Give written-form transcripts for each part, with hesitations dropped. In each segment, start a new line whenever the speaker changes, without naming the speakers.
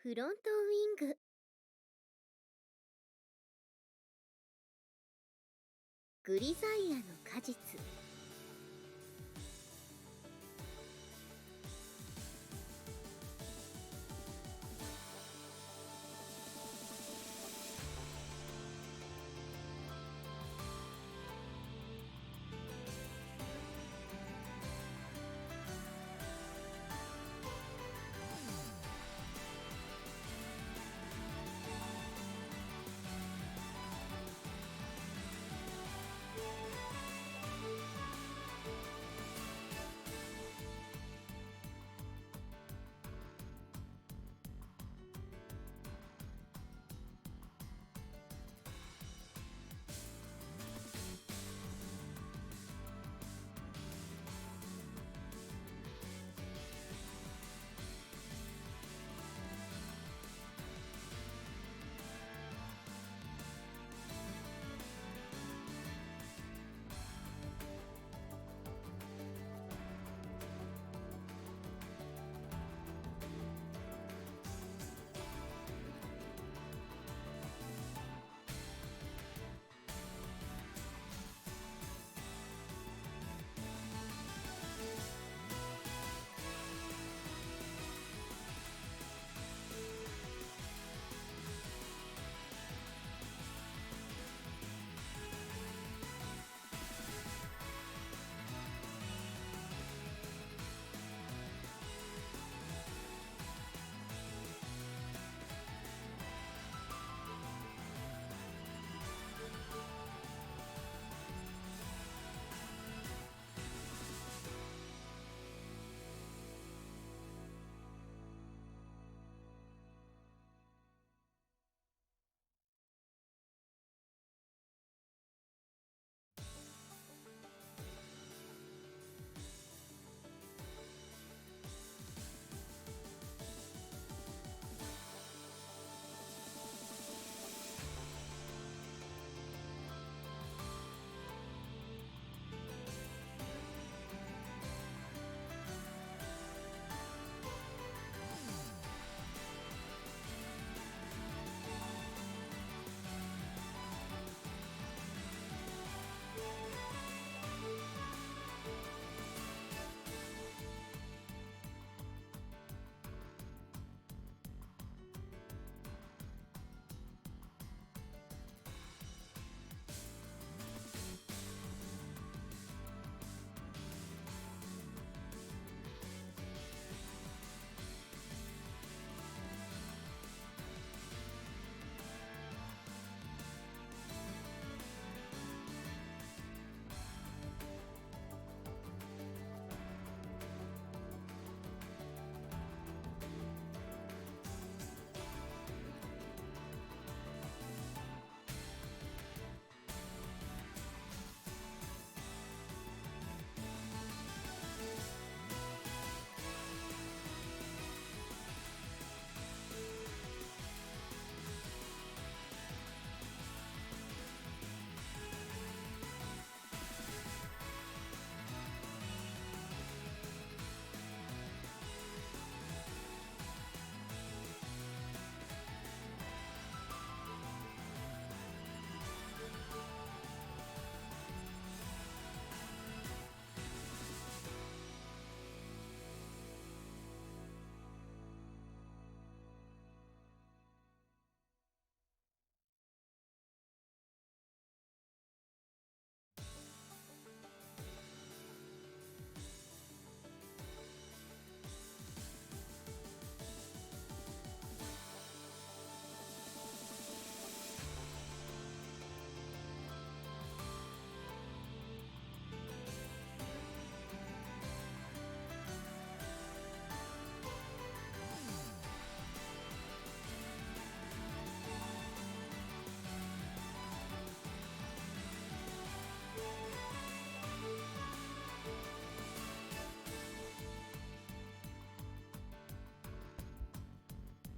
フロントウィング、グリザイアの果実。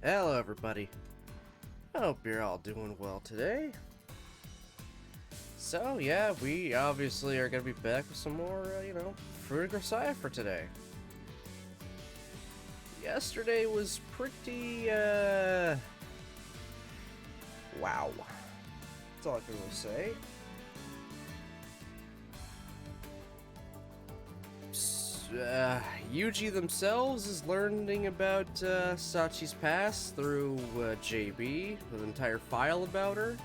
Hello everybody, I hope you're all doing well today. So yeah, we obviously are going to be back with some more, Fruit of Grisaia for today. yesterday was pretty, wow. That's all I can really say. Yuji themselves is learning about Sachi's past through JB, with an entire file about her.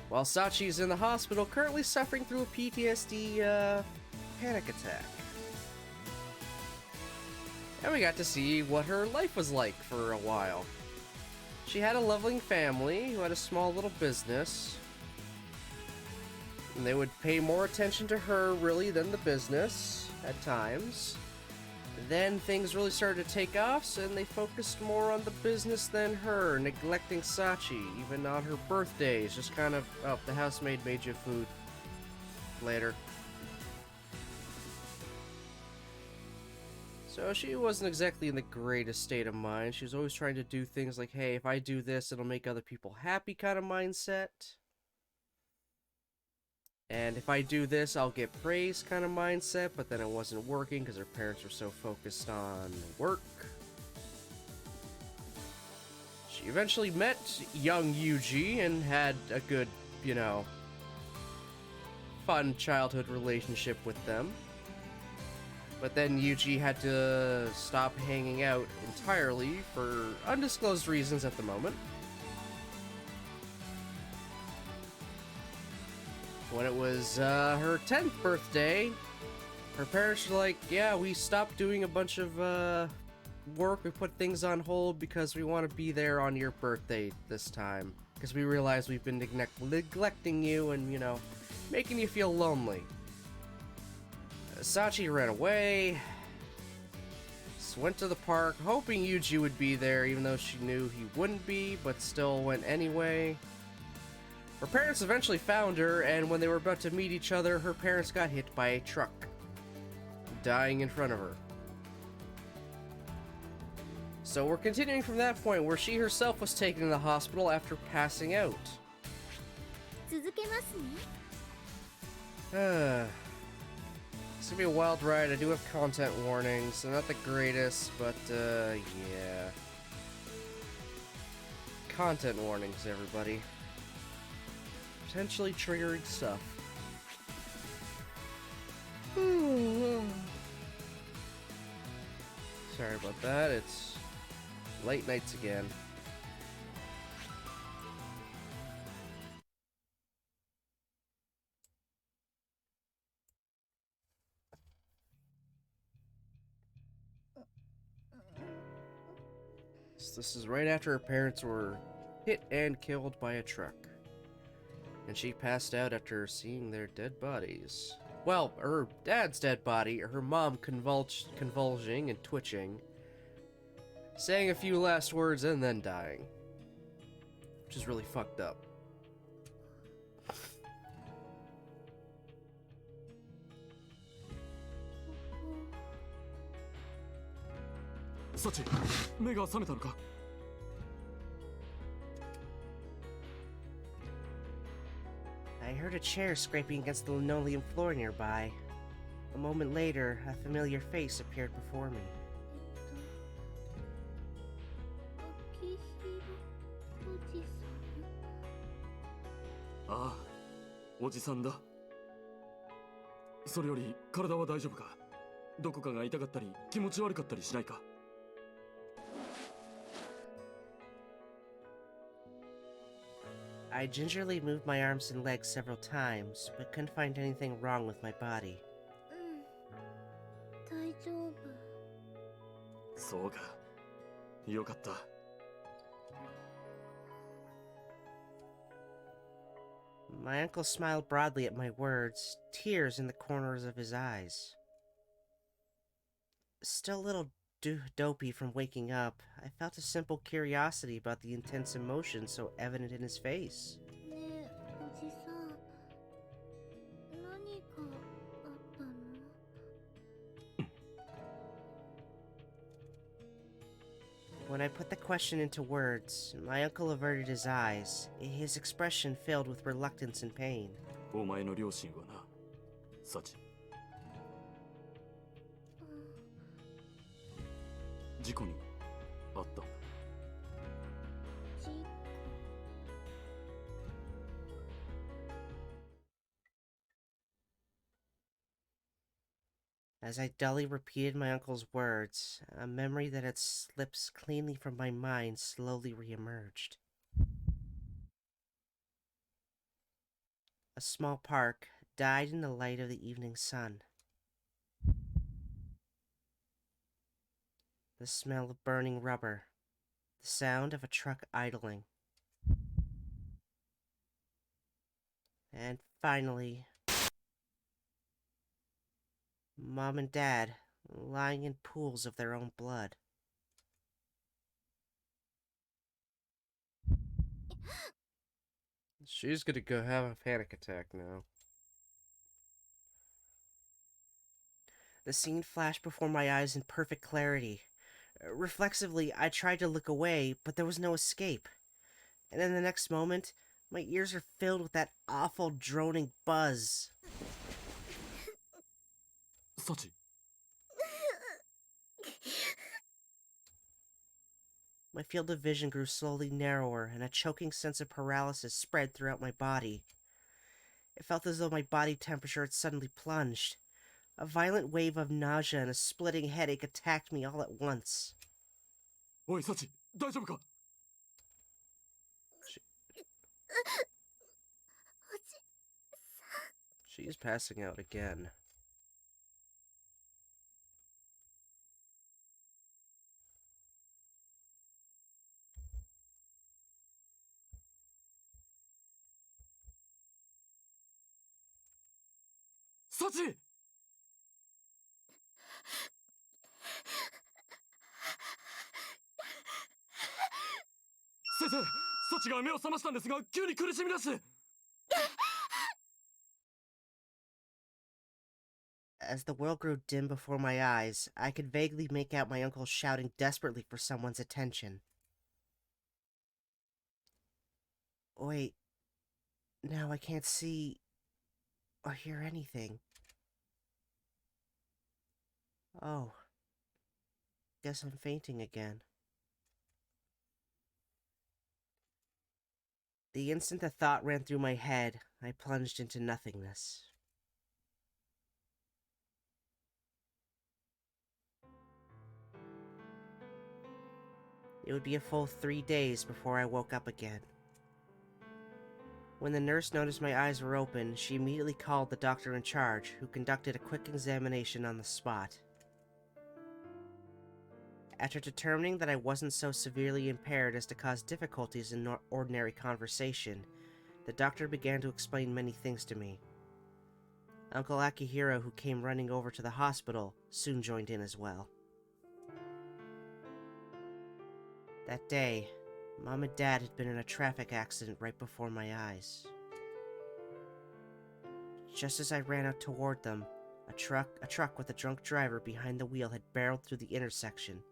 While Sachi's in the hospital, currently suffering through a PTSD panic attack. And we got to see what her life was like for a while. She had a loving family who had a small little business. And they would pay more attention to her, really, than the business, at times. Then things really started to take off, and they focused more on the business than her, neglecting Sachi, even on her birthdays, just kind of, oh, the housemaid made you food. Later. So she wasn't exactly in the greatest state of mind. She was always trying to do things like, hey, if I do this, it'll make other people happy kind of mindset. And if I do this, I'll get praise kind of mindset, but then it wasn't working because her parents were so focused on work. She eventually met young Yuji and had a good, you know, fun childhood relationship with them. But then Yuji had to stop hanging out entirely for undisclosed reasons at the moment. When it was her 10th birthday, her parents were like, yeah, we stopped doing a bunch of work, we put things on hold because we want to be there on your birthday this time. Because we realize we've been neglecting you and, you know, making you feel lonely. Sachi ran away, went to the park, hoping Yuji would be there, even though she knew he wouldn't be, but still went anyway. Her parents eventually found her, and when they were about to meet each other, her parents got hit by a truck, dying in front of her. So we're continuing from that point, where she herself was taken to the hospital after passing out.
続けますね。
It's gonna be a wild ride. I do have content warnings. They're not the greatest, but yeah. Content warnings, everybody. Potentially triggering stuff. Sorry about that. It's late nights again. This is right after her parents were hit and killed by a truck. And she passed out after seeing their dead bodies. Well, her dad's dead body, her mom convulsing and twitching, saying a few last words and then dying. Which is really fucked up.
Sachi, 目が覚めたのか?
I heard a chair scraping against the linoleum floor nearby. A moment later, a familiar face appeared before me.
秋広おじさん。
ああ、おじさんだ。それより体は大丈夫か? どこかが痛かったり気持ち悪かったりしないか?
I gingerly moved my arms and legs several times, but couldn't find anything wrong with my body.
大丈夫。
そうか。よかった。
My uncle smiled broadly at my words, tears in the corners of his eyes. Still a little dopey from waking up, I felt a simple curiosity about the intense emotion so evident in his face.
ねえ、おじさん。何かあったの？
When I put the question into words, my uncle averted his eyes, his expression filled with reluctance and pain.
お前の両親はな、サチ。事故にあったんだ。
じ
As I dully repeated my uncle's words, a memory that had slipped cleanly from my mind slowly reemerged. A small park died in the light of the evening sun. The smell of burning rubber, the sound of a truck idling. And finally, Mom and Dad lying in pools of their own blood. She's gonna go have a panic attack now. The scene flashed before my eyes in perfect clarity. Reflexively, I tried to look away, but there was no escape. And in the next moment, my ears are filled with that awful droning buzz.
Sachi,
My field of vision grew slowly narrower, and a choking sense of paralysis spread throughout my body. It felt as though my body temperature had suddenly plunged. A violent wave of nausea and a splitting headache attacked me all at once.
おいサチ、大丈夫か？
She's passing out again.
サチ！先生、サチが目を覚ましたんですが、急に苦しみだし。
As the world grew dim before my eyes, I could vaguely make out my uncle shouting desperately for someone's attention. Wait, now I can't see or hear anything. Oh, guess I'm fainting again. The instant the thought ran through my head, I plunged into nothingness. It would be a full 3 days before I woke up again. When the nurse noticed my eyes were open, she immediately called the doctor in charge, who conducted a quick examination on the spot. After determining that I wasn't so severely impaired as to cause difficulties in ordinary conversation, the doctor began to explain many things to me. Uncle Akihiro, who came running over to the hospital, soon joined in as well. That day, Mom and Dad had been in a traffic accident right before my eyes. Just as I ran out toward them, a truck with a drunk driver behind the wheel had barreled through the intersection,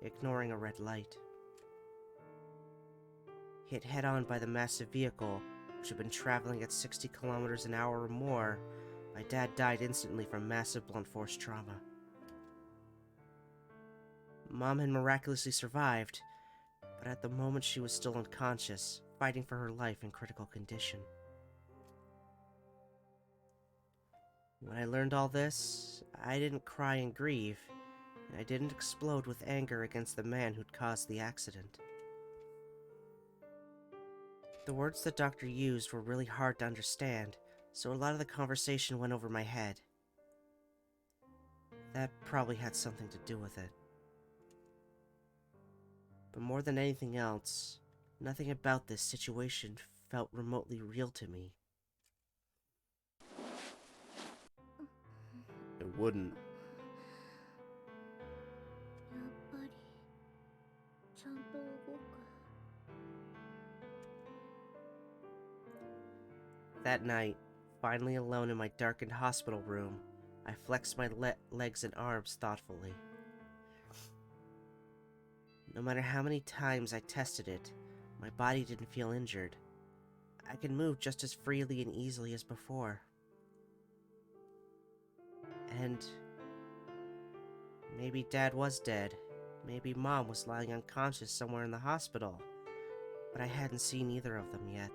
ignoring a red light. Hit head-on by the massive vehicle, which had been traveling at 60 kilometers an hour or more, my dad died instantly from massive blunt force trauma. Mom had miraculously survived, but at the moment she was still unconscious, fighting for her life in critical condition. When I learned all this, I didn't cry and grieve, and I didn't explode with anger against the man who'd caused the accident. The words the doctor used were really hard to understand, so a lot of the conversation went over my head. That probably had something to do with it. But more than anything else, nothing about this situation felt remotely real to me. It wouldn't.
やっぱりちゃんと動く。
That night, finally alone in my darkened hospital room, I flexed my legs and arms thoughtfully. No matter how many times I tested it, my body didn't feel injured. I could move just as freely and easily as before. And maybe Dad was dead, Maybe Mom was lying unconscious somewhere in the hospital, but I hadn't seen either of them yet.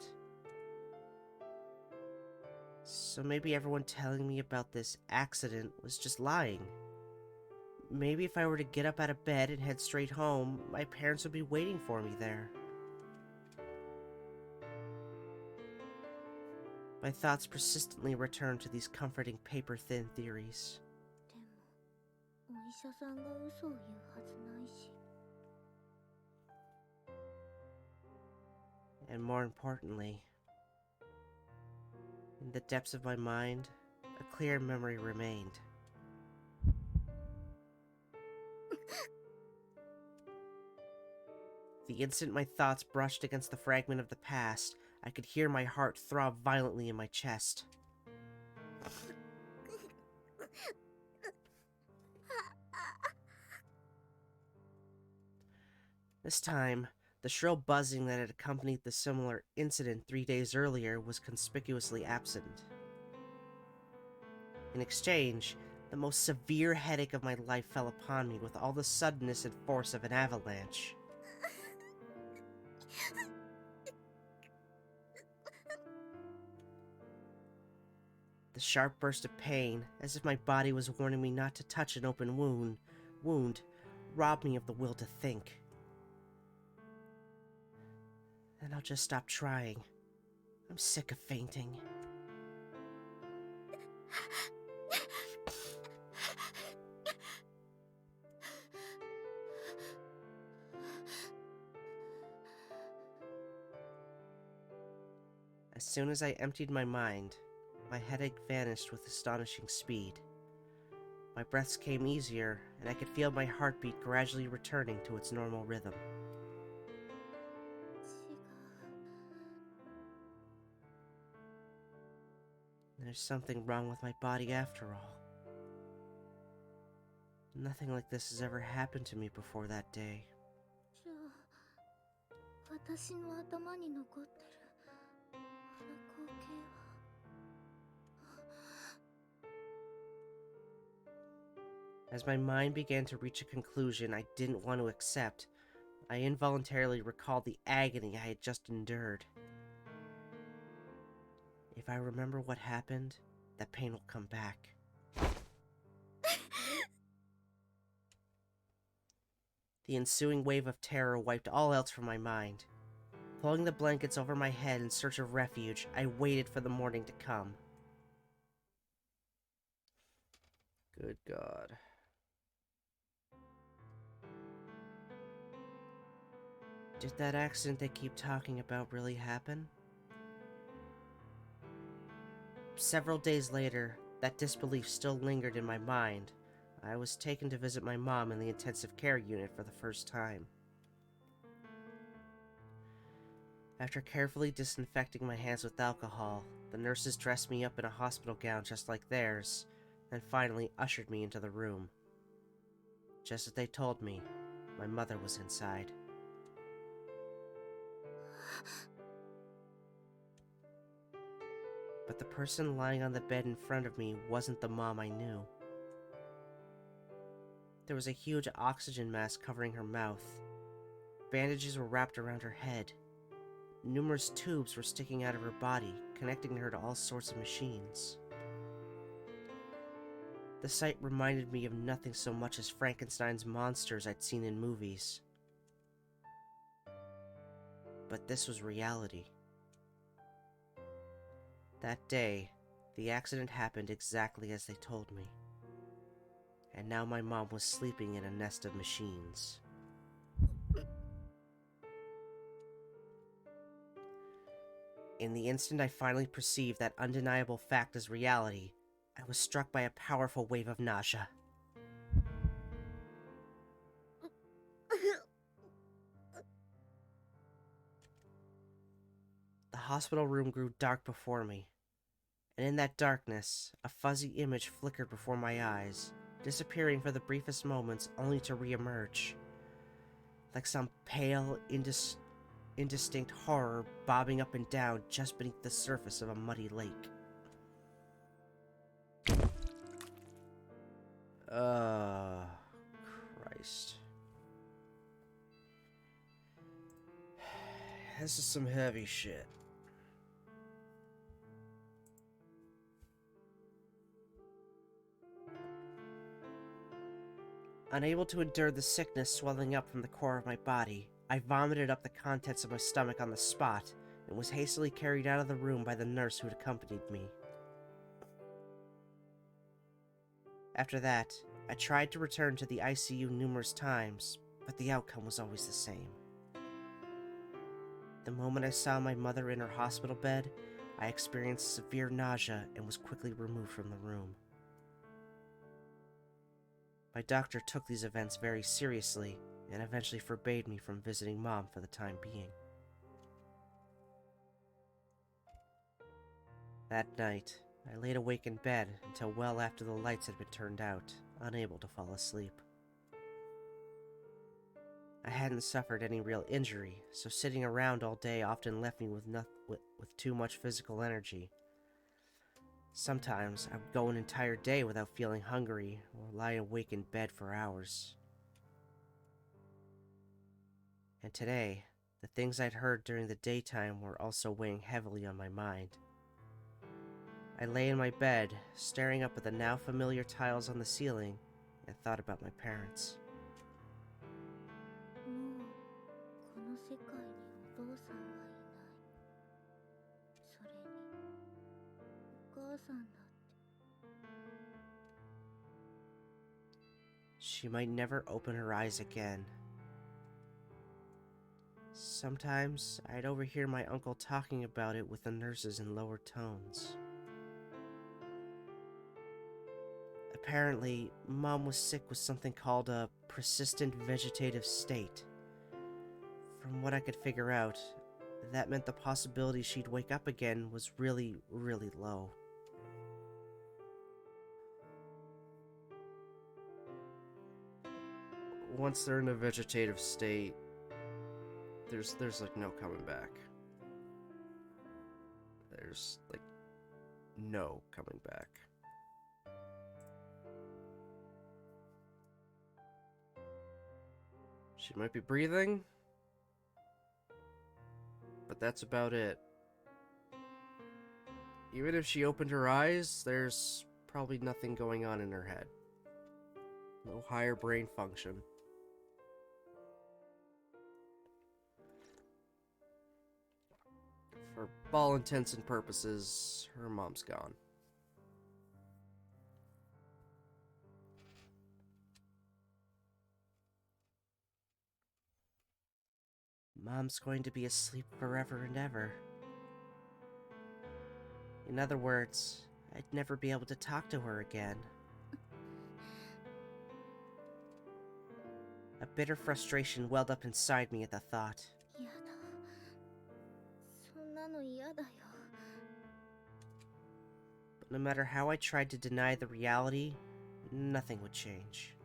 So maybe everyone telling me about this accident was just lying. Maybe if I were to get up out of bed and head straight home, my parents would be waiting for me there. My thoughts persistently returned to these comforting paper-thin theories.
でもお医者さんが嘘を言うはずないし。
And more importantly, in the depths of my mind, a clear memory remained. The instant my thoughts brushed against the fragment of the past, I could hear my heart throb violently in my chest. This time, the shrill buzzing that had accompanied the similar incident 3 days earlier was conspicuously absent. In exchange, the most severe headache of my life fell upon me with all the suddenness and force of an avalanche. The sharp burst of pain, as if my body was warning me not to touch an open wound, robbed me of the will to think. Then I'll just stop trying. I'm sick of fainting. As soon as I emptied my mind, my headache vanished with astonishing speed. My breaths came easier, and I could feel my heartbeat gradually returning to its normal rhythm.
違う。
There's something wrong with my body after all. Nothing like this has ever happened to me before that day.
じゃあ私の頭に残ってるあの光景は。
As my mind began to reach a conclusion I didn't want to accept, I involuntarily recalled the agony I had just endured. If I remember what happened, that pain will come back. The ensuing wave of terror wiped all else from my mind. Pulling the blankets over my head in search of refuge, I waited for the morning to come. Good God. Did that accident they keep talking about really happen? Several days later, that disbelief still lingered in my mind. I was taken to visit my mom in the intensive care unit for the first time. After carefully disinfecting my hands with alcohol, the nurses dressed me up in a hospital gown just like theirs, and finally ushered me into the room. Just as they told me, my mother was inside. But the person lying on the bed in front of me wasn't the mom I knew. There was a huge oxygen mask covering her mouth. Bandages were wrapped around her head. Numerous tubes were sticking out of her body, connecting her to all sorts of machines. The sight reminded me of nothing so much as Frankenstein's monsters I'd seen in movies. But this was reality. That day, the accident happened exactly as they told me. And now my mom was sleeping in a nest of machines. In the instant I finally perceived that undeniable fact as reality, I was struck by a powerful wave of nausea. The hospital room grew dark before me, and in that darkness, a fuzzy image flickered before my eyes, disappearing for the briefest moments only to re-emerge, like some pale, indistinct horror bobbing up and down just beneath the surface of a muddy lake. Christ. This is some heavy shit. Unable to endure the sickness swelling up from the core of my body, I vomited up the contents of my stomach on the spot and was hastily carried out of the room by the nurse who had accompanied me. After that, I tried to return to the ICU numerous times, but the outcome was always the same. The moment I saw my mother in her hospital bed, I experienced severe nausea and was quickly removed from the room. My doctor took these events very seriously and eventually forbade me from visiting Mom for the time being. That night, I laid awake in bed until well after the lights had been turned out, unable to fall asleep. I hadn't suffered any real injury, so sitting around all day often left me with too much physical energy. Sometimes I would go an entire day without feeling hungry or lie awake in bed for hours. And today, the things I'd heard during the daytime were also weighing heavily on my mind. I lay in my bed, staring up at the now familiar tiles on the ceiling, and thought about my parents.
もうこの世界にお父さんはいない。それにお母さんだって。
She might never open her eyes again. Sometimes I'd overhear my uncle talking about it with the nurses in lower tones. Apparently, Mom was sick with something called a persistent vegetative state. From what I could figure out, that meant the possibility she'd wake up again was really, really low. Once they're in a vegetative state, there's like no coming back. There's like no coming back. She might be breathing, but that's about it. Even if she opened her eyes, there's probably nothing going on in her head. No higher brain function. For all intents and purposes, her mom's gone. Mom's going to be asleep forever and ever. In other words, I'd never be able to talk to her again. A bitter frustration welled up inside me at the thought.
やだ。そんなの嫌だよ。
But no matter how I tried to deny the reality, nothing would change.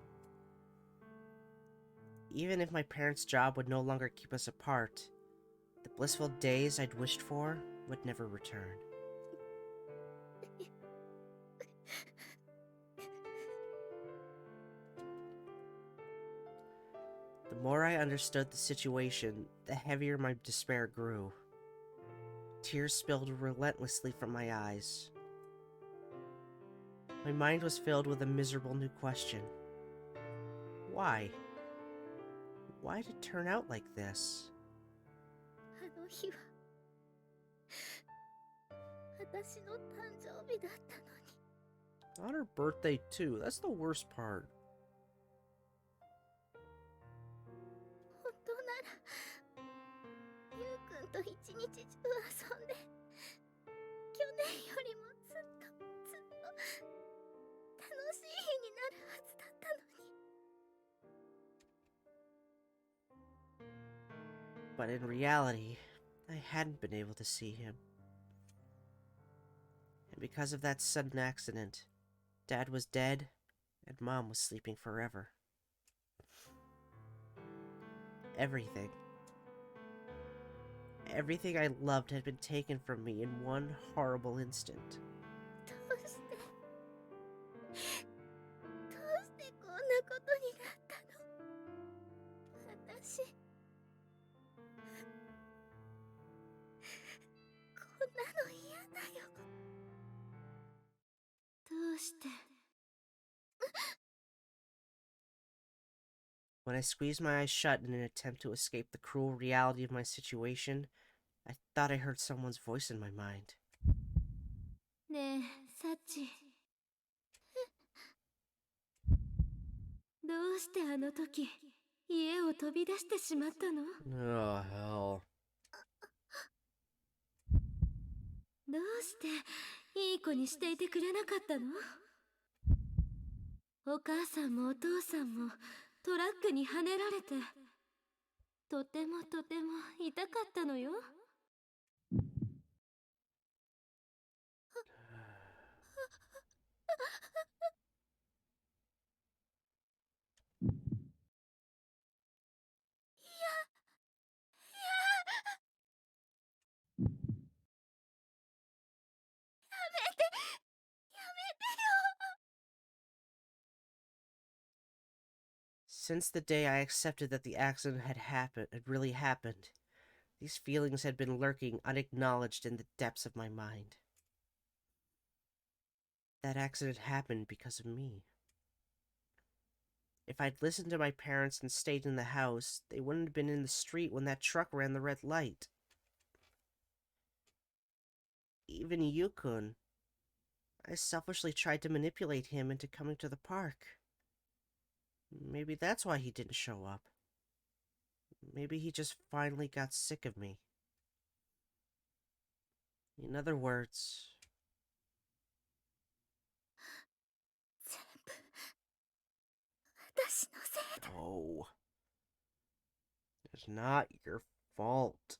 Even if my parents' job would no longer keep us apart, the blissful days I'd wished for would never return. The more I understood the situation, the heavier my despair grew. Tears spilled relentlessly from my eyes. My mind was filled with a miserable new question. Why? Why did it turn out like this?
あの日は私の誕生日だったのに。
On her birthday too, that's the worst part.
本当ならゆうくんと一日中遊んで去年よりもずっと楽しい日になるはずだったのに。
But in reality, I hadn't been able to see him. And because of that sudden accident, Dad was dead and Mom was sleeping forever. Everything I loved had been taken from me in one horrible instant.
どうしてこんなことになったの。私して。
When I squeezed my eyes shut in an attempt to escape the cruel reality of my situation, I thought I heard someone's voice in my mind.
ねえ、サチ。どうしてあの時、家を飛び出してしまったの？
Oh, hell.
どうしていい子にしていてくれなかったの？お母さんもお父さんもトラックにはねられて、とてもとても痛かったのよ。
Since the day I accepted that the accident had really happened, these feelings had been lurking unacknowledged in the depths of my mind. That accident happened because of me. If I'd listened to my parents and stayed in the house, they wouldn't have been in the street when that truck ran the red light. Even Yukun, I selfishly tried to manipulate him into coming to the park. Maybe that's why he didn't show up. Maybe he just finally got sick of me. In other words...
全部私のせいだ。
No. It's not your fault.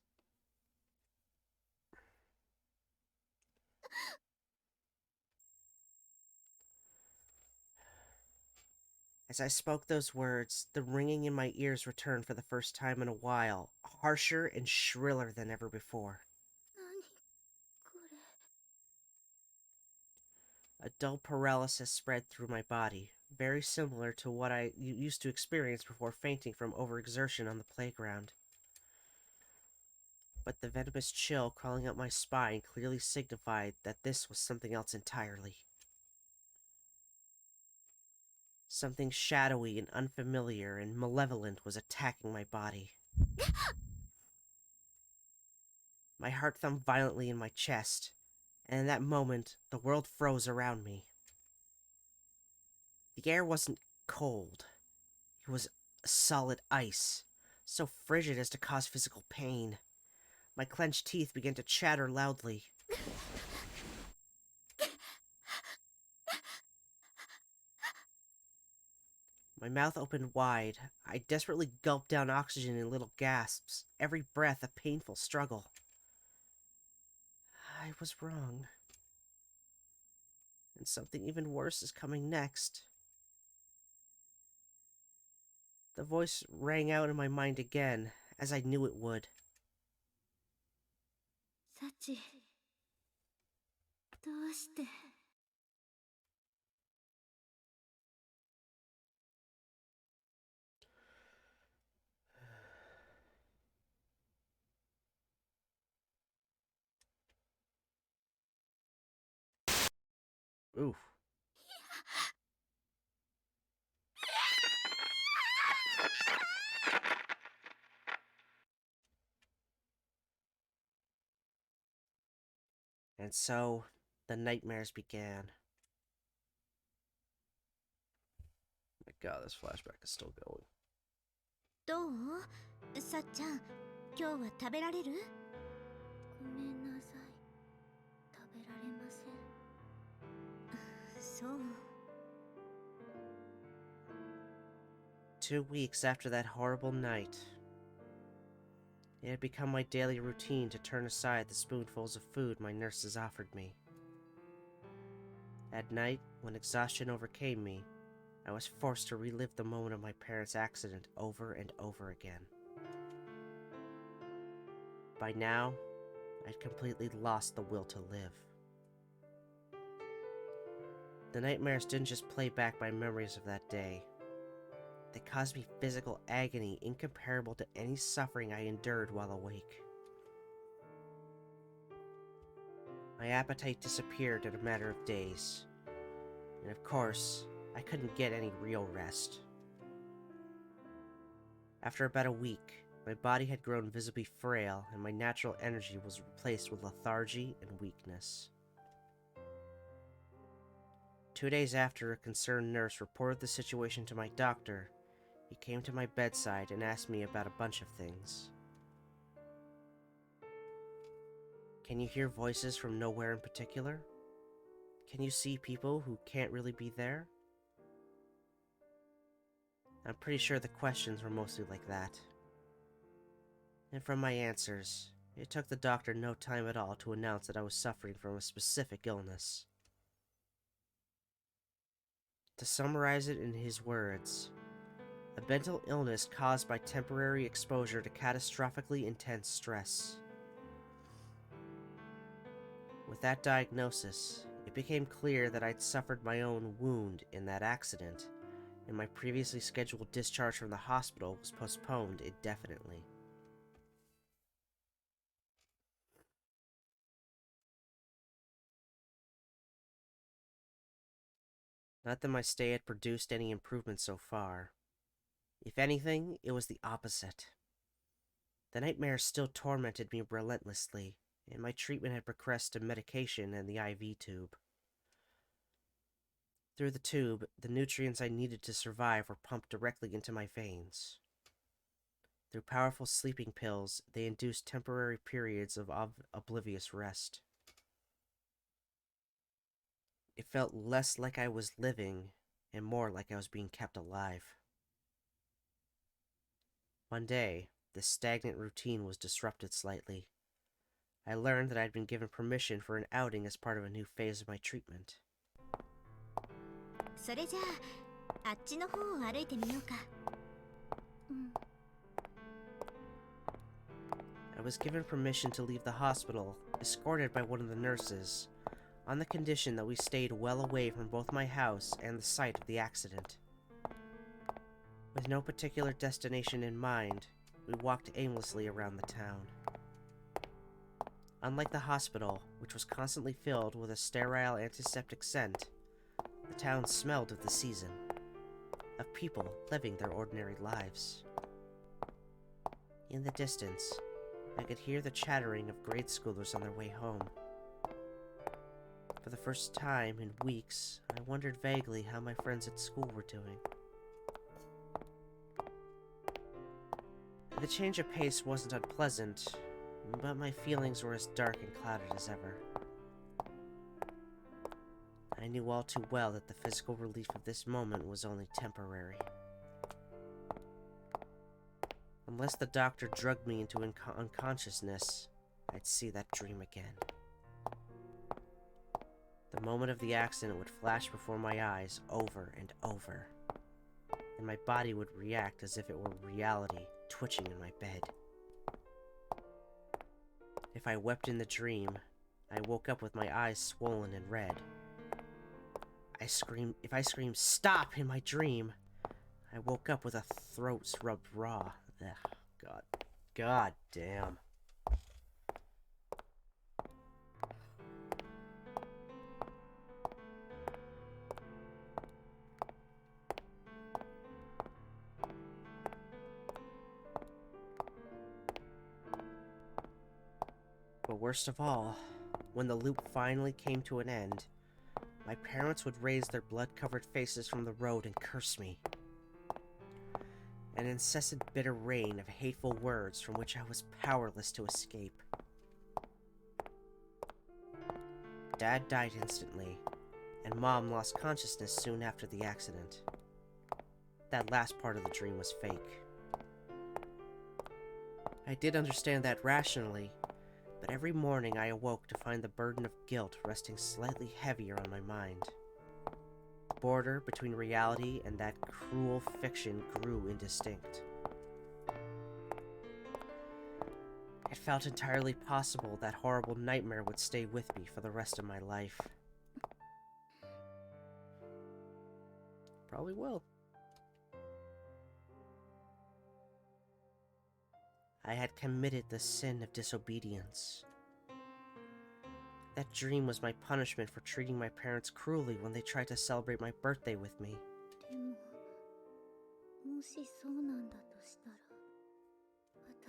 As I spoke those words, the ringing in my ears returned for the first time in a while, harsher and shriller than ever before.
何これ。
A dull paralysis spread through my body, very similar to what I used to experience before fainting from overexertion on the playground. But the venomous chill crawling up my spine clearly signified that this was something else entirely. Something shadowy and unfamiliar and malevolent was attacking my body. My heart thumped violently in my chest, and in that moment, the world froze around me. The air wasn't cold. It was solid ice, so frigid as to cause physical pain. My clenched teeth began to chatter loudly. My mouth opened wide. I desperately gulped down oxygen in little gasps, every breath a painful struggle. I was wrong. And something even worse is coming next. The voice rang out in my mind again, as I knew it would.
サチ、どうして。
Oof. And so, the nightmares began. My god, this flashback is still going.
どう？さっちゃん、今日は食べられる？ごめんなさい。食べられません。そう。
2 weeks after that horrible night, it had become my daily routine to turn aside the spoonfuls of food my nurses offered me. At night, when exhaustion overcame me, I was forced to relive the moment of my parents' accident over and over again. By now, I'd completely lost the will to live. The nightmares didn't just play back my memories of that day. They caused me physical agony incomparable to any suffering I endured while awake. My appetite disappeared in a matter of days. And of course, I couldn't get any real rest. After about a week, my body had grown visibly frail and my natural energy was replaced with lethargy and weakness. 2 days after a concerned nurse reported the situation to my doctor, he came to my bedside and asked me about a bunch of things. Can you hear voices from nowhere in particular? Can you see people who can't really be there? I'm pretty sure the questions were mostly like that. And from my answers, it took the doctor no time at all to announce that I was suffering from a specific illness. To summarize it in his words, a mental illness caused by temporary exposure to catastrophically intense stress. With that diagnosis, it became clear that I'd suffered my own wound in that accident, and my previously scheduled discharge from the hospital was postponed indefinitely. Not that my stay had produced any improvement so far. If anything, it was the opposite. The nightmares still tormented me relentlessly, and my treatment had progressed to medication and the IV tube. Through the tube, the nutrients I needed to survive were pumped directly into my veins. Through powerful sleeping pills, they induced temporary periods of oblivious rest. It felt less like I was living, and more like I was being kept alive. One day, this stagnant routine was disrupted slightly. I learned that I had been given permission for an outing as part of a new phase of my treatment.
それじゃあ、あっちの方を歩いてみようか。
I was given permission to leave the hospital, escorted by one of the nurses, on the condition that we stayed well away from both my house and the site of the accident. With no particular destination in mind, we walked aimlessly around the town. Unlike the hospital, which was constantly filled with a sterile antiseptic scent, the town smelled of the season, of people living their ordinary lives. In the distance, I could hear the chattering of grade schoolers on their way home. For the first time in weeks, I wondered vaguely how my friends at school were doing. The change of pace wasn't unpleasant, but my feelings were as dark and clouded as ever. I knew all too well that the physical relief of this moment was only temporary. Unless the doctor drugged me into unconsciousness, I'd see that dream again. The moment of the accident would flash before my eyes over and over, and my body would react as if it were reality twitching in my bed. If I wept in the dream, I woke up with my eyes swollen and red. If I screamed "stop" in my dream, I woke up with a throat rubbed raw. Ugh, God damn. But worst of all, when the loop finally came to an end, my parents would raise their blood-covered faces from the road and curse me. An incessant bitter rain of hateful words from which I was powerless to escape. Dad died instantly, and Mom lost consciousness soon after the accident. That last part of the dream was fake. I did understand that rationally, but every morning I awoke to find the burden of guilt resting slightly heavier on my mind. The border between reality and that cruel fiction grew indistinct. It felt entirely possible that horrible nightmare would stay with me for the rest of my life. Probably will. I had committed the sin of disobedience. That dream was my punishment for treating my parents cruelly when they tried to celebrate my birthday with me.
でも、もしそうなんだとしたら、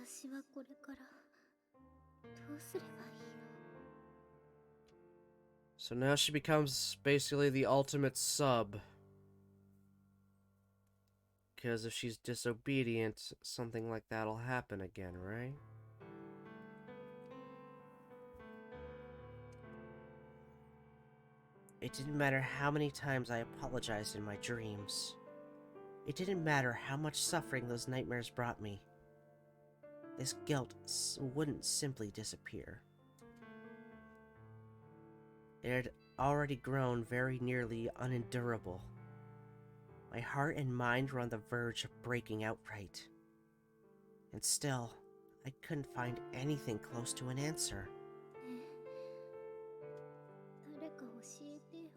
私はこれからどうすればいいの？
So now she becomes basically the ultimate sub. Because if she's disobedient, something like that'll happen again, right? It didn't matter how many times I apologized in my dreams. It didn't matter how much suffering those nightmares brought me. This guilt wouldn't simply disappear. It had already grown very nearly unendurable. My heart and mind were on the verge of breaking outright. And still, I couldn't find anything close to an answer.
誰か教えてよ。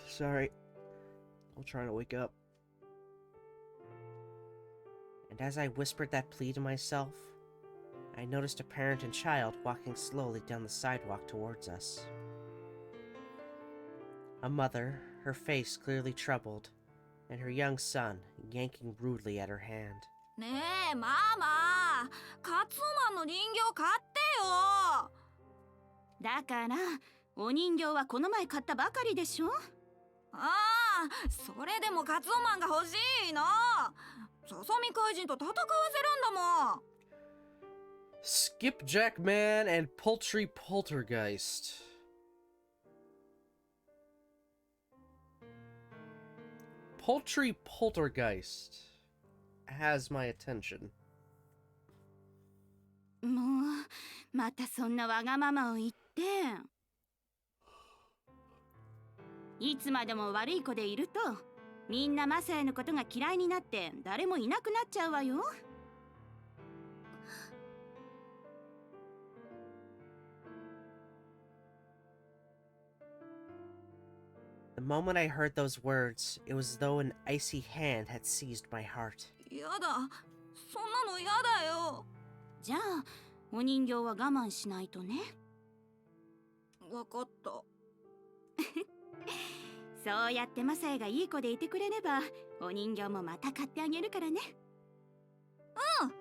Sorry. I'm trying to wake up. And as I whispered that plea to myself, I noticed a parent and child walking slowly down the sidewalk towards us. A mother, her face clearly troubled, and her young son yanking rudely at her hand.
ねえママ、カツオマンの人形買ってよ。だからお人形はこの前買ったばかりでしょ。ああ、それでもカツオマンが欲しいの。ささみ怪人と戦わせるんだもん。
Skipjack Man and Poultry Poltergeist. Poultry Poltergeist has my attention.
もうまたそんなわがままを言って。いつまでも悪い子でいると、みんなマサヤのことが嫌いになって誰もいなくなっちゃうわよ。
The moment I heard those words, it was as though an icy hand had seized my heart.
やだ、そんなのやだよ。じゃあ、お人形は我慢しないとね。わかった。そうやってマサヤがいい子でいてくれれば、お人形もまた買ってあげるからね。うん。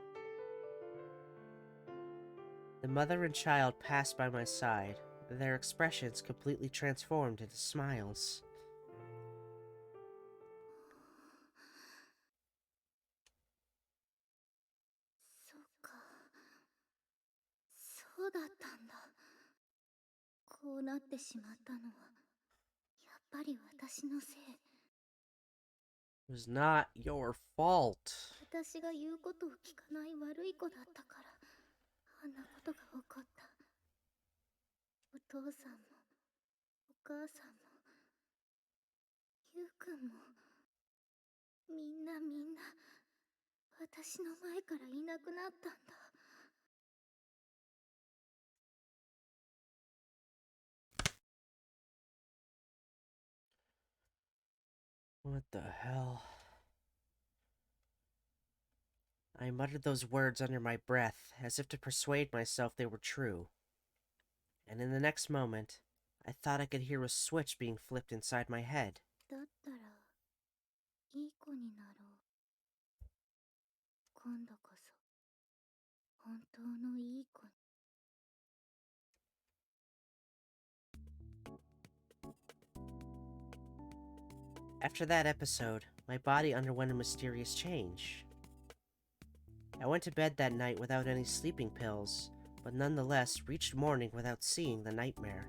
The mother and child passed by my side, their expressions completely transformed into smiles.
そっか。そうだったんだ。こうなってしまったのは、やっぱり私のせい。
It was not your fault.
私が言うことを聞かない悪い子だったから、あんなことが起こった。お父さんも、お母さんも、ゆうくんも、みんな私の前からいなくなったんだ。
What the hell? I muttered those words under my breath, as if to persuade myself they were true. And in the next moment, I thought I could hear a switch being flipped inside my head.
だったら、いい子になろう。今度こそ、本当のいい子に。
After that episode, my body underwent a mysterious change. I went to bed that night without any sleeping pills, but nonetheless reached morning without seeing the nightmare.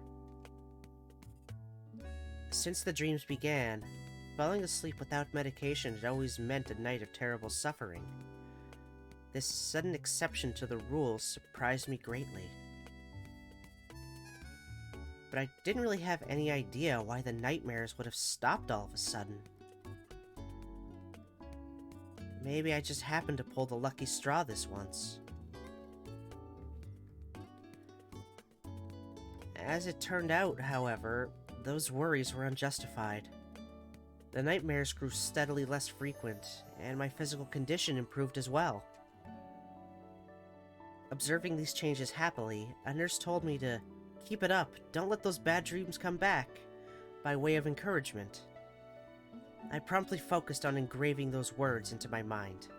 Since the dreams began, falling asleep without medication had always meant a night of terrible suffering. This sudden exception to the rules surprised me greatly. But I didn't really have any idea why the nightmares would have stopped all of a sudden. Maybe I just happened to pull the lucky straw this once. As it turned out, however, those worries were unjustified. The nightmares grew steadily less frequent, and my physical condition improved as well. Observing these changes happily, a nurse told me to keep it up, don't let those bad dreams come back, by way of encouragement. I promptly focused on engraving those words into my mind.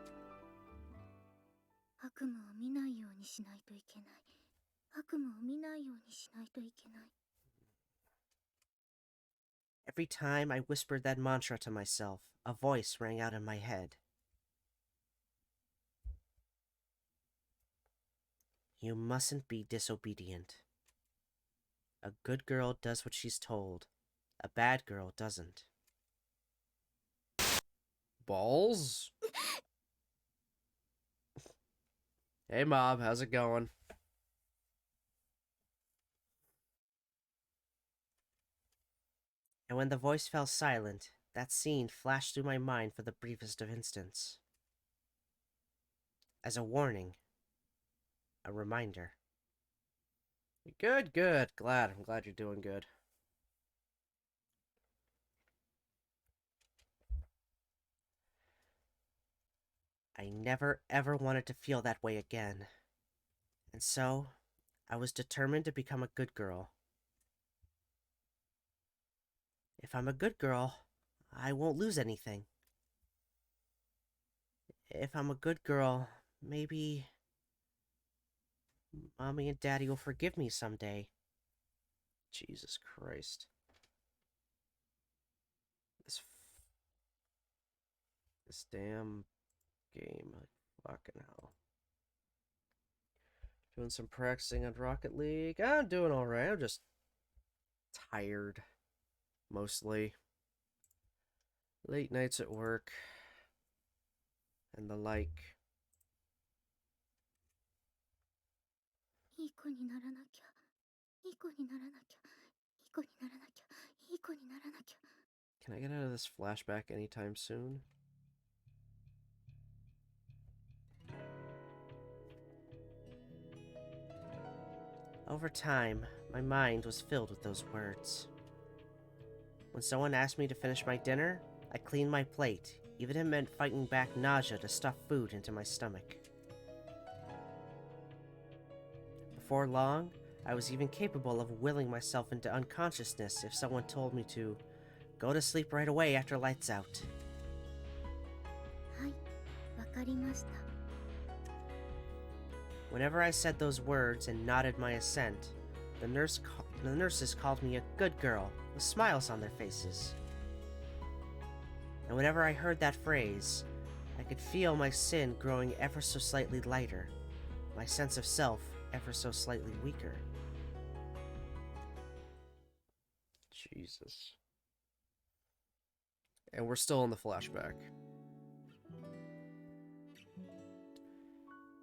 悪夢を見ないようにしないといけない。悪夢を見ないようにしないといけない。
Every time I whispered that mantra to myself, a voice rang out in my head. You mustn't be disobedient. A good girl does what she's told. A bad girl doesn't. Balls? Hey, Mom, how's it going? And when the voice fell silent, that scene flashed through my mind for the briefest of instants. As a warning, a reminder. Good, good. I'm glad you're doing good. I never ever wanted to feel that way again. And so, I was determined to become a good girl. If I'm a good girl, I won't lose anything. If I'm a good girl, maybe Mommy and Daddy will forgive me someday. Jesus Christ. This damn game. Like, fucking hell. Doing some practicing on Rocket League. I'm doing alright. I'm just tired. Mostly. Late nights at work. And the like.
いい子にならなきゃ。いい子にならなきゃ。いい子にならなきゃ。いい子にならなきゃ。
Can I get out of this flashback anytime soon? Over time, my mind was filled with those words. When someone asked me to finish my dinner, I cleaned my plate, even if it meant fighting back nausea to stuff food into my stomach. Before long, I was even capable of willing myself into unconsciousness if someone told me to go to sleep right away after lights out.
はい、わかりました。
Whenever I said those words and nodded my assent, the nurses called me a good girl, with smiles on their faces. And whenever I heard that phrase, I could feel my sin growing ever so slightly lighter, my sense of self ever so slightly weaker. Jesus. And we're still in the flashback.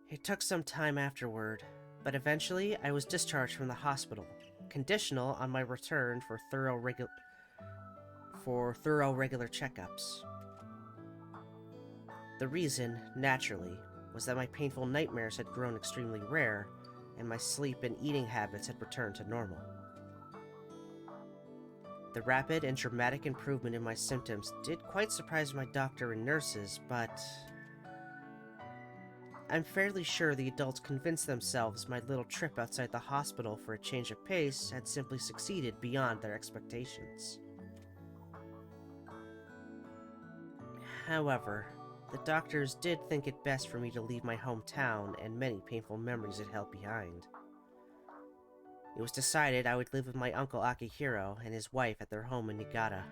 It took some time afterward, but eventually I was discharged from the hospital, conditional on my return for thorough regular checkups. The reason, naturally, was that my painful nightmares had grown extremely rare, and my sleep and eating habits had returned to normal. The rapid and dramatic improvement in my symptoms did quite surprise my doctor and nurses, but I'm fairly sure the adults convinced themselves my little trip outside the hospital for a change of pace had simply succeeded beyond their expectations. However, the doctors did think it best for me to leave my hometown and many painful memories it held behind. It was decided I would live with my uncle Akihiro and his wife at their home in Niigata.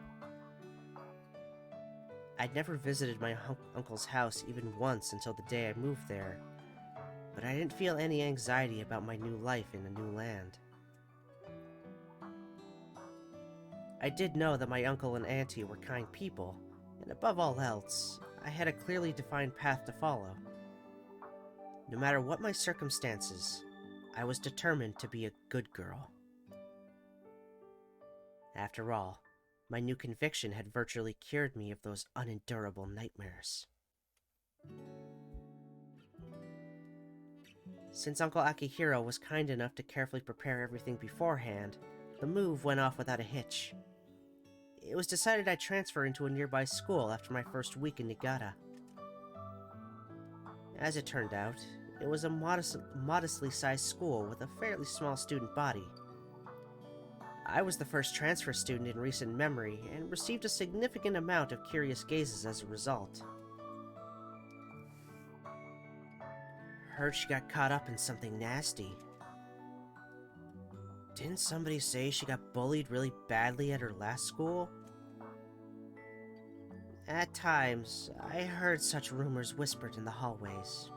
I'd never visited my uncle's house even once until the day I moved there, but I didn't feel any anxiety about my new life in a new land. I did know that my uncle and auntie were kind people, and above all else, I had a clearly defined path to follow. No matter what my circumstances, I was determined to be a good girl. After all, my new conviction had virtually cured me of those unendurable nightmares. Since Uncle Akihiro was kind enough to carefully prepare everything beforehand, the move went off without a hitch. It was decided I'd transfer into a nearby school after my first week in Niigata. As it turned out, it was a modestly sized school with a fairly small student body. I was the first transfer student in recent memory and received a significant amount of curious gazes as a result. Heard she got caught up in something nasty. Didn't somebody say she got bullied really badly at her last school? At times, I heard such rumors whispered in the hallways.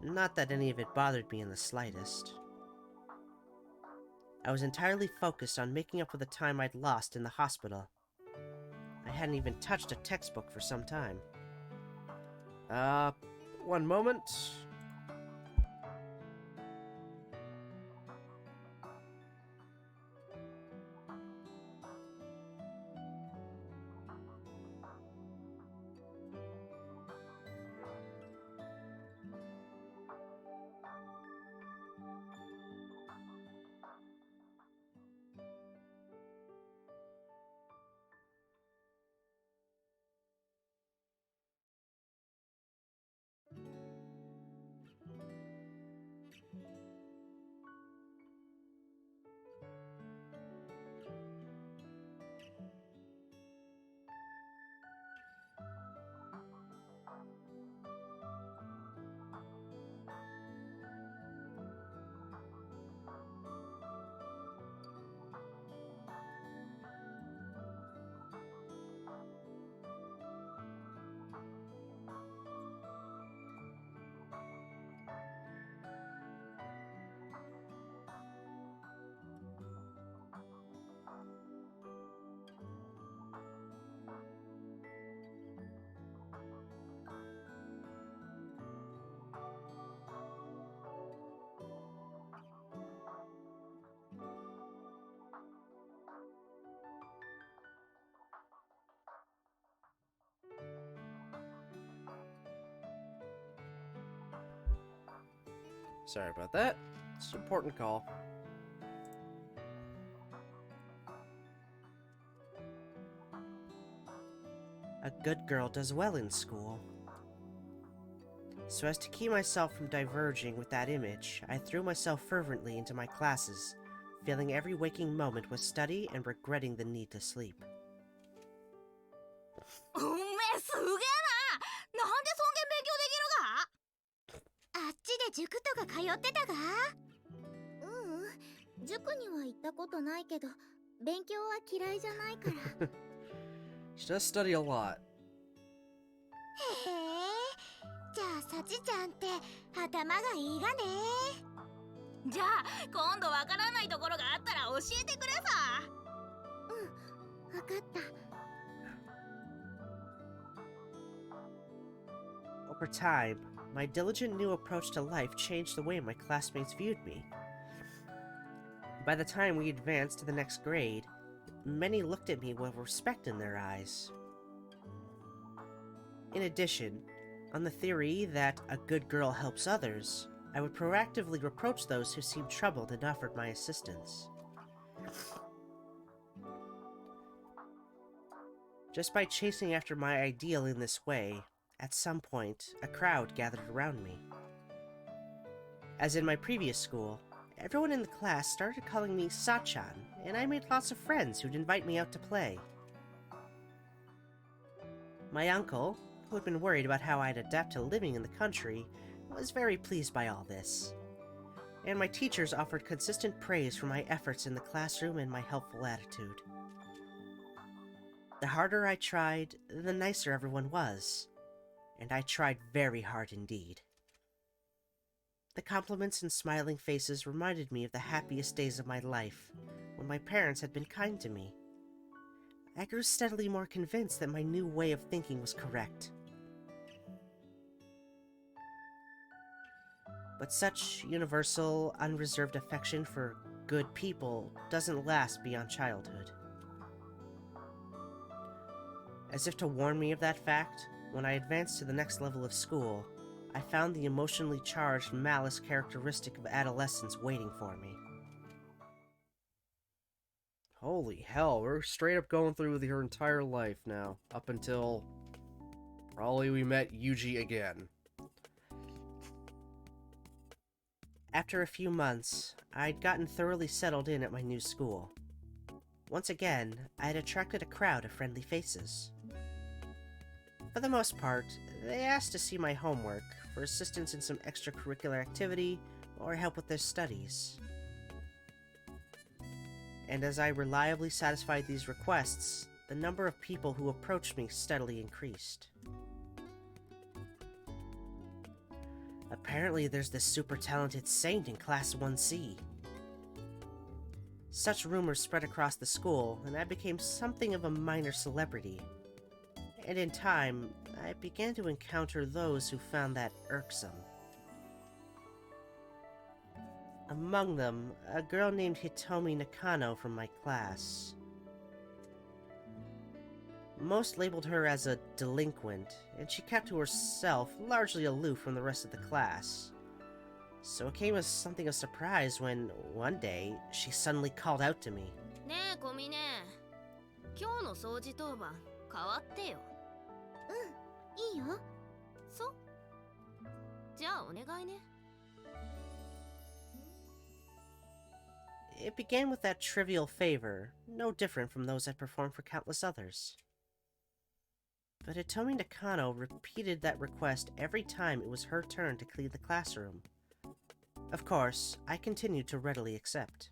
Not that any of it bothered me in the slightest. I was entirely focused on making up for the time I'd lost in the hospital. I hadn't even touched a textbook for some time. One moment. Sorry about that. It's an important call. A good girl does well in school. So as to keep myself from diverging with that image, I threw myself fervently into my classes, filling every waking moment with study and regretting the need to sleep.
おめえすげえな。なんでそんげん勉強できるが？
あっちで塾とか通ってたが？塾には行ったことないけど、勉強は嫌いじゃないから。
She does study a lot.
へえ、じゃあサチちゃんって頭がいいがね。
じゃあ今度わからないところがあったら教えてくれさ。
わかった。
Over time, my diligent new approach to life changed the way my classmates viewed me. By the time we advanced to the next grade, many looked at me with respect in their eyes. In addition, on the theory that a good girl helps others, I would proactively reproach those who seemed troubled and offered my assistance. Just by chasing after my ideal in this way, at some point, a crowd gathered around me. As in my previous school, everyone in the class started calling me Sachan, and I made lots of friends who'd invite me out to play. My uncle, who had been worried about how I'd adapt to living in the country, was very pleased by all this. And my teachers offered consistent praise for my efforts in the classroom and my helpful attitude. The harder I tried, the nicer everyone was. And I tried very hard indeed. The compliments and smiling faces reminded me of the happiest days of my life, when my parents had been kind to me. I grew steadily more convinced that my new way of thinking was correct. But such universal, unreserved affection for good people doesn't last beyond childhood. As if to warn me of that fact, when I advanced to the next level of school, I found the emotionally charged malice characteristic of adolescence waiting for me. Holy hell, we're straight up going through her entire life now, up until probably we met Yuji again. After a few months, I'd gotten thoroughly settled in at my new school. Once again, I had attracted a crowd of friendly faces. For the most part, they asked to see my homework, for assistance in some extracurricular activity, or help with their studies. And as I reliably satisfied these requests, the number of people who approached me steadily increased. Apparently there's this super talented saint in Class 1C. Such rumors spread across the school, and I became something of a minor celebrity. And in time, I began to encounter those who found that irksome. Among them, a girl named Hitomi Nakano from my class. Most labeled her as a delinquent, and she kept to herself, largely aloof from the rest of the class. So it came as something of a surprise when, one day, she suddenly called out to me.
ねえ小峰、今日の掃除当番変わってよ。
いいよ。
そう。じゃあお願いね。
It began with that trivial favor, no different from those I performed for countless others. But Hitomi Nakano repeated that request every time it was her turn to clean the classroom. Of course, I continued to readily accept.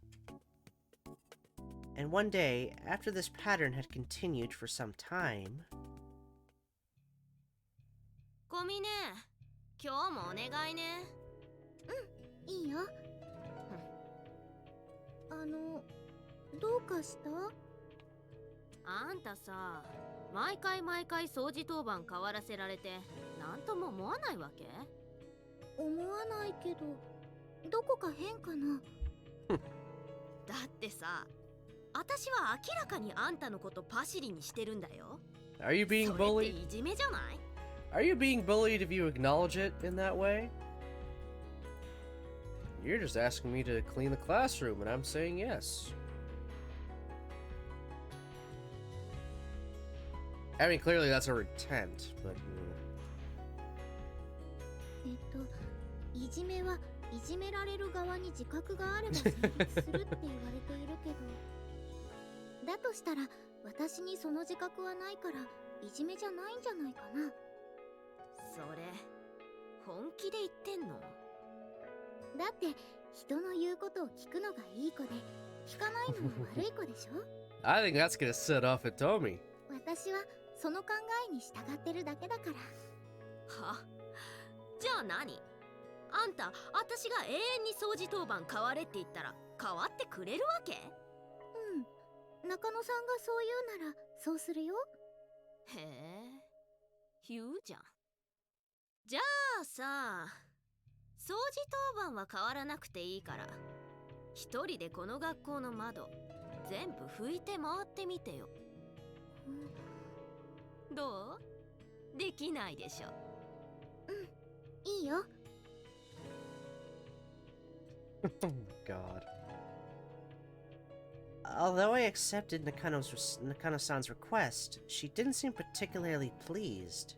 And one day, after this pattern had continued for some time...
小峰、今日もお願いね。
いいよ。どうかした？
あんたさ、毎回掃除当番変わらせられて、なんとも思わないわけ？
思わないけど、どこか変かな。
だってさ、私は明らかにあんたのことパシリにしてるんだよ。
Are you being
それ
bullied?
っていじめじゃない？
Are you being bullied if you acknowledge it in that way? You're just asking me to clean the classroom, and I'm saying yes. I mean, clearly that's her intent, but...
いじめはいじめられる側に自覚があれば成立するって言われているけど、だとしたら私にその自覚はないからいじめじゃないんじゃないかな。
それ、本気で言ってんの？
だって人の言うことを聞くのがいい子で、聞かないのは悪い子でしょ。
I think that's gonna set off Hitomi.
私はその考えに従ってるだけだから。
は？じゃあ何？あんた、私が永遠に掃除当番変われって言ったら変わってくれるわけ？
中野さんがそう言うならそうするよ。
へえ、言うじゃん。じゃあさ、掃除当番は変わらなくていいから、一人でこの学校の窓全部拭いて回ってみてよ。どう？できないでしょ。
いいよ。
Oh god. Although I accepted Nakano-san's request, she didn't seem particularly pleased.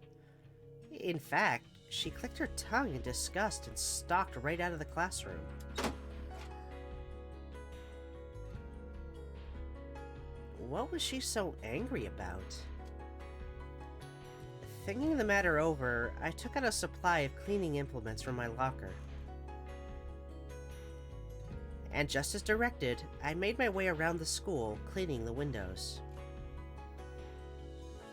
In fact, she clicked her tongue in disgust and stalked right out of the classroom. What was she so angry about? Thinking the matter over, I took out a supply of cleaning implements from my locker. And just as directed, I made my way around the school, cleaning the windows.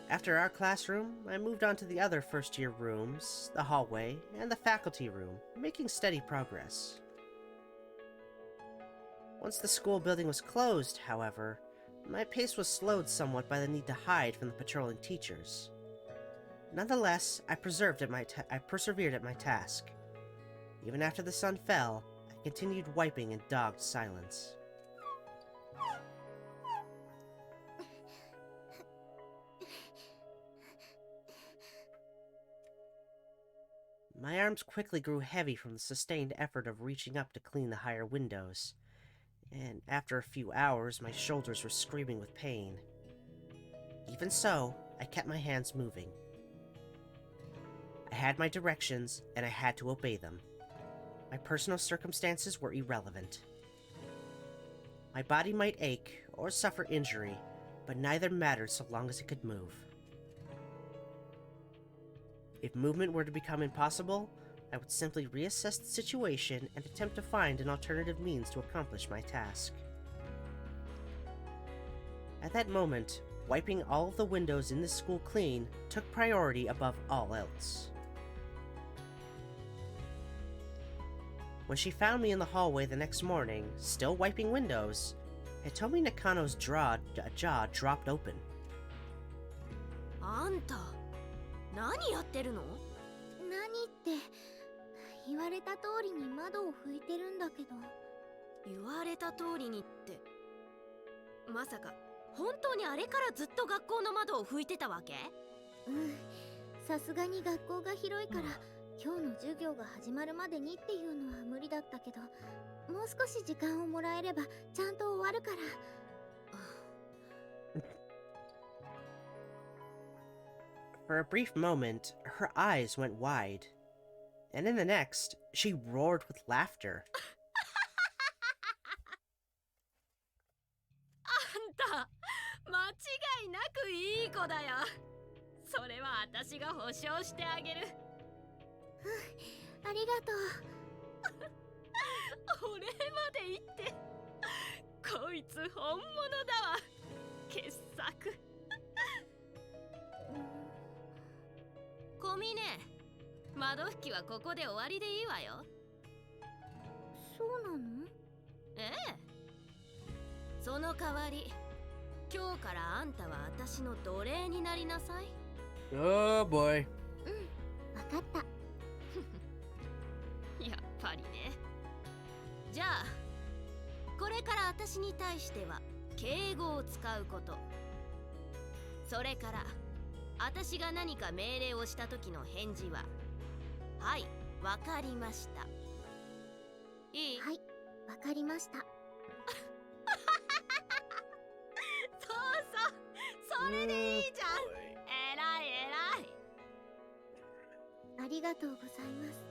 After our classroom, I moved on to the other first-year rooms, the hallway, and the faculty room, making steady progress. Once the school building was closed, however, my pace was slowed somewhat by the need to hide from the patrolling teachers. Nonetheless, I persevered at my task. Even after the sun fell, I continued wiping in dogged silence. My arms quickly grew heavy from the sustained effort of reaching up to clean the higher windows, and after a few hours, my shoulders were screaming with pain. Even so, I kept my hands moving. I had my directions, and I had to obey them. My personal circumstances were irrelevant. My body might ache or suffer injury, but neither mattered so long as it could move. If movement were to become impossible, I would simply reassess the situation and attempt to find an alternative means to accomplish my task. At that moment, wiping all of the windows in the school clean took priority above all else. When she found me in the hallway the next morning, still wiping windows, Hitomi Nakano's jaw dropped open.
あんた何やってるの？
何って言われた通りに窓を拭いてるんだけど。
言われた通りにって、まさか本当にあれからずっと学校の窓を拭いてたわけ？
うん、さすがに学校が広いから今日の授業が始まるまでにっていうのは無理だったけど、もう少し時間をもらえればちゃんと終わるから。
For a brief moment, her eyes went wide, and in the next, she roared with laughter.
あんた間違いなくいい子だよ。それは私が保証してあげる。
ありがとう。
お礼まで言って。こいつ本物だわ。傑作。小峰、窓拭きはここで終わりでいいわよ。
そうなの？
ええ。その代わり、今日からあんたは私の奴隷になりなさい。
Oh boy.
うん、わかった。
やっぱりね。じゃあこれから私に対しては敬語を使うこと。それから私が何か命令をした時の返事ははい、わかりました。いい？
はい、わかりました。
そうそう、それでいいじゃん。えらいえらい。
ありがとうございます。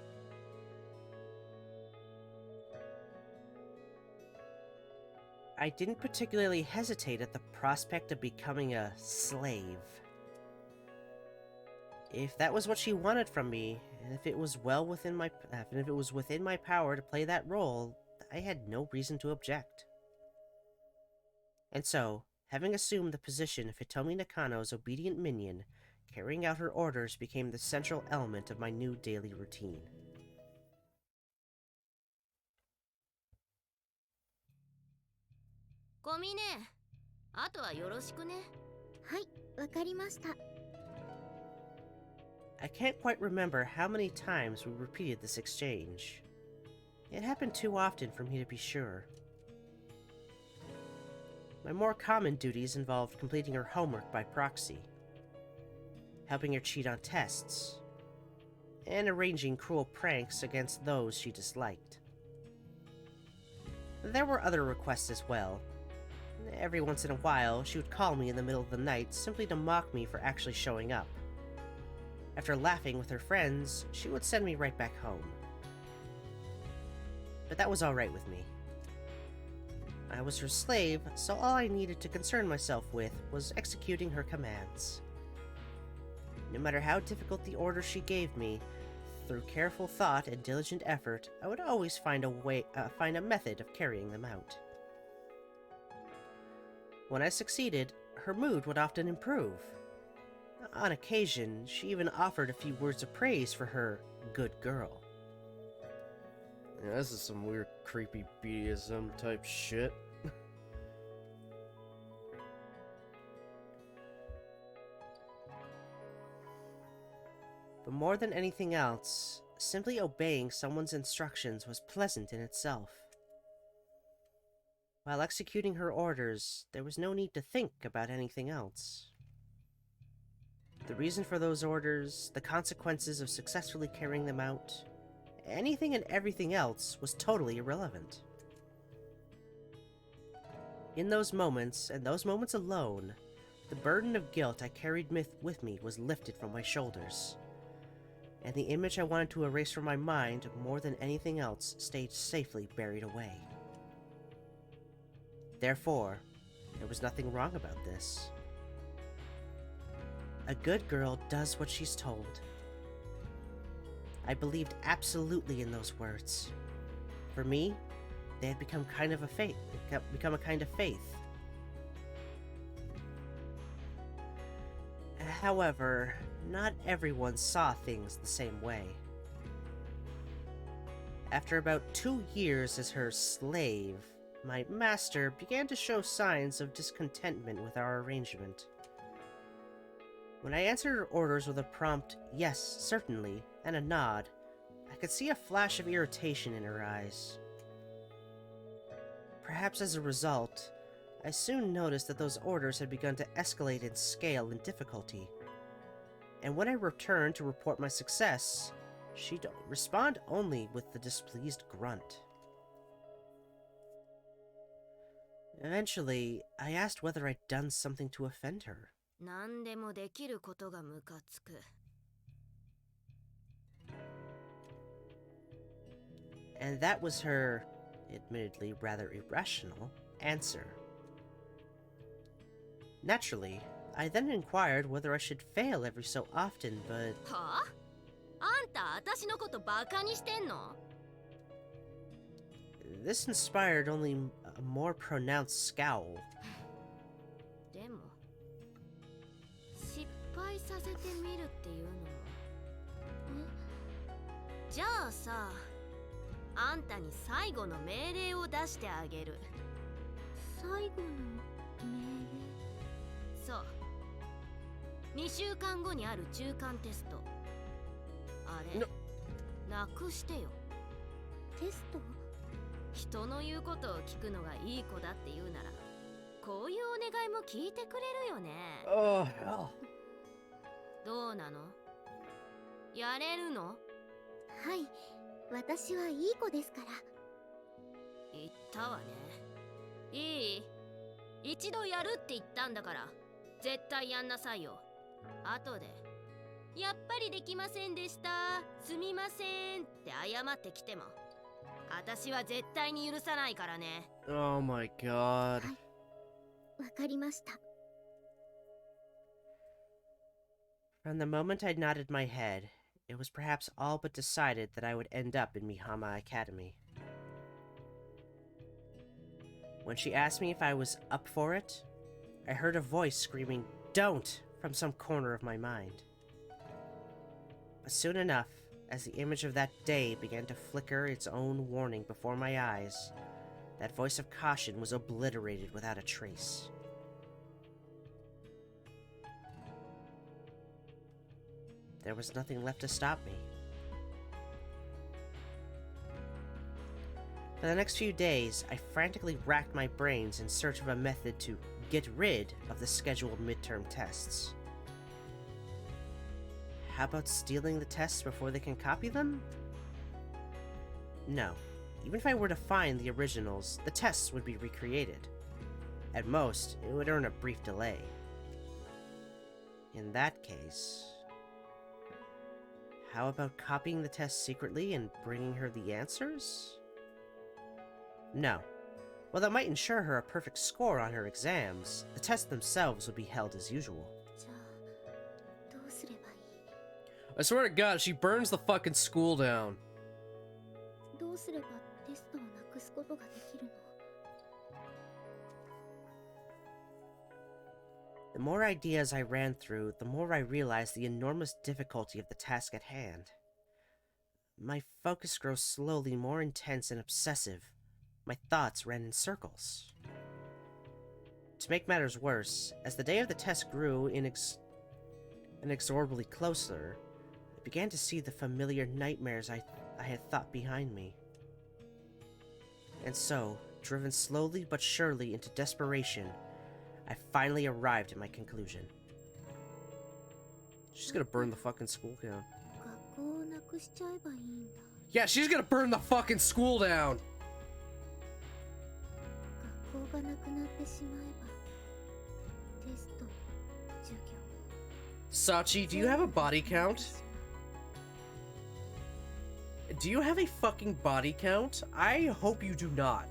I didn't particularly hesitate at the prospect of becoming a slave. If that was what she wanted from me, and if it was within my power to play that role, I had no reason to object. And so, having assumed the position of Hitomi Nakano's obedient minion, carrying out her orders became the central element of my new daily routine.
小峰、あとはよろしくね。
はい、わかりました。
I can't quite remember how many times we repeated this exchange. It happened too often for me to be sure. My more common duties involved completing her homework by proxy, helping her cheat on tests, and arranging cruel pranks against those she disliked. There were other requests as well. Every once in a while, she would call me in the middle of the night simply to mock me for actually showing up. After laughing with her friends, she would send me right back home. But that was alright with me. I was her slave, so all I needed to concern myself with was executing her commands. No matter how difficult the orders she gave me, through careful thought and diligent effort, I would always find a method of carrying them out. When I succeeded, her mood would often improve. On occasion, she even offered a few words of praise for her good girl. Yeah, this is some weird, creepy BDSM type shit. But more than anything else, simply obeying someone's instructions was pleasant in itself. While executing her orders, there was no need to think about anything else. The reason for those orders, the consequences of successfully carrying them out, anything and everything else was totally irrelevant. In those moments, and those moments alone, the burden of guilt I carried with me was lifted from my shoulders. and the image I wanted to erase from my mind more than anything else stayed safely buried away. Therefore, there was nothing wrong about this. A good girl does what she's told. I believed absolutely in those words. For me, they had become a kind of faith. However, not everyone saw things the same way. After about 2 years as her slave, my master began to show signs of discontentment with our arrangement. When I answered her orders with a prompt, "Yes, certainly," and a nod, I could see a flash of irritation in her eyes. Perhaps as a result, I soon noticed that those orders had begun to escalate in scale and difficulty. And when I returned to report my success, she'd respond only with the displeased grunt. Eventually, I asked whether I'd done something to offend her.
何でもできることがムカつく。
And that was her, admittedly rather irrational, answer. Naturally, I then inquired whether I should fail every so often, but
はあ？あんた私のことバカにしてんの？
this inspired only a more pronounced scowl.
でも失敗させてみるっていうのはじゃあさ、あんたに最後の命令を出してあげる。
最後の命
そう、2週間後にある中間テスト、あれなくしてよ。
令テスト？
人の言うことを聞くのがいい子だって言うなら、こういうお願いも聞いてくれるよね。
Oh, hell.
どうなの？やれるの？
はい、私はいい子ですから。
言ったわね。いい？一度やるって言ったんだから絶対やんなさいよ。後でやっぱりできませんでした、すみませんって謝ってきても私は絶対に許さないからね。
Oh my god.
わかりました。
From the moment I nodded my head, it was perhaps all but decided that I would end up in Mihama Academy. When she asked me if I was up for it, I heard a voice screaming, "Don't!" from some corner of my mind. But soon enough, as the image of that day began to flicker its own warning before my eyes, that voice of caution was obliterated without a trace. There was nothing left to stop me. For the next few days, I frantically racked my brains in search of a method to get rid of the scheduled midterm tests. How about stealing the tests before they can copy them? No. Even if I were to find the originals, the tests would be recreated. At most, it would earn a brief delay. In that case, how about copying the tests secretly and bringing her the answers? No. While that might ensure her a perfect score on her exams, the tests themselves would be held as usual.
じゃあどうすればいい？
I swear to God, she burns the fucking school down.
どうすればテストをなくすことができるの？
The more ideas I ran through, the more I realized the enormous difficulty of the task at hand. My focus grows slowly more intense and obsessive. My thoughts ran in circles. To make matters worse, as the day of the test grew inexorably closer, I began to see the familiar nightmares I had thought behind me. And so, driven slowly but surely into desperation, I finally arrived at my conclusion. She's gonna burn the fucking school down.
学校をなくしちゃえばいいんだ。
Yeah, she's gonna burn the fucking school down!
学校がなくなってしまえばテスト、授業。
Sachi, do you have a body count? do you have a fucking body count? I hope you do not.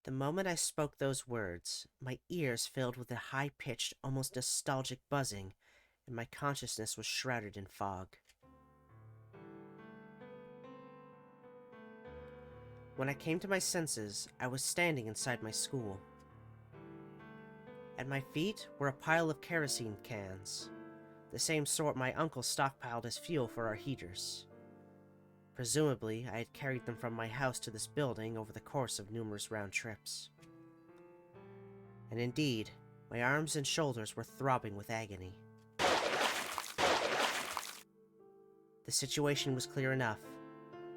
The moment I spoke those words, my ears filled with a high-pitched, almost nostalgic buzzing, and my consciousness was shrouded in fog. When I came to my senses, I was standing inside my school. At my feet were a pile of kerosene cans, the same sort my uncle stockpiled as fuel for our heaters. Presumably, I had carried them from my house to this building over the course of numerous round trips. And indeed, my arms and shoulders were throbbing with agony. The situation was clear enough.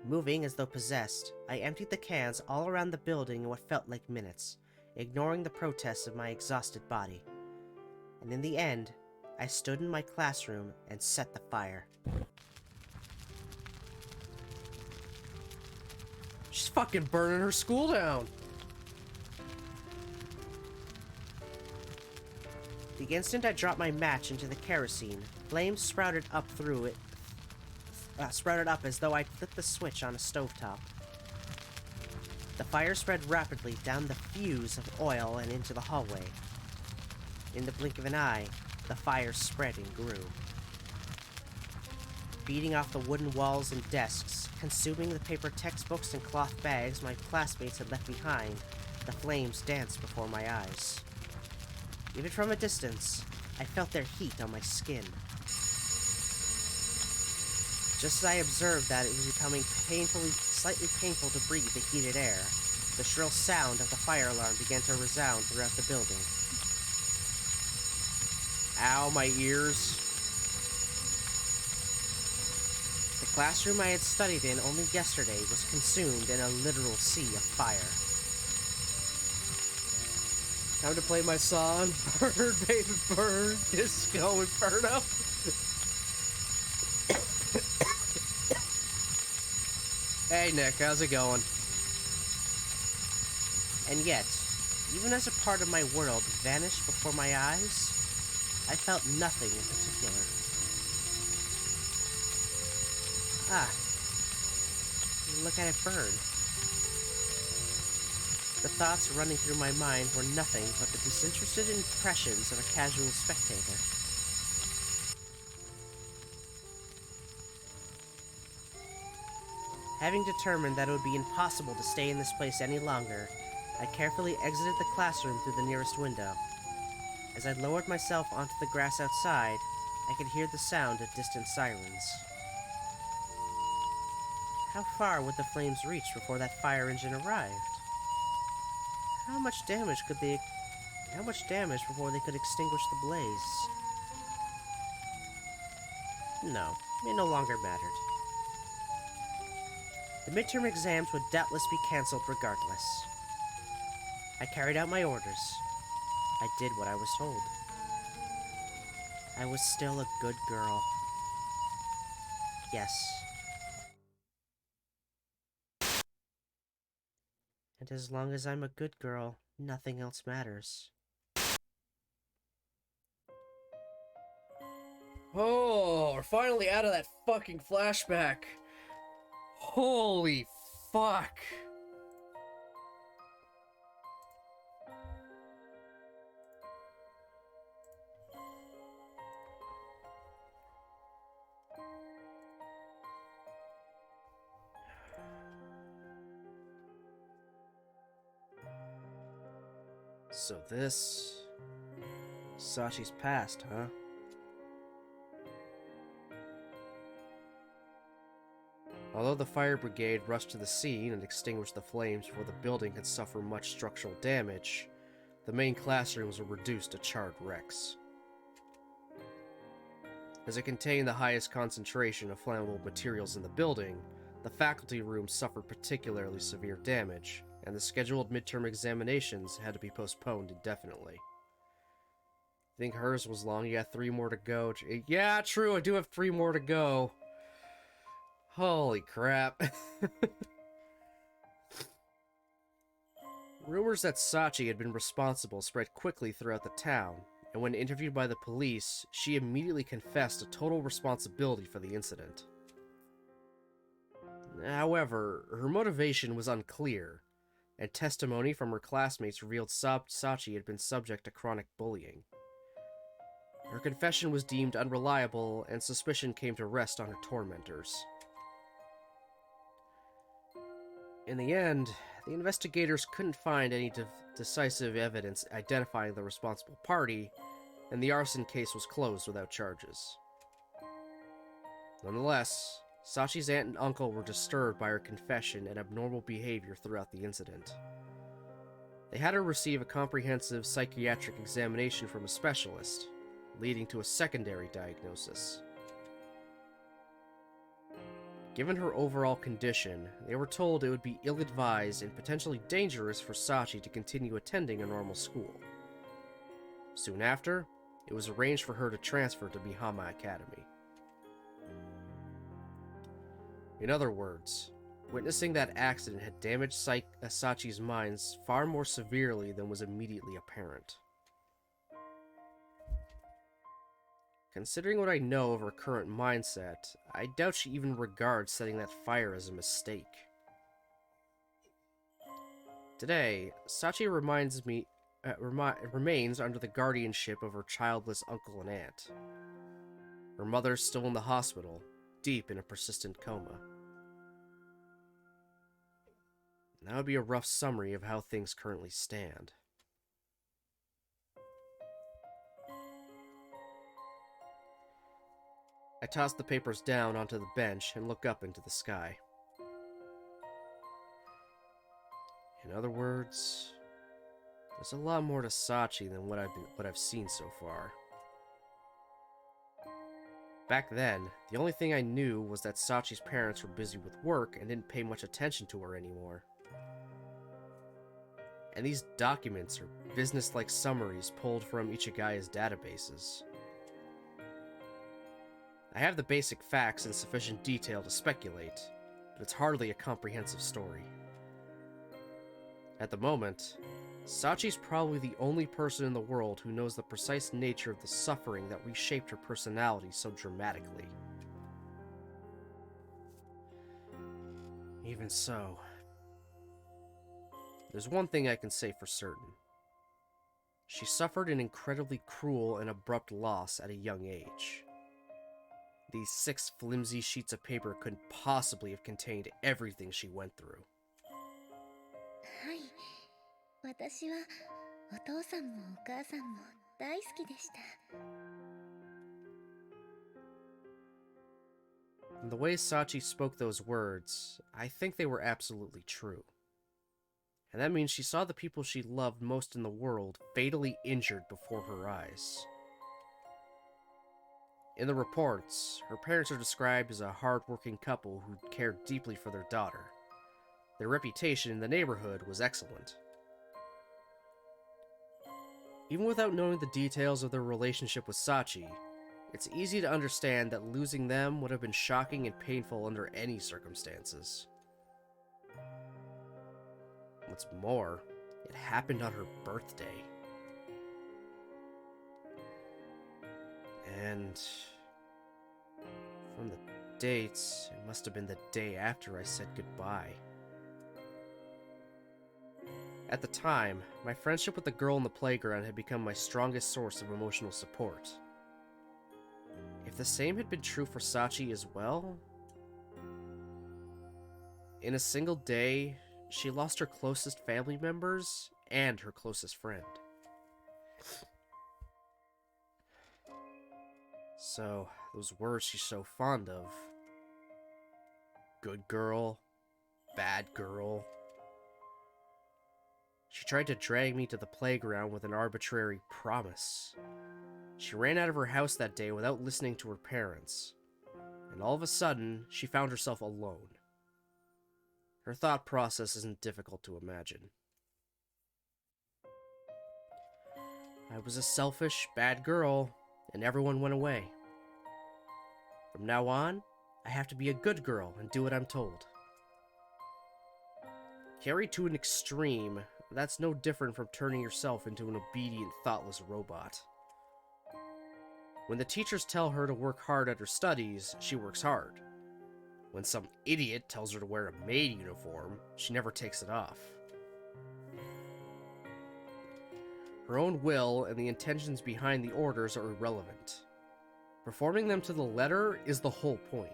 Moving as though possessed, I emptied the cans all around the building in what felt like minutes, ignoring the protests of my exhausted body. And in the end, I stood in my classroom and set the fire. She's fucking burning her school down! The instant I dropped my match into the kerosene, flames sprouted up through it. Sprouted up as though I'd flipped the switch on a stovetop. The fire spread rapidly down the fuse of oil and into the hallway. In the blink of an eye, the fire spread and grew. Beating off the wooden walls and desks, consuming the paper textbooks and cloth bags my classmates had left behind, the flames danced before my eyes. Even from a distance, I felt their heat on my skin. Just as I observed that it was becoming slightly painful to breathe the heated air, the shrill sound of the fire alarm began to resound throughout the building. Ow, my ears. The classroom I had studied in only yesterday was consumed in a literal sea of fire. Time to play my song, Burn, Baby Burn, Disco Inferno. Hey Nick, how's it going? And yet, even as a part of my world vanished before my eyes, I felt nothing in particular. Ah, look at it burn. The thoughts running through my mind were nothing but the disinterested impressions of a casual spectator. Having determined that it would be impossible to stay in this place any longer, I carefully exited the classroom through the nearest window. As I lowered myself onto the grass outside, I could hear the sound of distant sirens. How far would the flames reach before that fire engine arrived? How much damage before they could extinguish the blaze? No, it no longer mattered. The midterm exams would doubtless be cancelled regardless. I carried out my orders. I did what I was told. I was still a good girl. Yes. And as long as I'm a good girl, nothing else matters. Oh, we're finally out of that fucking flashback. Holy fuck. So this... Sachi's past, huh? Although the fire brigade rushed to the scene and extinguished the flames before the building could suffer much structural damage, the main classrooms were reduced to charred wrecks. As it contained the highest concentration of flammable materials in the building, the faculty rooms suffered particularly severe damage, and the scheduled midterm examinations had to be postponed indefinitely. Think hers was long? You got 3 more to go. Yeah, true, I do have 3 more to go. Holy crap. Rumors that Sachi had been responsible spread quickly throughout the town, and when interviewed by the police, she immediately confessed to total responsibility for the incident. However, her motivation was unclear, and testimony from her classmates revealed Sachi had been subject to chronic bullying. Her confession was deemed unreliable, and suspicion came to rest on her tormentors. In the end, the investigators couldn't find any decisive evidence identifying the responsible party, and the arson case was closed without charges. Nonetheless, Sachi's aunt and uncle were disturbed by her confession and abnormal behavior throughout the incident. They had her receive a comprehensive psychiatric examination from a specialist, leading to a secondary diagnosis. Given her overall condition, they were told it would be ill-advised and potentially dangerous for Sachi to continue attending a normal school. Soon after, it was arranged for her to transfer to Mihama Academy. In other words, witnessing that accident had damaged Sachi's minds far more severely than was immediately apparent. Considering what I know of her current mindset, I doubt she even regards setting that fire as a mistake. Today, Sachi remains under the guardianship of her childless uncle and aunt. Her mother's still in the hospital, deep in a persistent coma. That would be a rough summary of how things currently stand. I toss the papers down onto the bench and look up into the sky. In other words, there's a lot more to Sachi than what I've seen so far. Back then, the only thing I knew was that Sachi's parents were busy with work and didn't pay much attention to her anymore. And these documents are business-like summaries pulled from Ichigaya's databases. I have the basic facts in sufficient detail to speculate, but it's hardly a comprehensive story. At the moment, Sachi's probably the only person in the world who knows the precise nature of the suffering that reshaped her personality so dramatically. Even so, there's one thing I can say for certain. She suffered an incredibly cruel and abrupt loss at a young age. These 6 flimsy sheets of paper couldn't possibly have contained everything she went through.
はい。私はお父さんもお母さんも大好きでした。
And the way Sachi spoke those words, I think they were absolutely true. And that means she saw the people she loved most in the world fatally injured before her eyes. In the reports, her parents are described as a hard-working couple who cared deeply for their daughter. Their reputation in the neighborhood was excellent. Even without knowing the details of their relationship with Sachi, it's easy to understand that losing them would have been shocking and painful under any circumstances. What's more, it happened on her birthday. And from the dates, it must have been the day after I said goodbye. At the time, my friendship with the girl in the playground had become my strongest source of emotional support. If the same had been true for Sachi as well... In a single day, she lost her closest family members and her closest friend. So, those words she's so fond of. Good girl, bad girl. She tried to drag me to the playground with an arbitrary promise. She ran out of her house that day without listening to her parents. And all of a sudden, she found herself alone. Her thought process isn't difficult to imagine. I was a selfish, bad girl, and everyone went away. From now on, I have to be a good girl and do what I'm told. Carried to an extreme, that's no different from turning yourself into an obedient, thoughtless robot. When the teachers tell her to work hard at her studies, she works hard. When some idiot tells her to wear a maid uniform, she never takes it off. Her own will and the intentions behind the orders are irrelevant. Performing them to the letter is the whole point.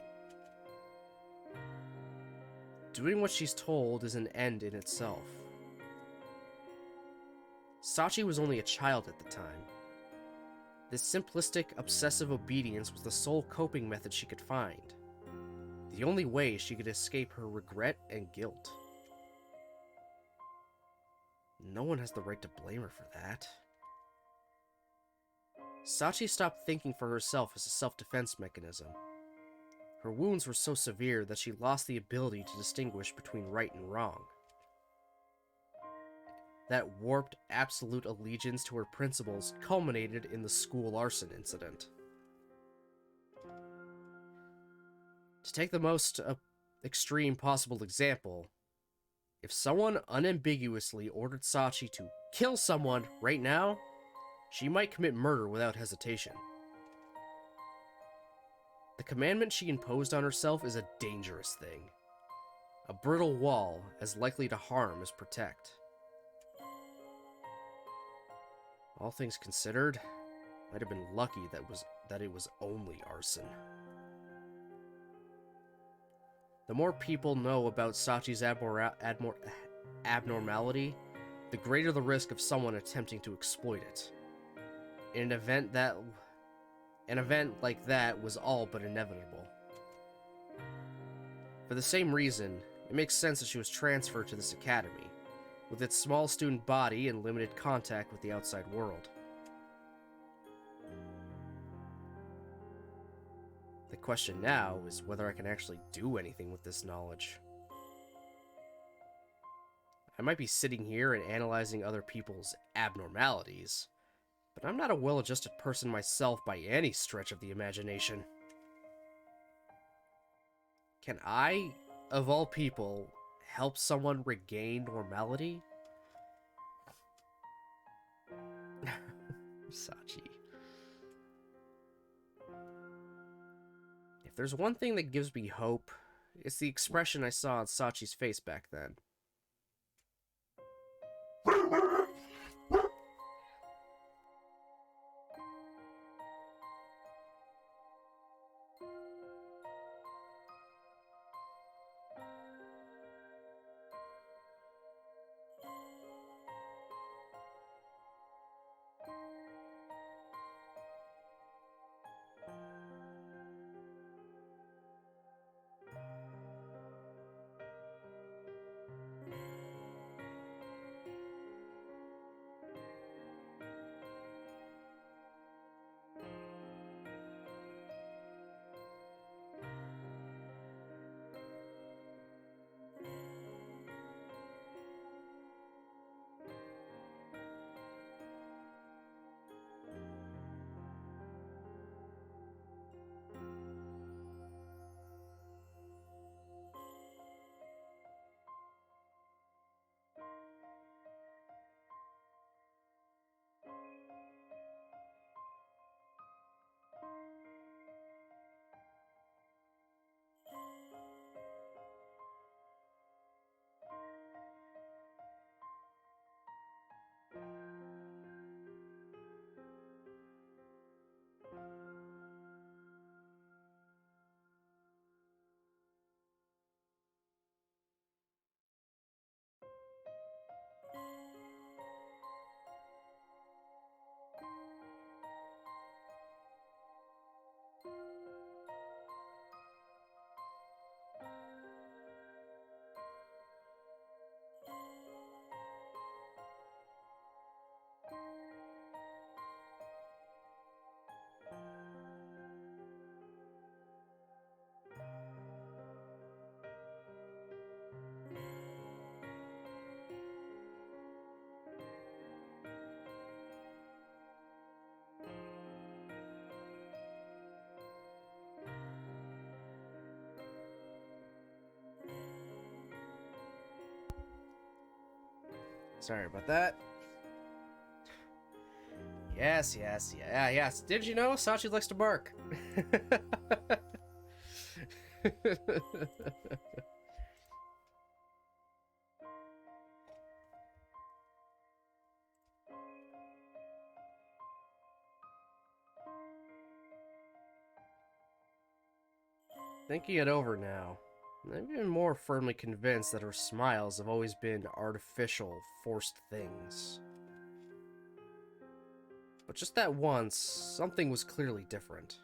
Doing what she's told is an end in itself. Sachi was only a child at the time. This simplistic, obsessive obedience was the sole coping method she could find. The only way she could escape her regret and guilt. No one has the right to blame her for that. Sachi stopped thinking for herself as a self-defense mechanism. Her wounds were so severe that she lost the ability to distinguish between right and wrong. That warped, absolute allegiance to her principles culminated in the school arson incident. To take the most extreme possible example, if someone unambiguously ordered Sachi to kill someone right now, she might commit murder without hesitation. The commandment she imposed on herself is a dangerous thing. A brittle wall as likely to harm as protect. All things considered, might have been lucky that it was only arson. The more people know about Sachi's abnormality, the greater the risk of someone attempting to exploit it. An event like that was all but inevitable. For the same reason, it makes sense that she was transferred to this academy, with its small student body and limited contact with the outside world. The question now is whether I can actually do anything with this knowledge. I might be sitting here and analyzing other people's abnormalities, but I'm not a well-adjusted person myself by any stretch of the imagination. Can I, of all people, help someone regain normality? Sachi. If there's one thing that gives me hope, it's the expression I saw on Sachi's face back then. Sorry about that. Yes. Did you know Sachi likes to bark? Thinking it over now, I'm even more firmly convinced that her smiles have always been artificial, forced things. But just that once, something was clearly different.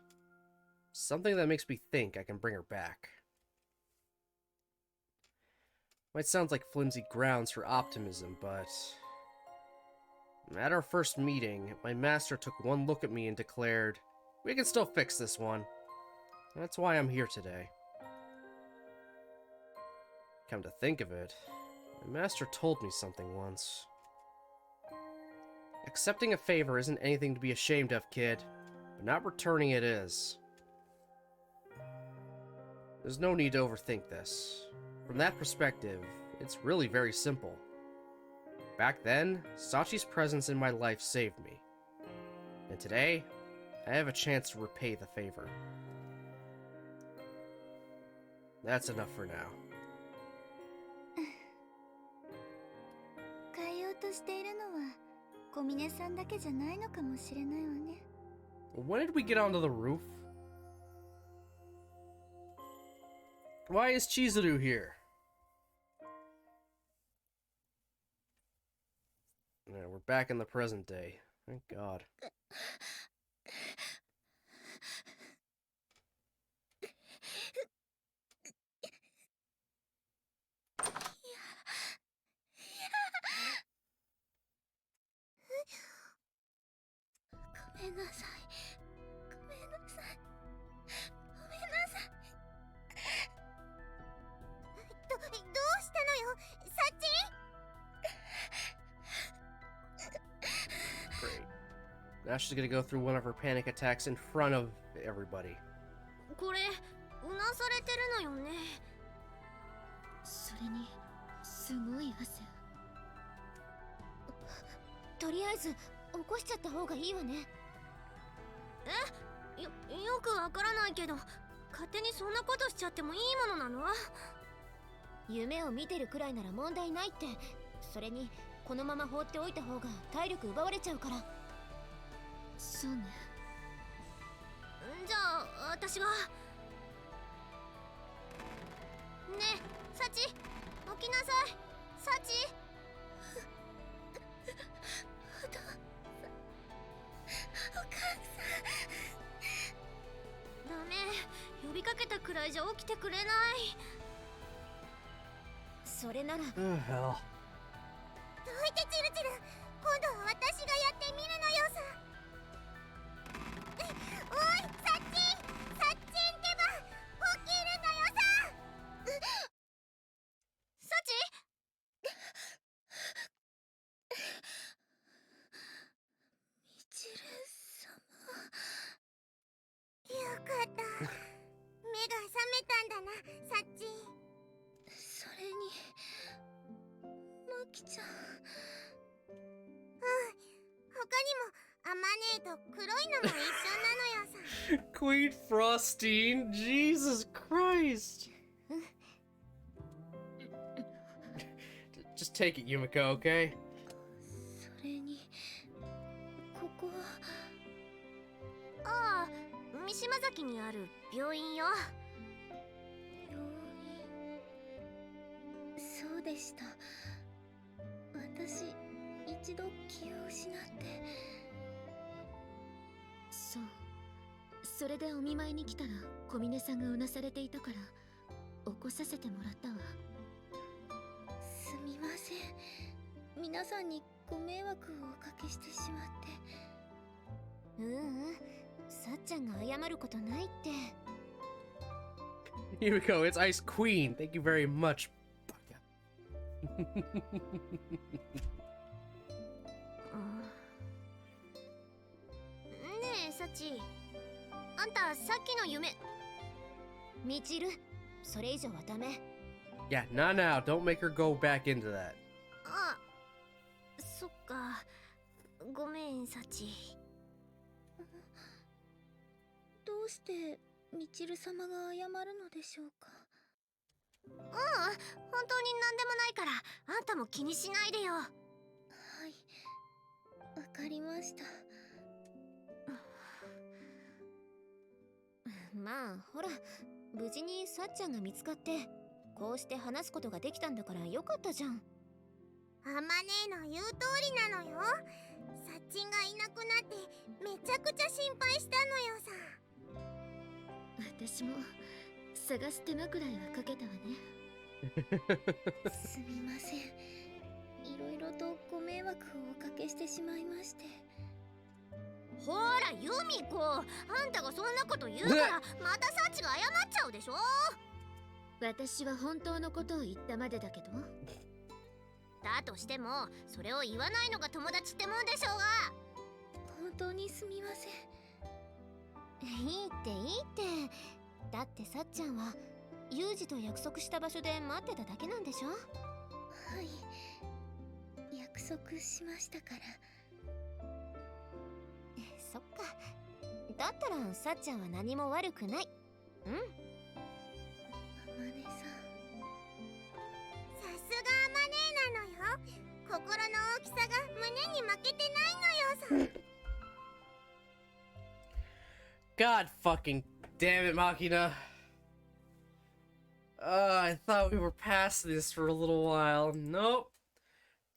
Something that makes me think I can bring her back. Might sound like flimsy grounds for optimism, but... At our first meeting, my master took one look at me and declared, "We can still fix this one." That's why I'm here today. Come to think of it, my master told me something once. Accepting a favor isn't anything to be ashamed of, kid, but not returning it is. There's no need to overthink this. From that perspective, it's really very simple. Back then, Sachi's presence in my life saved me. And today, I have a chance to repay the favor. That's enough for now.
変えようとしているのは小峰さんだけじゃないのかもしれないわね。
When did we get onto the roof? Why is Chizuru here? Yeah, we're back in the present day. Thank God.
ごめんなさい。ごめんなさい。ごめんなさい。どうしたのよ、サチ？
Great. Now she's gonna go through one of her panic attacks in front of everybody.
これうなされてるのよね。
それにすごい汗。とりあえず起こしちゃった方がいいわね。
よくわからないけど、勝手にそんなことしちゃってもいいものなの？
夢を見てるくらいなら問題ないって。それにこのまま放っておいた方が体力奪われちゃうから。そうね。
じゃあ私が。ねえ、サチ、起きなさい。サチ。
お母さん。
ダメ、呼びかけたくらいじゃ起きてくれない。
それなら。
Oh, hell.
どいてチルチル、今度は私がやってみるのよさ。おい、サッチンってば、起きるのよさ。
サチ？
ミチル様。よかった。目が覚めたんだな、サッチン。それにマキちゃん。他にもアマネーと黒いのも一緒なのよさ。
Queen Frostine? Jesus Christ! Just take it, Yumiko, okay?
それにここは。
ああ、三島崎にある病院よ。
病院。そうでした。私一度気を失って。そう。それでお見舞いに来たら小峰さんがうなされていたから起こさせてもらったわ。すみません。皆さんにご迷惑をおかけしてしまって。さっちゃんが謝ることないって。
Yumiko, it's Ice Queen. Thank you very much.
ねえサチ、あんたさっきの夢。
みちる、それ以上はダメ。
Yeah, not now. Don't make her go back into that.
あ、
そっか。ごめん、サチ。どうしてみちる様が謝るのでしょうか。本当に何でもないから、あんたも気にしないでよ。はい、わかりました。
まあほら、無事にさっちゃんが見つかってこうして話すことができたんだからよかったじゃん。
あまねえの言う通りなのよ。サッチンがいなくなってめちゃくちゃ心配したのよさ。
私も探す手間くらいはかけたわね。
すみません。いろいろとご迷惑をおかけしてしまいまして。
ほらユミコ、あんたがそんなこと言うからまたサチが謝っちゃうでしょ。私は本当のことを言ったまでだけど。だとしてもそれを言わないのが友達ってもんでしょうが。
本当にすみません。
いいっていいって。だってさっちゃんはユウジと約束した場所で待ってただけなんでしょ。
はい、約束しましたから。
そっか。だったらさっちゃんは何も悪くない。うん。
あまねさん、さすがあまねえなのよ。心の大きさが胸に負けてないのよさ。
God fucking damn it, Machina. I thought we were past this for a little while. Nope.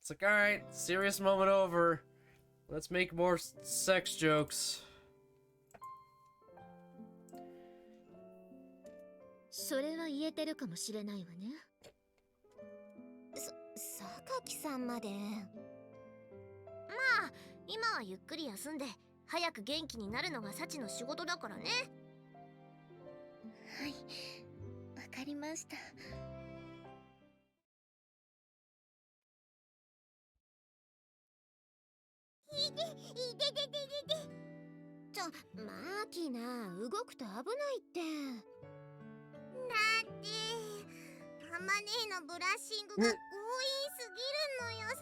It's like, alright, serious moment over. Let's make more sex jokes.
それは言えてるかもしれないわね。榊さんまで。
まあ、今はゆっくり休んで早く元気になるのがサチの仕事だからね。はい、わかりました。いで
マーキーナ、動くと危ないって。
だってあまねえのブラッシングが強引すぎるのよさ。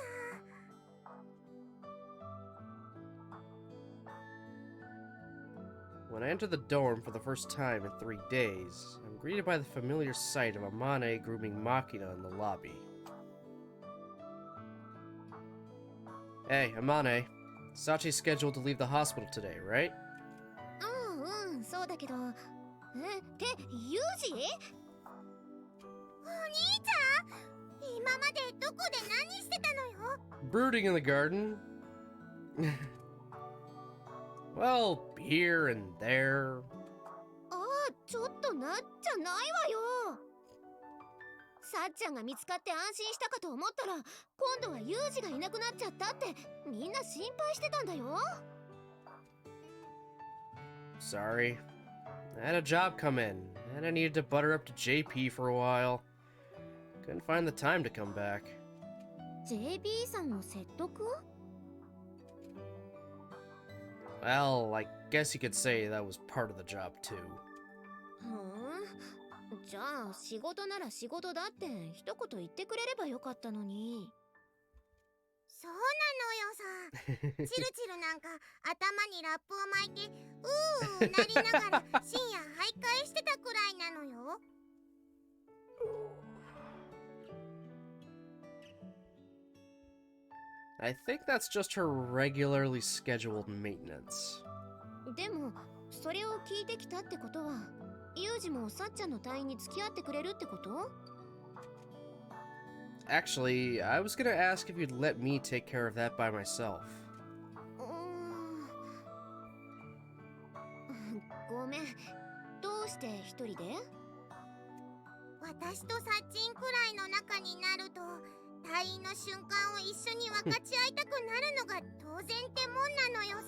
When I enter the dorm for the first time in 3 days, I'm greeted by the familiar sight of Amane grooming Machina in the lobby. Hey, Amane. Sachi's scheduled to leave the hospital today, right?
そうだけど。ってユウジ？
お兄ちゃん、今までどこで何してたのよ。
Brooding in the garden. Well, here and there.
ちょっとなっちゃないわよ。さっちゃんが見つかって安心したかと思ったら、今度はユウジがいなくなっちゃったってみんな心配してたんだよ。
Sorry. I had a job come in, and I needed to butter up to JP for a while. Couldn't find the time to come back.
JB さんを説得？
Well, I guess you could say that was part of the job too.
じゃあ仕事なら仕事だって一言言ってくれればよかったのに。
そうなのよさ。チルチルなんか頭にラップを巻いてうーなりながら深夜徘徊してたくらいなのよ。
I think that's just her regularly scheduled maintenance.
でもそれを聞いてきたってことは、ユウジもさっちゃんの隊員に付き合ってくれるってこと？
Actually, I was gonna ask if you'd let me take care of that by myself.
ごめん。どうして一人で？
私とサッチンくらいの仲になると隊員の瞬間を一緒に分かち合いたくなるのが当然ってもんなのよさ。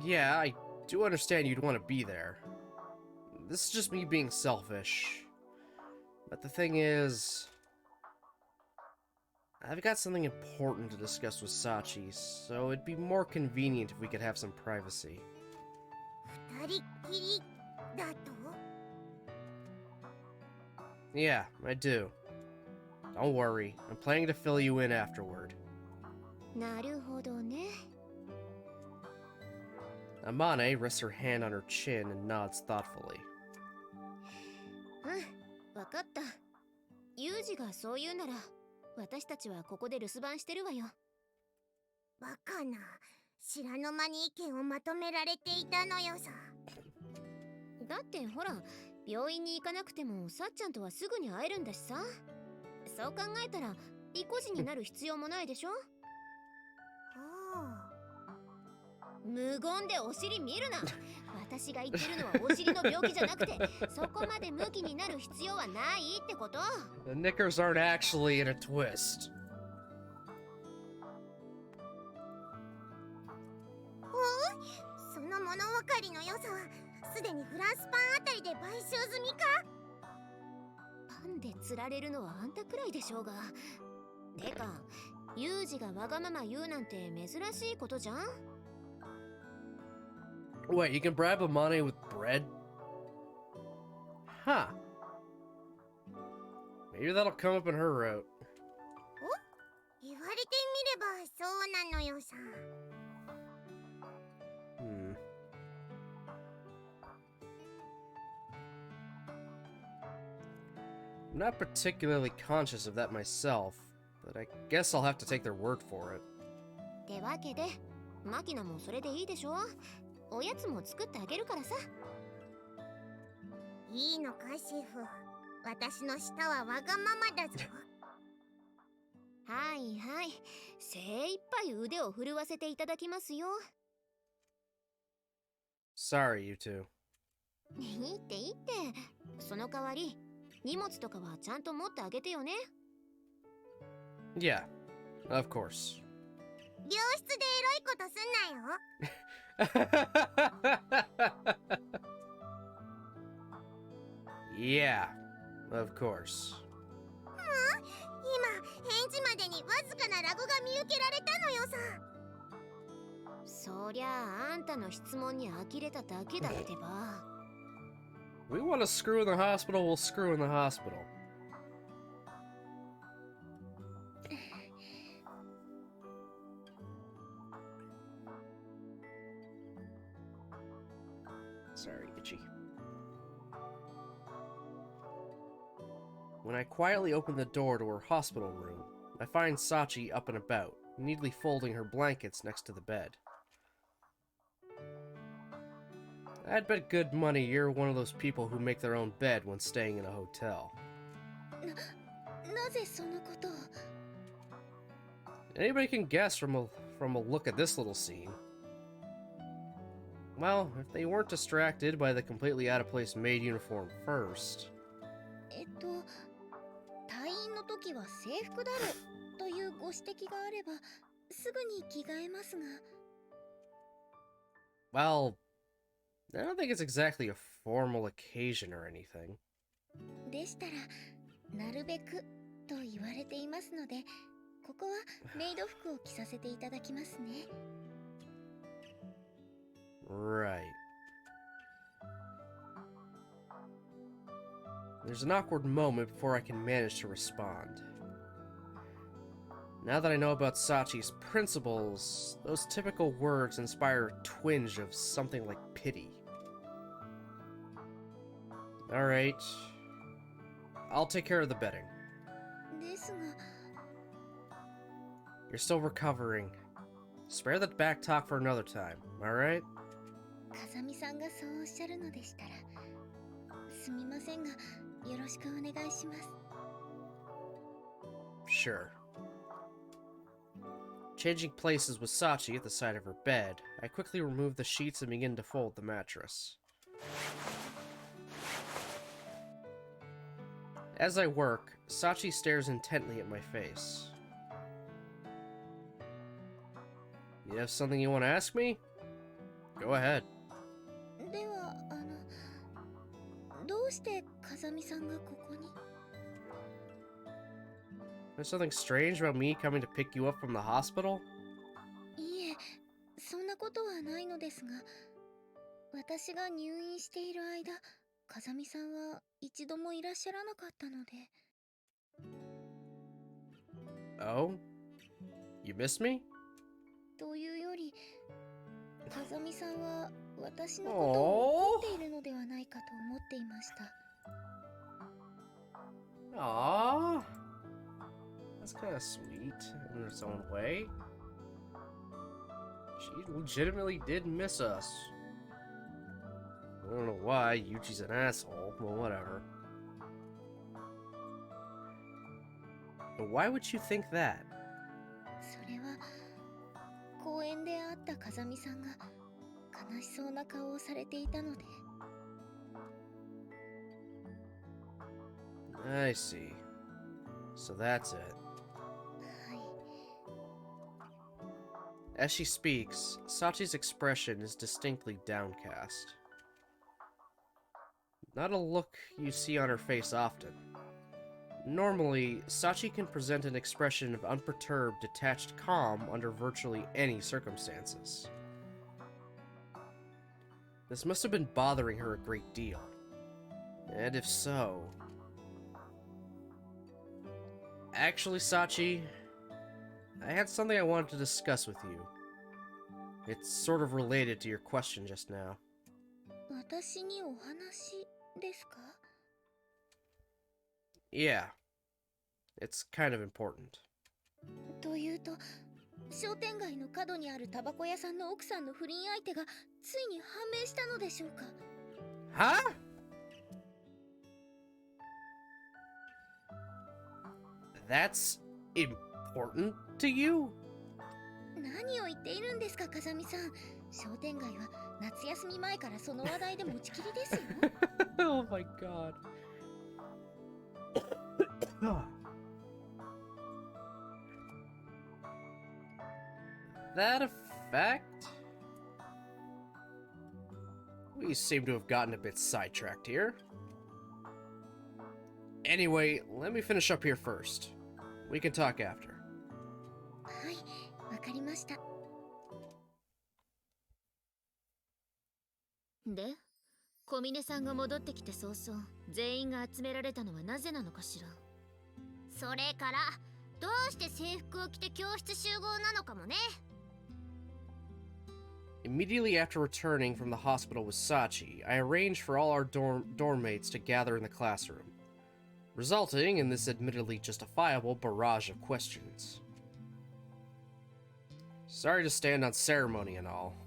Yeah, I do understand you'd want to be there. This is just me being selfish. But the thing is, I've got something important to discuss with Sachi, so it'd be more convenient if we could have some privacy.
二人っきりだと？
Yeah, I do. Don't worry, I'm planning to fill you in afterward.
なるほどね。
Amane rests her hand on her chin and nods thoughtfully.
わかった。ユージがそう言うなら、私たちはここで留守番してるわよ。
バカな。知らぬ間に意見をまとめられていたのよさ。
だってほら、病院に行かなくてもさっちゃんとはすぐに会えるんだしさ。そう考えたら意固地になる必要もないでしょ。無言でお尻見るな。私が言ってるのはお尻の病気じゃなくて、そこまでムキになる必要はないってこと。
The knickers aren't actually in a twist.
その物分かりの良さはすでにフランスパンあたりで買収済みか。
パンで釣られるのはあんたくらいでしょうが。てか、ユージがわがまま言うなんて珍しいことじゃん。
Wait, you can bribe Amane with bread? Huh. Maybe that'll come up in her route.
言われてみればそうなのよさ。
I'm not particularly conscious of that myself, but I guess I'll have to take their word for it.
ってわけで、マキナもそれでいいでしょ。おやつも作ってあげるからさ。
いいのかシェフ。私の舌はわがままだぞ。
はいはい、精一杯腕を振るわせていただきますよ。
Sorry, you two.
いいっていいって。その代わり荷物とかはちゃんと持ってあげてよね。
Yeah, of course.
病室でエロいことすんなよ。
Yeah, of course.
今返事までにわずかなラグが見受けられたのよさ。
そりゃあ、あんたの質問に呆れただけだってば。
We want to screw in the hospital, we'll screw in the hospital. Sorry, itchy. When I quietly open the door to her hospital room, I find Sachi up and about, neatly folding her blankets next to the bed. I'd bet good money you're one of those people who make their own bed when staying in a hotel.
なぜそのことを。
Anybody can guess from a look at this little scene. Well, if they weren't distracted by the completely out-of-place maid uniform first.
退院の時は制服だろというご指摘があればすぐに着替えますが。
Well, I don't think it's exactly a formal occasion or anything.
でしたらなるべくと言われていますので、ここはメイド服を着させていただきますね。
Right. There's an awkward moment before I can manage to respond. Now that I know about Sachi's principles, those typical words inspire a twinge of something like pity. Alright. I'll take care of the bedding.
ですが。
You're still recovering. Spare that back talk for another time, alright?
風見さんがそうおっしゃるのでしたら、すみませんが、よろしくお願いします。
Sure. Changing places with Sachi at the side of her bed, I quickly remove the sheets and begin to fold the mattress. As I work, Sachi stares intently at my face. You have something you want to ask me? Go ahead.
では、どうして風見さんがここに？
There's something strange about me coming to pick you up from the hospital?
いえ、そんなことはないのですが、私が入院している間、風見さんは一度もいらっしゃらなかったので。
Oh? You missed me?
というより、風見さんは私のことを怒っているのではないかと思っていました。
Aww. That's kind of sweet in its own way. She legitimately did miss us. I don't know why. Yuji's an asshole. Well, whatever. But why would you think that?
それは公園で会った風見さんが悲しそうな顔をされていたので。
I see. So that's it.
はい。
As she speaks, Sachi's expression is distinctly downcast. Not a look you see on her face often. Normally, Sachi can present an expression of unperturbed, detached calm under virtually any circumstances. This must have been bothering her a great deal. And if so... Actually, Sachi, I had something I wanted to discuss with you. It's sort of related to your question just now.
私にお話ですか？
Yeah. It's kind of important.
というと、商店街の角にあるタバコ屋さんの奥さんの不倫相手がついに判明したのでしょうか？
Huh? That's important to you?
何を言っているんですか、風見さん。商店街は夏休み前からその話題で持ちきりですよ。
Oh my god. That effect? We seem to have gotten a bit sidetracked here. Anyway, let me finish up here first. We can talk after.
はい、わかりました。
で、小峰さんが戻ってきて早々、全員が集められたのはなぜなのかしら。
それからどうして制服を着て教室集合なのかもね。
Immediately after returning from the hospital with Sachi, I arranged for all our dorm mates to gather in the classroom, resulting in this admittedly justifiable barrage of questions. Sorry to stand on ceremony and all.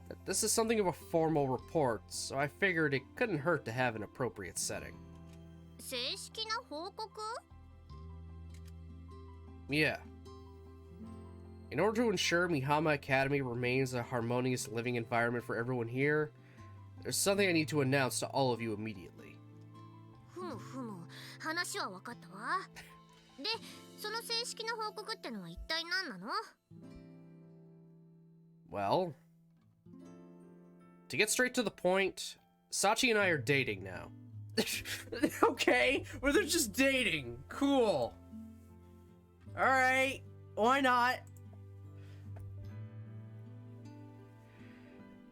But this is something of a formal report, so I figured it couldn't hurt to have an appropriate setting.
正式な報告？
Yeah. In order to ensure Mihama Academy remains a harmonious living environment for everyone here, there's something I need to announce to all of you immediately.
ふむふむ、話は分かったわ。で、その正式な報告ってのは一体何なの？
Well, to get straight to the point, Sachi and I are dating now. Okay, well they're just dating. Cool. Alright, why not?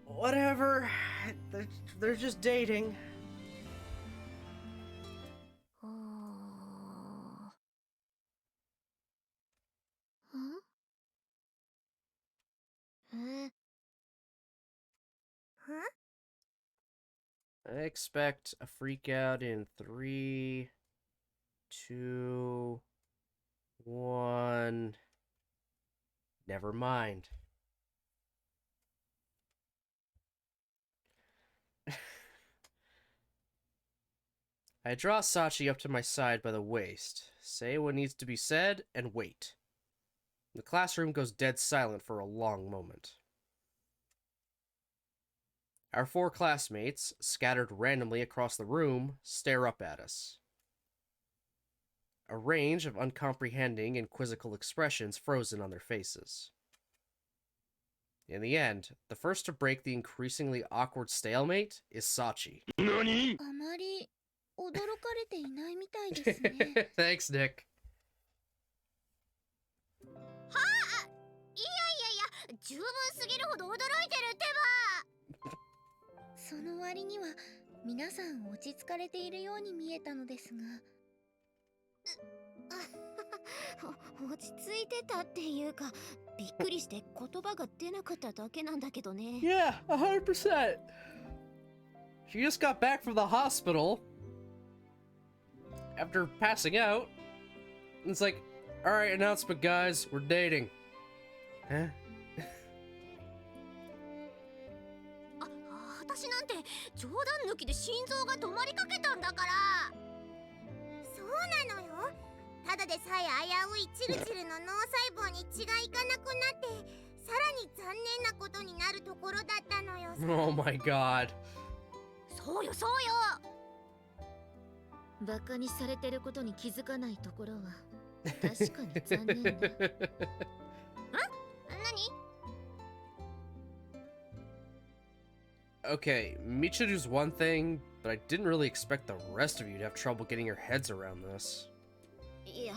Whatever. They're just dating.
おー。ん？I
expect a freak out in 3, 2, 1. Never mind. I draw Sachi up to my side by the waist, say what needs to be said, and wait. The classroom goes dead silent for a long moment. Our 4 classmates, scattered randomly across the room, stare up at us. A range of uncomprehending and quizzical expressions frozen on their faces. In the end, the first to break the increasingly awkward stalemate is Sachi.
何？
あまり驚かれていないみたいですね。
Thanks, Nick.
いや、十分すぎるほど驚いてるってば。
その割には皆さん落ち着かれているように見えたのですが。
落ち着いてたっていうか、びっくりして言葉が出なかっただけなんだけどね。
Yeah, 100%. She just got back from the hospital after passing out. And it's like, alright, announcement, guys, we're dating. Huh?
私なんて冗談抜きで心臓が止まりかけたんだから。そうなのよ。ただでさえ危ういチルチルの脳細胞に血がいかなくなって、さらに残念なことになるところだったのよ。
Oh my god.
そうよそうよ。
バカにされてることに気づかないところは確かに残念だ。
何？
Okay, Michiru's one thing, but I didn't really expect the rest of you to have trouble getting your heads around this.
いや、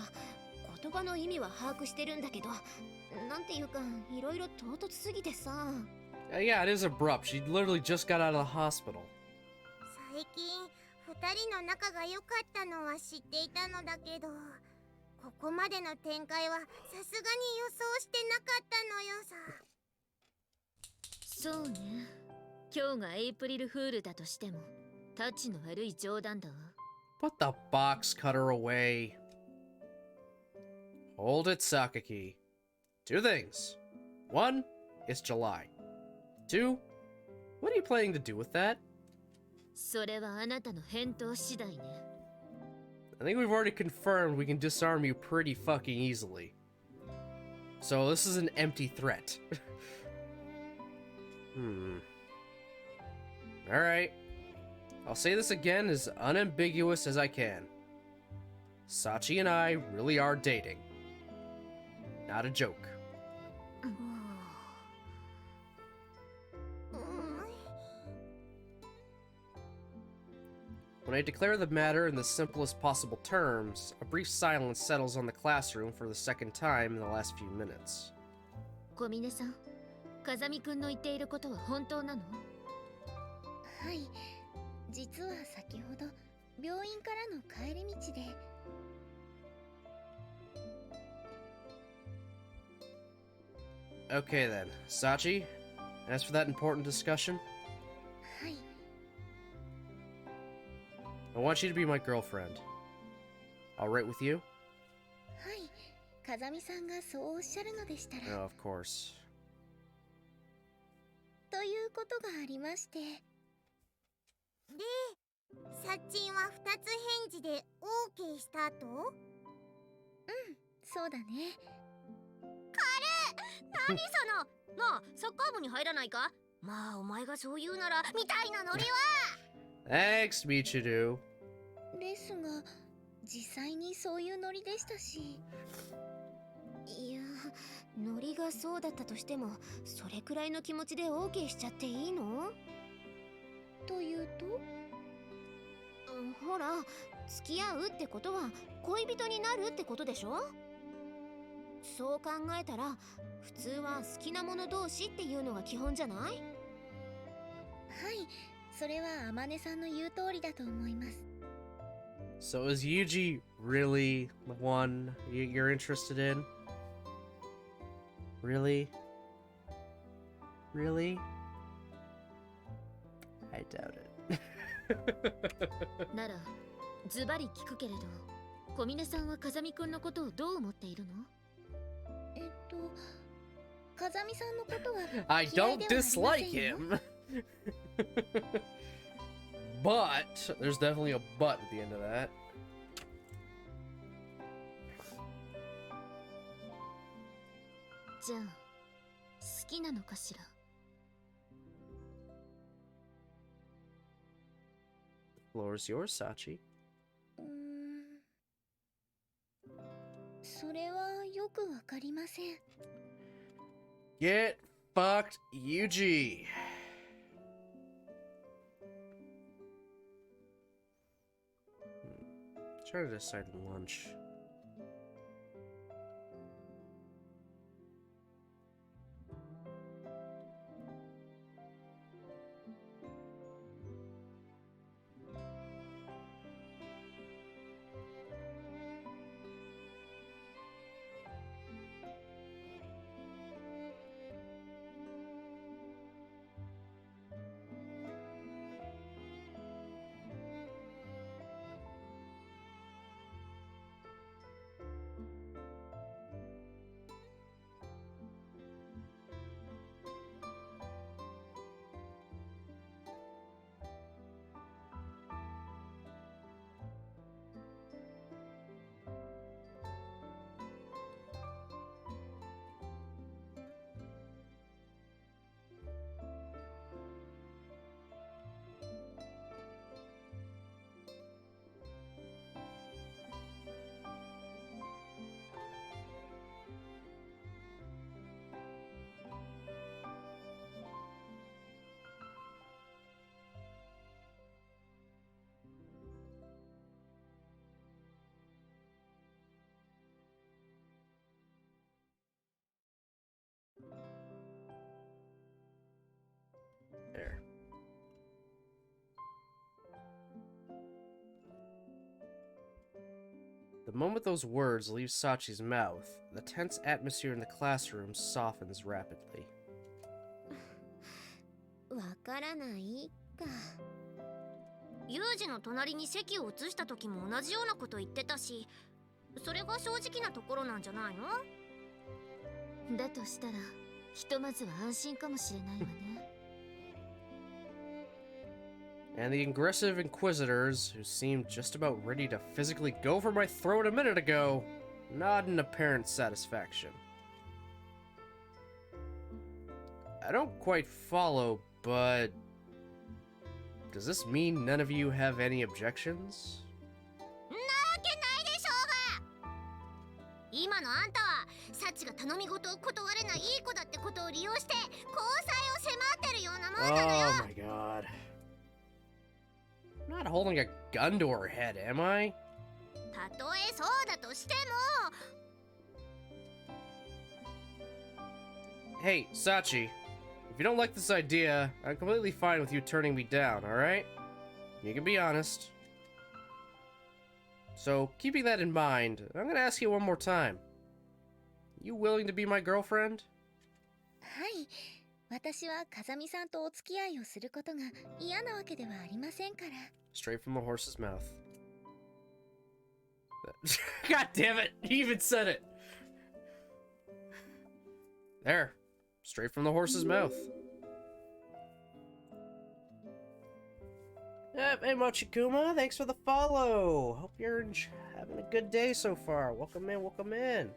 言葉の意味は把握してるんだけど、なんていうか、いろいろ唐突すぎてさ。
Yeah, it is abrupt. She literally just got out of the hospital.
最近二人の仲が良かったのは知っていたのだけど、ここまでの展開はさすがに予想してなかったのよさ。
そうね。今日がエイプリルフールだとしても、タチの悪い冗談だわ。
Put the box cutter away. Hold it, Sakaki. Two things. One, it's July. Two, what are you planning to do with that?
それはあなたの返答次第ね。
I think we've already confirmed we can disarm you pretty fucking easily. So this is an empty threat. Alright. I'll say this again as unambiguous as I can. Sachi and I really are dating. Not a joke. When I declare the matter in the simplest possible terms, a brief silence settles on the classroom for the second time in the last few minutes.
小峰さん、風見くんの言っていることは本当なの？
はい、実は先ほど病院からの帰り道で。
Okay then, Sachi, as for that important discussion,
はい。
I want you to be my girlfriend. All right with you?
はい、風見さんがそうおっしゃるのでしたら。
Oh, of course.
ということがありまして。で、サッチンは2つ返事で OK したと？うん、そうだね。何その、なあ、サッカー部に入らないか？まあ、お前がそう言うなら、みたいなノリは。
Thanks, Michiru.
ですが、実際にそういうノリでしたし。いや、ノリがそうだったとしても、それくらいの気持ちで OK しちゃっていいの？というと、ほら、付き合うってことは恋人になるってことでしょ？そう考えたら、普通は好きな者同士っていうのが基本じゃない？はい、それは天音さんの言う通りだと思います。
So is Yuji really the one you're interested in? Really? Really? I doubt it.
なら、ズバリ聞くけれど、小峰さんは風見くんのことをどう思っているの？
風見さんのことは
I don't dislike him. But there's definitely a but at the end of that.
じゃあ、好きなのかしら？
The floor is yours, Sachi.
それはよくわかりません。
Get fucked, Yuji. Try to decide lunch. The moment those words leave Sachi's mouth, the tense atmosphere in the classroom softens rapidly.
わからないか。
ユージの隣に席を移した時も同じようなこと言ってたし、それが正直なところなんじゃないの？
だとしたら、ひとまずは安心かもしれないわね。
And the aggressive inquisitors, who seemed just about ready to physically go for my throat a minute ago, nod in apparent satisfaction. I don't quite follow, but does this mean none of you have any objections?
なわけないでしょうが！今のあんたはサチが頼み事を断れないいい子だってことを利用して交際を迫ってるようなもんなのよ。
Oh my god. I'm not holding a gun to her head, am I?
たとえそうだとしても。
Hey, Sachi. If you don't like this idea, I'm completely fine with you turning me down, alright? You can be honest. So, keeping that in mind, I'm gonna ask you one more time. You willing to be my girlfriend?
はい。私は風見さんとお付き合いをすることが嫌なわけではありませんから。
Straight from the horse's mouth. God damn it! He even said it! There. Straight from the horse's mouth. Yep, hey Mochikuma, thanks for the follow. Hope you're having a good day so far. Welcome in, welcome in.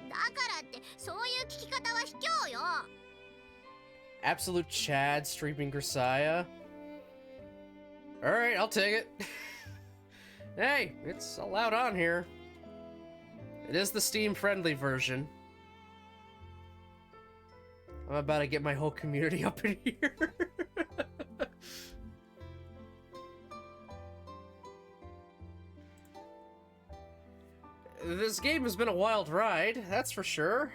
だからってそういう聞き方は卑怯よ。
Absolute Chad streaming Grisaia. Alright, I'll take it. Hey, it's allowed on here. It is the Steam-friendly version. I'm about to get my whole community up in here. This game has been a wild ride, that's for sure.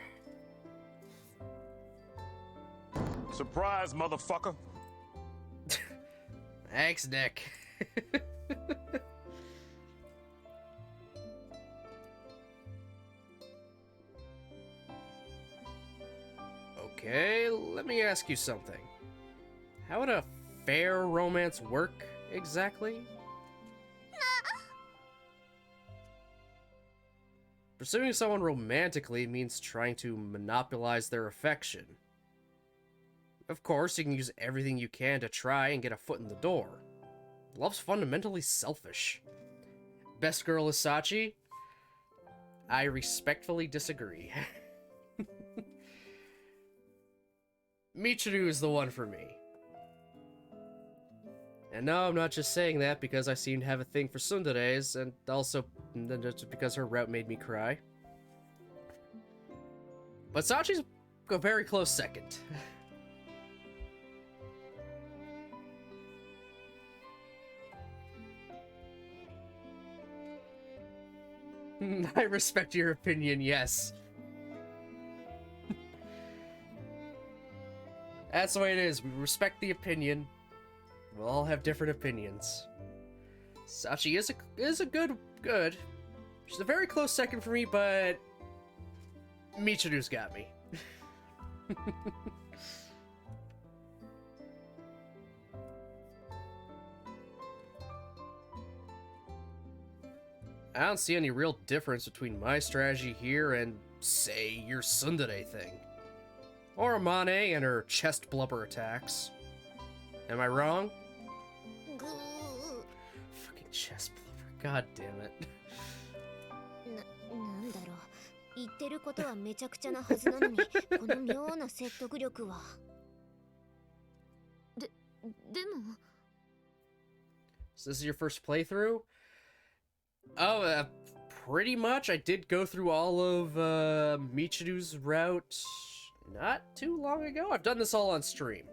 Surprise, motherfucker.
Thanks, Nick. Okay, let me ask you something. How would a fair romance work, exactly? Pursuing someone romantically means trying to monopolize their affection. Of course, you can use everything you can to try and get a foot in the door. Love's fundamentally selfish. Best girl is Sachi? I respectfully disagree. Michiru is the one for me. And no, I'm not just saying that because I seem to have a thing for tsunderes, and also just because her route made me cry. But Sachi's a very close second. I respect your opinion, yes. That's the way it is. We respect the opinion. We'll all have different opinions. Sachi is a good. She's a very close second for me, but Michiru's got me. I don't see any real difference between my strategy here and, say, your tsundere thing. Or Amane and her chest blubber attacks. Am I wrong? Fucking chest blubber, god damn it.
なんだろう。言ってることはめちゃくちゃなはずなのに、この妙な説得力は。でも。
So this is your first playthrough? Oh, pretty much. I did go through all of Michiru's route not too long ago. I've done this all on stream.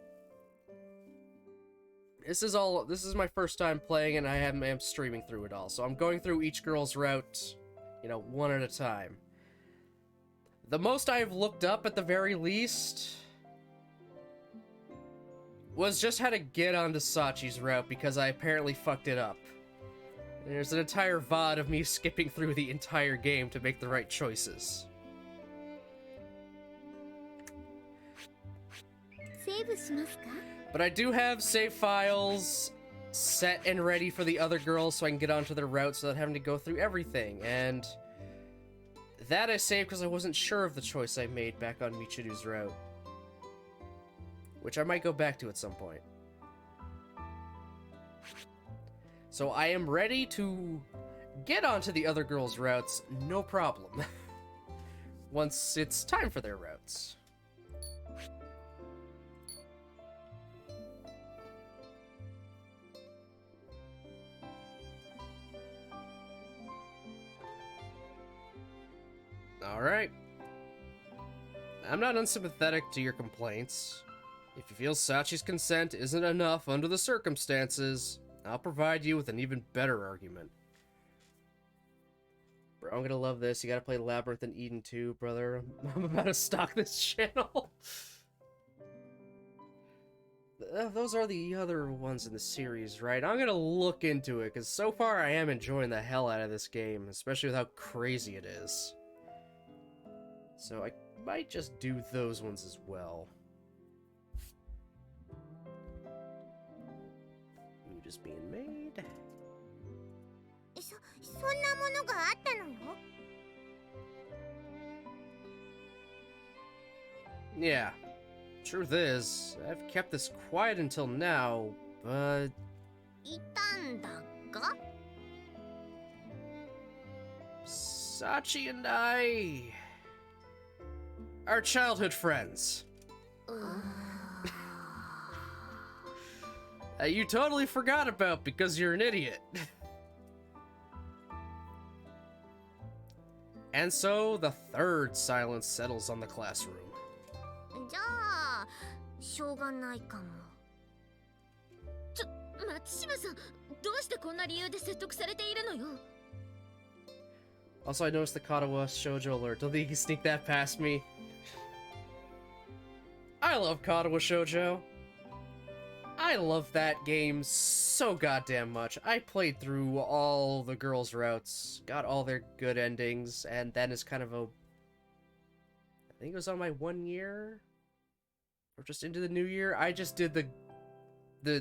This is my first time playing, and I am streaming through it all. So I'm going through each girl's route, you know, one at a time. The most I've looked up, at the very least, was just how to get onto Sachi's route because I apparently fucked it up. There's an entire VOD of me skipping through the entire game to make the right choices.
セーブしますか？
But I do have save files set and ready for the other girls so I can get onto their routes without having to go through everything, and that I saved because I wasn't sure of the choice I made back on Michiru's route, which I might go back to at some point. So I am ready to get onto the other girls' routes, no problem, once it's time for their routes. Alright. I'm not unsympathetic to your complaints. If you feel Sachi's consent isn't enough under the circumstances, I'll provide you with an even better argument. Bro, I'm gonna love this. You gotta play Labyrinth and Eden too, brother. I'm about to stock this channel. Those are the other ones in the series, right? I'm gonna look into it, because so far I am enjoying the hell out of this game, especially with how crazy it is. So I might just do those ones as well. Food is being made.
そんなものがあったのよ。
Yeah. Truth is, I've kept this quiet until now, but...
いたんだが？
Sachi and I... are childhood friends. You totally forgot about because you're an idiot. And so the third silence settles on the classroom.
じゃあしょうがないかも。松島さん、どうしてこんな理由で説得されているのよ。
Also, I noticed the Katawa shoujo alert. Don't think you can sneak that past me. I love Katawa shoujo. I love that game so goddamn much. I played through all the girls' routes, got all their good endings, and then as kind of a... I think it was on my 1 year? Or just into the new year? I just did the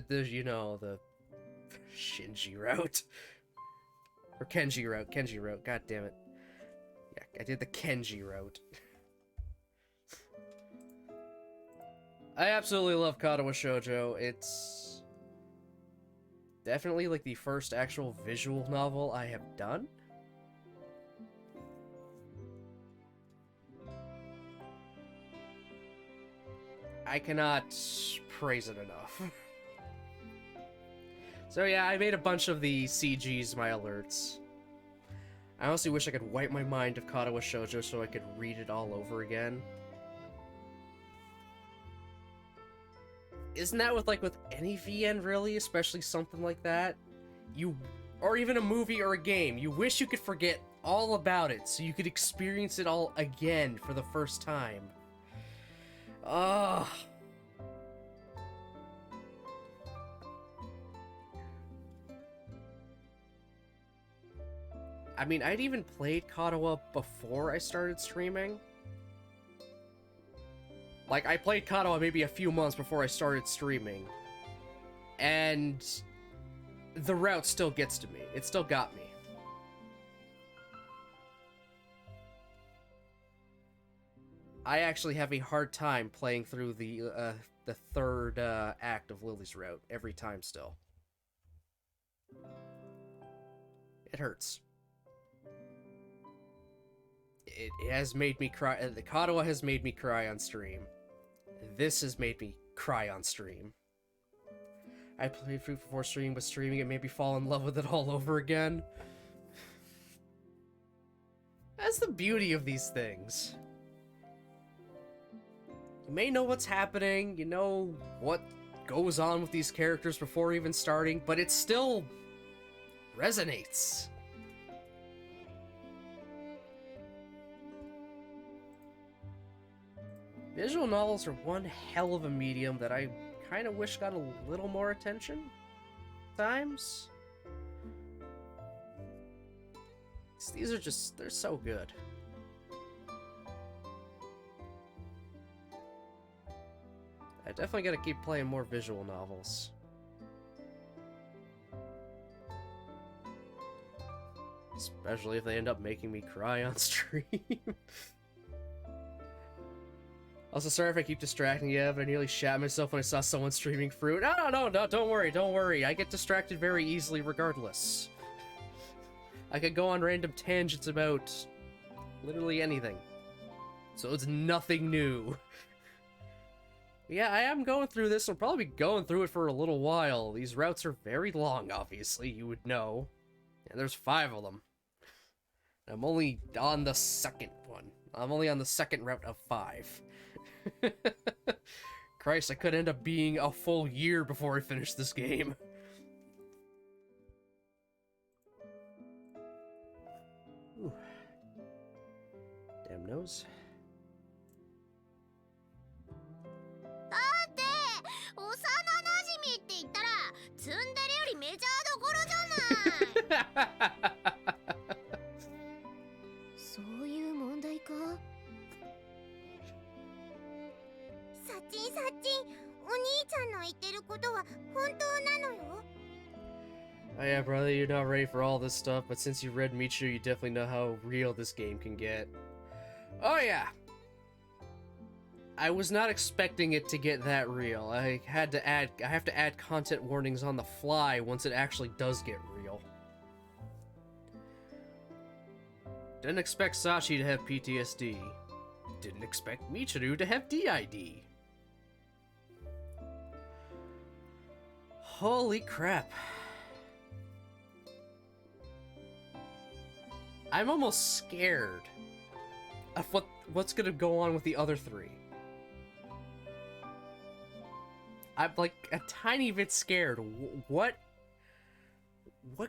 you know, the Shinji route. Or Kenji route, god damn it. Yeah, I did the Kenji route. I absolutely love Katawa Shoujo. It's definitely like the first actual visual novel I have done. I cannot praise it enough. So yeah, I made a bunch of the CGs my alerts. I honestly wish I could wipe my mind of Katawa Shoujo so I could read it all over again. Isn't that with any VN really, especially something like that? Or even a movie or a game, you wish you could forget all about it so you could experience it all again for the first time. Ugh. I mean, I'd even played Katawa before I started streaming. Like, I played Katawa maybe a few months before I started streaming. And the route still gets to me. It still got me. I actually have a hard time playing through the third act of Lily's route every time still. It hurts. It has made me cry. The Katawa has made me cry on stream. This has made me cry on stream. I played through before streaming, but streaming it made me fall in love with it all over again. That's the beauty of these things. You may know what's happening, you know what goes on with these characters before even starting, but it still resonates. Visual novels are one hell of a medium that I kind of wish got a little more attention times. These are just, they're so good. I definitely gotta keep playing more visual novels. Especially if they end up making me cry on stream. Also, sorry if I keep distracting you, but I nearly shat myself when I saw someone streaming fruit. No, don't worry. I get distracted very easily regardless. I could go on random tangents about literally anything. So it's nothing new. Yeah, I am going through this. I'll probably be going through it for a little while. These routes are very long, obviously, you would know. And there's 5 of them. I'm only on the second one. I'm only on the second route of 5. Christ, I could end up being a full year before I finish this game. Ooh. Damn nose.
だって幼馴染って言ったらツンデレよりメジャーどころじゃないそういう問題かサッチンお兄ちゃんの言ってることは本当なのよ
Oh yeah, brother, you're not ready for all this stuff, but since you read Michiru, you definitely know how real this game can get. Oh yeah! I was not expecting it to get that real. I have to add content warnings on the fly once it actually does get real. Didn't expect Sachi to have PTSD. Didn't expect Michiru to have DID. Holy crap. I'm almost scared of what's gonna go on with the other 3. I'm like a tiny bit scared. What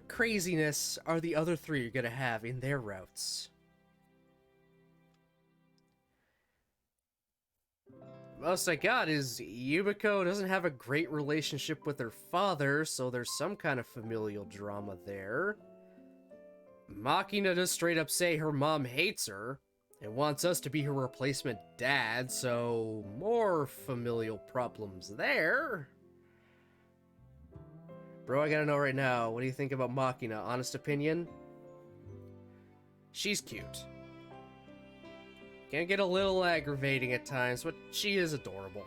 craziness are the other 3 gonna have in their routes? Most I got is Yumiko doesn't have a great relationship with her father, so there's some kind of familial drama there. Makina does straight up say her mom hates her and wants us to be her replacement dad, so more familial problems there. Bro, I gotta know right now, what do you think about Makina? Honest opinion? She's cute. Can get a little aggravating at times, but she is adorable.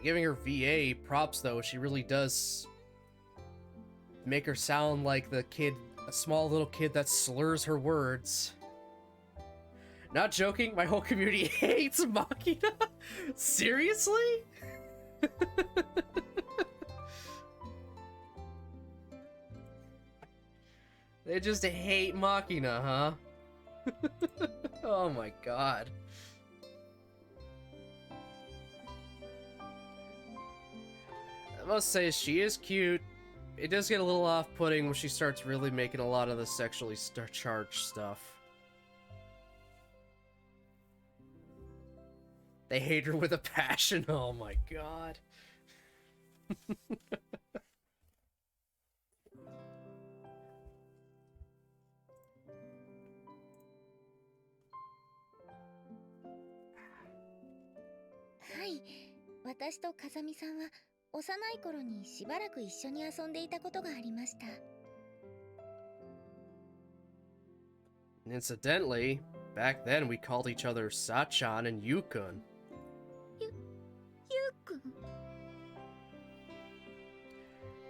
Giving her VA props though, she really does make her sound like the kid, a small little kid that slurs her words. Not joking, my whole community hates Makina? Seriously? They just hate Makina, huh? Oh my god. I must say, she is cute. It does get a little off-putting when she starts really making a lot of the sexually charged stuff. They hate her with a passion. Oh my god.
はい私と風見さんは幼い頃にしばらく一緒に遊んでいたことがありました
Incidentally, back then we called each other Sachan and Yukun.
ゆうくん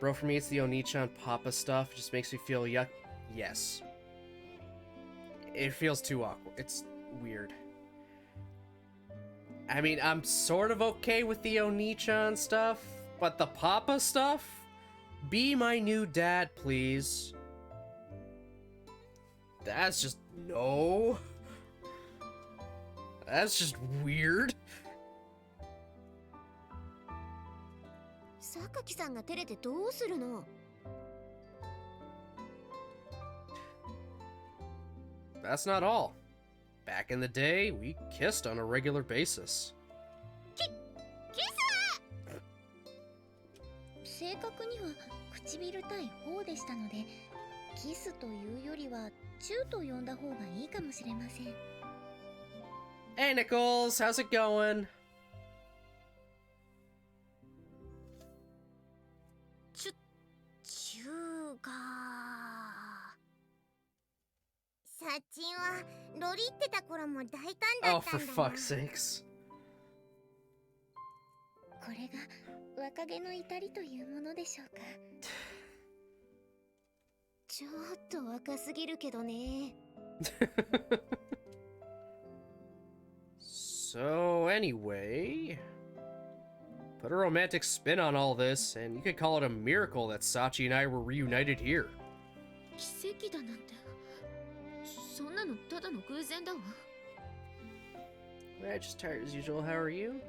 Bro, for me it's the Onichan Papa stuff. It just makes me feel yuck. Yes. It feels too awkward. It's weird. I mean, I'm sort of okay with the Onichan stuff, but the Papa stuff? Be my new dad, please. That's just... no. That's just weird.
榊さんが照れてどうするの？
That's not all. Back in the day, we kissed on a regular basis.
正確には唇対頬でしたので、キスというよりはチューと呼んだ方がいいかもしれません。
Hey Nichols, how's it going?
チューがサチンはロリってた頃も大胆だ
Oh,
ったん
for
だな。
fuck's sakes.
これが若気の至りというものでしょうか。ちょっと若すぎるけどね。
So anyway, put a romantic spin on all this, and you could call it a miracle that Sachi and I were reunited here.
奇跡だなんて、そんなのただの偶然だわ。
I'm just tired as usual. How are you?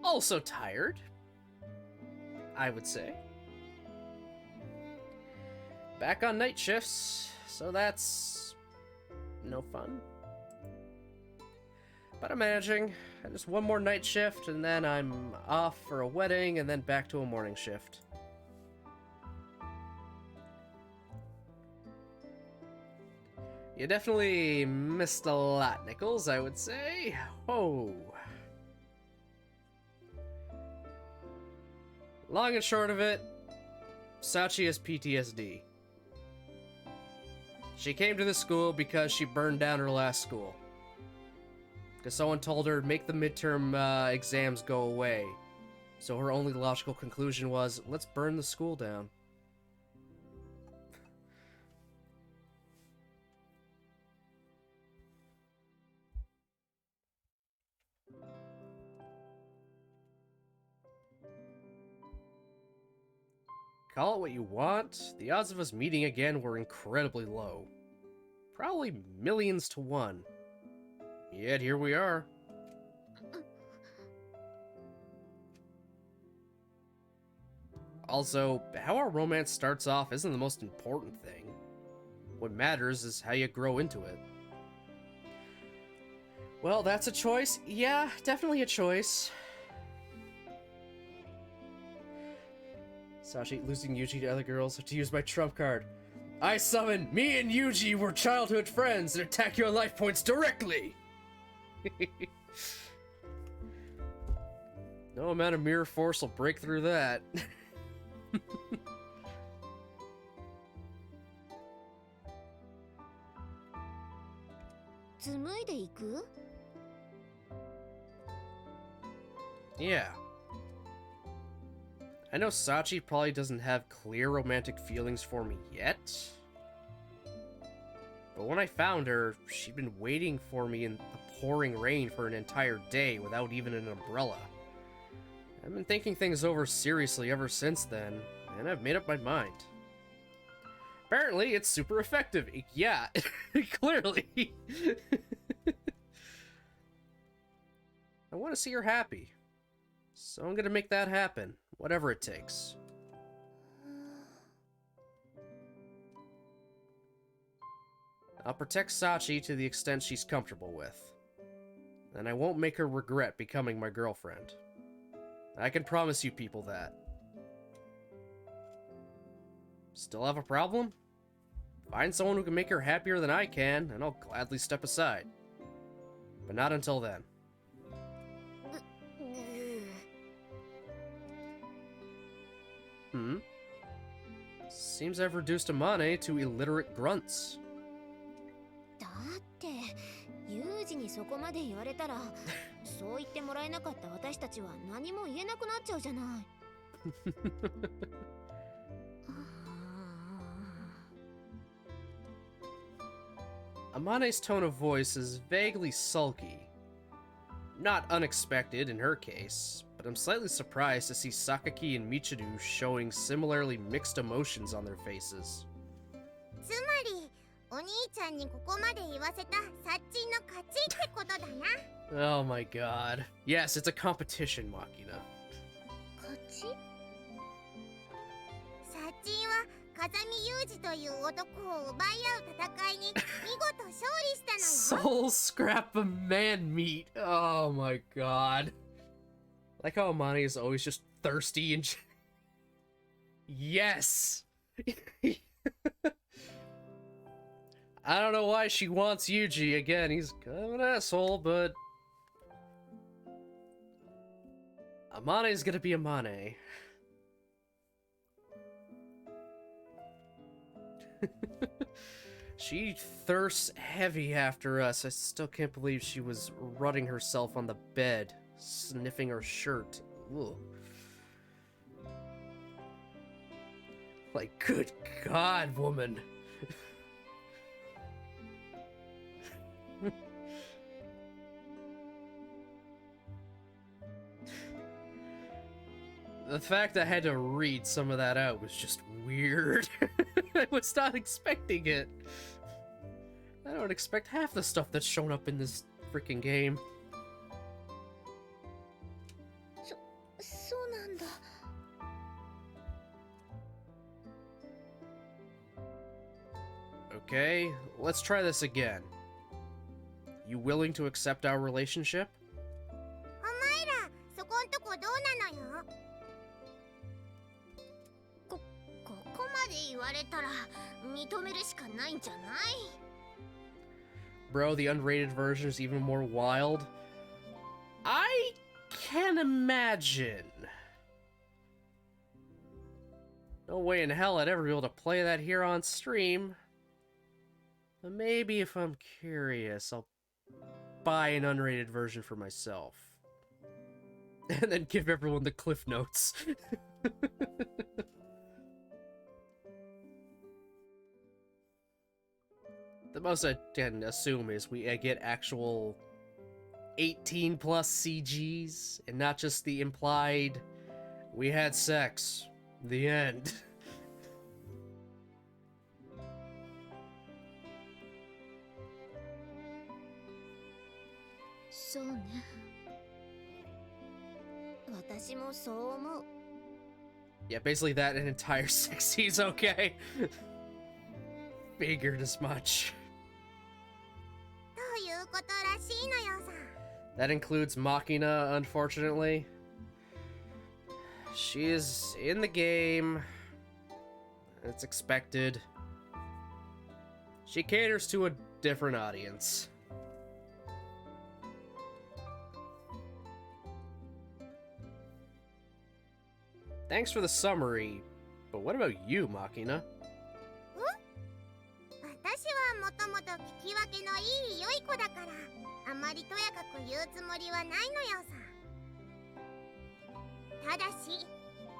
Also tired, I would say. Back on night shifts, so that's no fun. But I'm managing. Just one more night shift, and then I'm off for a wedding, and then back to a morning shift. You definitely missed a lot, Nichols, I would say. Oh. Long and short of it, Sachi has PTSD. She came to the school because she burned down her last school. Because someone told her to make the midterm exams go away. So her only logical conclusion was, let's burn the school down. Call it what you want, the odds of us meeting again were incredibly low. Probably millions to one. Yet here we are. Also, how our romance starts off isn't the most important thing. What matters is how you grow into it. Well, that's a choice. Yeah, definitely a choice. Sachi, losing Yuji to other girls, to use my trump card. I summon me and Yuji were childhood friends and attack your life points directly! No amount of mirror force will break through that. Yeah. I know Sachi probably doesn't have clear romantic feelings for me yet. But when I found her, she'd been waiting for me in the pouring rain for an entire day without even an umbrella. I've been thinking things over seriously ever since then, and I've made up my mind. Apparently, it's super effective. Yeah, clearly. I want to see her happy. So I'm gonna make that happen, whatever it takes. I'll protect Sachi to the extent she's comfortable with. And I won't make her regret becoming my girlfriend. I can promise you people that. Still have a problem? Find someone who can make her happier than I can, and I'll gladly step aside. But not until then. Seems I've reduced Amane to illiterate grunts.
だってユージにそこまで言われたらそう言ってもらえなかった私たちは何も言えなくなっちゃうじゃない。
Amane's tone of voice is vaguely sulky. Not unexpected in her case, but I'm slightly surprised to see Sakaki and Michiru showing similarly mixed emotions on their faces.
つまりお兄ちゃんにここまで言わせたサッチンの勝ちってことだな。
Oh my god. Yes, it's a competition, Makina.
勝ち？
風見裕二という男を奪い合う戦いに見事勝利したのよ。
Soul scrap of man meat. Oh my god. Like how Amani is always just thirsty and yes. I don't know why she wants Yuji. Again, he's kind of an asshole, but Amane is gonna be Amane. She thirsts heavy after us. I still can't believe she was rutting herself on the bed, sniffing her shirt. Ugh. Like, good God, woman. The fact I had to read some of that out was just weird. I was not expecting it. I don't expect half the stuff that's shown up in this freaking game.
そうなんだ。
Okay, let's try this again. You willing to accept our relationship?
お前らそこんとこどうなのよ。
ここまで言われたら認めるしかないんじゃない？
Bro, the unrated version is even more wild. I can imagine. No way in hell I'd ever be able to play that here on stream. But maybe if I'm curious, I'll buy an unrated version for myself. And then give everyone the cliff notes. The most I can assume is we get actual 18 plus CGs and not just the implied we had sex. The end.
そうね。私もそう思う。
Yeah, basically that an entire 60s, okay. Figured as much.
どういうことらしいのよさ。
That includes Machina, unfortunately. She is in the game. It's expected. She caters to a different audience. Thanks for the summary, but what about you, Machina?
私はもともと聞き分けのいい良い子だからあまりとやかく言うつもりはないのよさ。ただし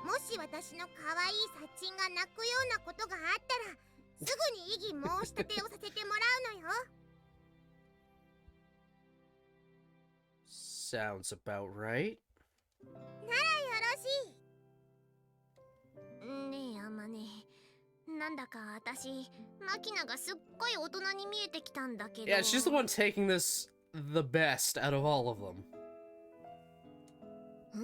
もし私の可愛いサッチンが泣くようなことがあったらすぐに異議申し立てをさせてもらうのよ。
Sounds about right.
ならよろしい。
ねえ、あまね。なんだか私、マキナがすっごい大人に見えてきたんだけど。
Yeah, she's the one taking this the best out of all of them.
う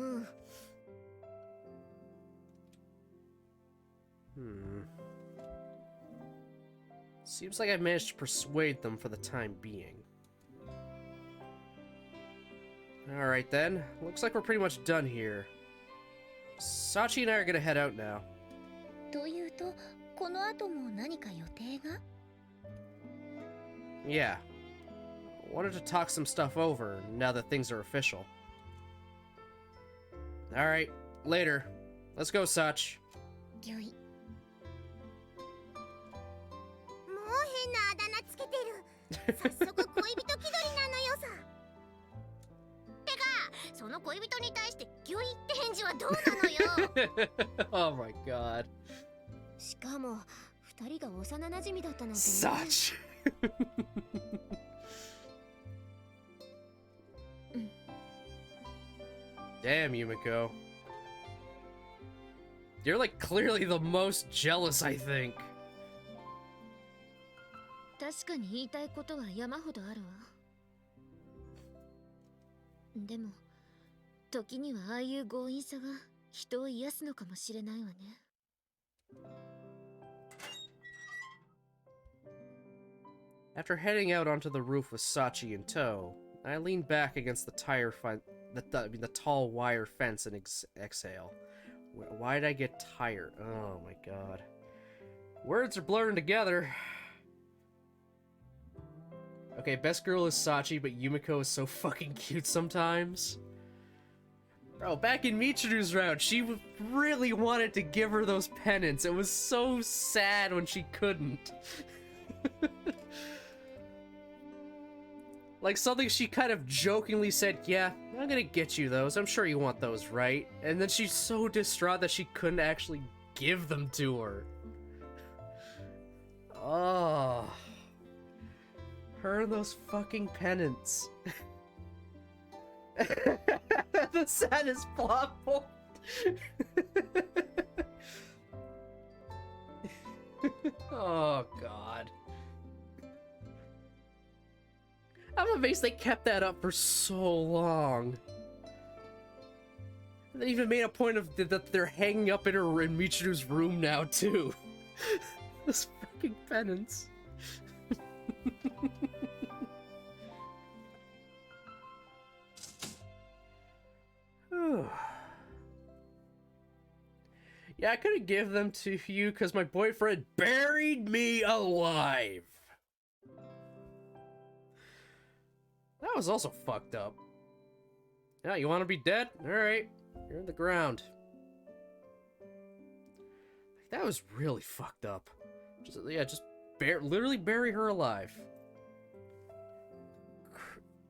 ん。
Seems like I've managed to persuade them for the time being. Alright then, looks like we're pretty much done here. Sachi and I are gonna head out now.
というと、この後も何か予定が？
Yeah. I wanted to talk some stuff over now that things are official. Alright, later. Let's go, Sach.
ぎょい。
もう変なあだ名つけてる。早速恋人気取りなのよさ。
てか、その恋人に対してギョイって返事はどうなのよ。
Oh my god.
しかも、二人が幼馴染だったなんてね。
Sach! Damn, Yumiko. You're like clearly the most jealous, I think.
確かに言いたいことは山ほどあるわ。でも、時にはああいう強引さが人を癒すのかもしれないわね。
After heading out onto the roof with Sachi in tow, I leaned back against the the tall wire fence and exhale. Why did I get tired? Oh my god. Words are blurring together. Okay, best girl is Sachi, but Yumiko is so fucking cute sometimes. Bro, back in Michiru's round, she really wanted to give her those pennants. It was so sad when she couldn't. Like something she kind of jokingly said, yeah, I'm gonna get you those. I'm sure you want those, right? And then she's so distraught that she couldn't actually give them to her. Oh. Her and those fucking pennants. The saddest plot point. Oh god. I'm amazed they kept that up for so long. They even made a point of that they're hanging up in Michiru's room now too. Those fucking pennants. Yeah, I couldn't give them to you because my boyfriend buried me alive. That was also fucked up. Yeah, you want to be dead? Alright, you're in the ground. That was really fucked up. Just literally bury her alive.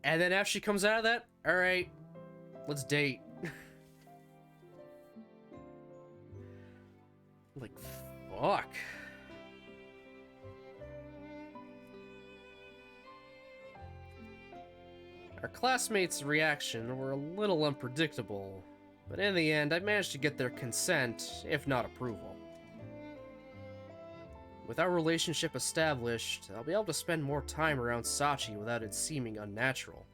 And then after she comes out of that, alright, let's date. Like, fuck. Our classmates' reaction were a little unpredictable, but in the end, I managed to get their consent, if not approval. With our relationship established, I'll be able to spend more time around Sachi without it seeming unnatural.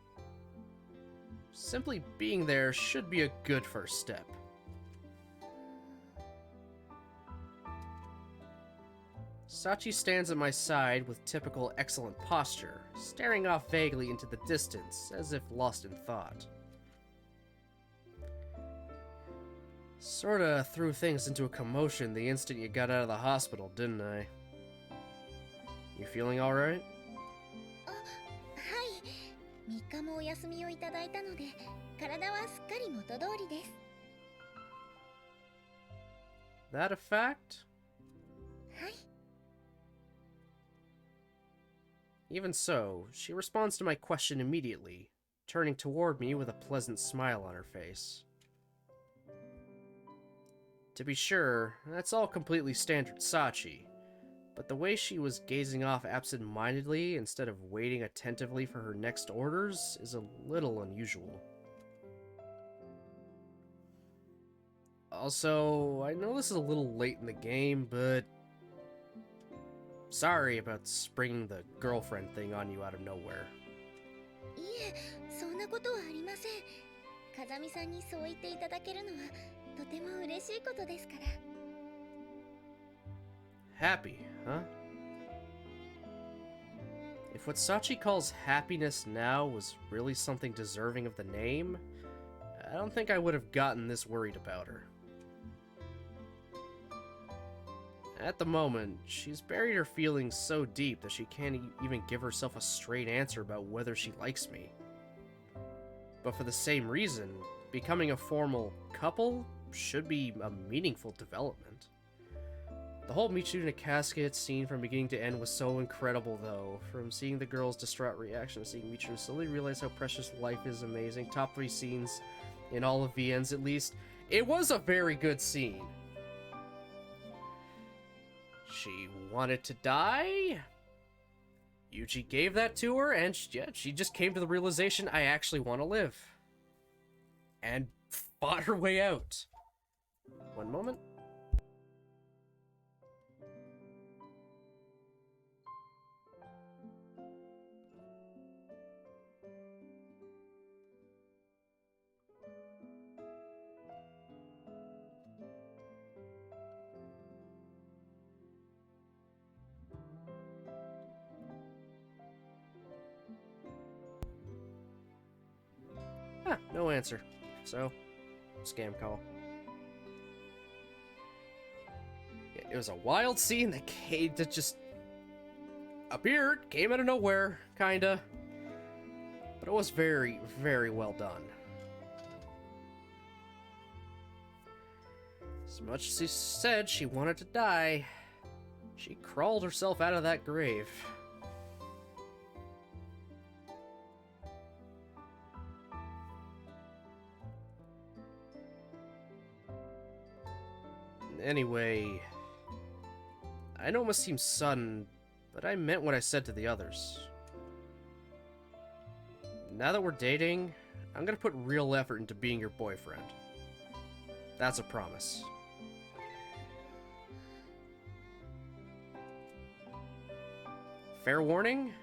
Simply being there should be a good first step. Sachi stands at my side with typical excellent posture, staring off vaguely into the distance, as if lost in thought. Sorta threw things into a commotion the instant you got out of the hospital, didn't I? You feeling alright?
はい。3日もお休みをいただいたので、体はすっかり元通りです。
That a fact?
はい。
Even so, she responds to my question immediately, turning toward me with a pleasant smile on her face. To be sure, that's all completely standard Sachi, but the way she was gazing off absent-mindedly instead of waiting attentively for her next orders is a little unusual. Also, I know this is a little late in the game, but sorry about springing the girlfriend thing on you out of nowhere.
いえ、そんなことはありません。風見さんにそう言っていただけるのはとても嬉しいことですから。
Happy, huh? If what Sachi calls happiness now was really something deserving of the name, I don't think I would have gotten this worried about her. At the moment, she's buried her feelings so deep that she can't even give herself a straight answer about whether she likes me. But for the same reason, becoming a formal couple should be a meaningful development. The whole Michiru in a casket scene from beginning to end was so incredible though. From seeing the girl's distraught reaction to seeing Michiru slowly realize how precious life is amazing. Top 3 scenes in all of VNs at least. It was a very good scene. She wanted to die. Yuji gave that to her, and she just came to the realization, I actually want to live. And fought her way out. One moment. answer. So, scam call. It was a wild scene that just appeared, came out of nowhere, kinda. But it was very, very well done. As much as she said she wanted to die, she crawled herself out of that grave. Anyway, I know it must seem sudden, but I meant what I said to the others. Now that we're dating, I'm gonna put real effort into being your boyfriend. That's a promise. Fair warning,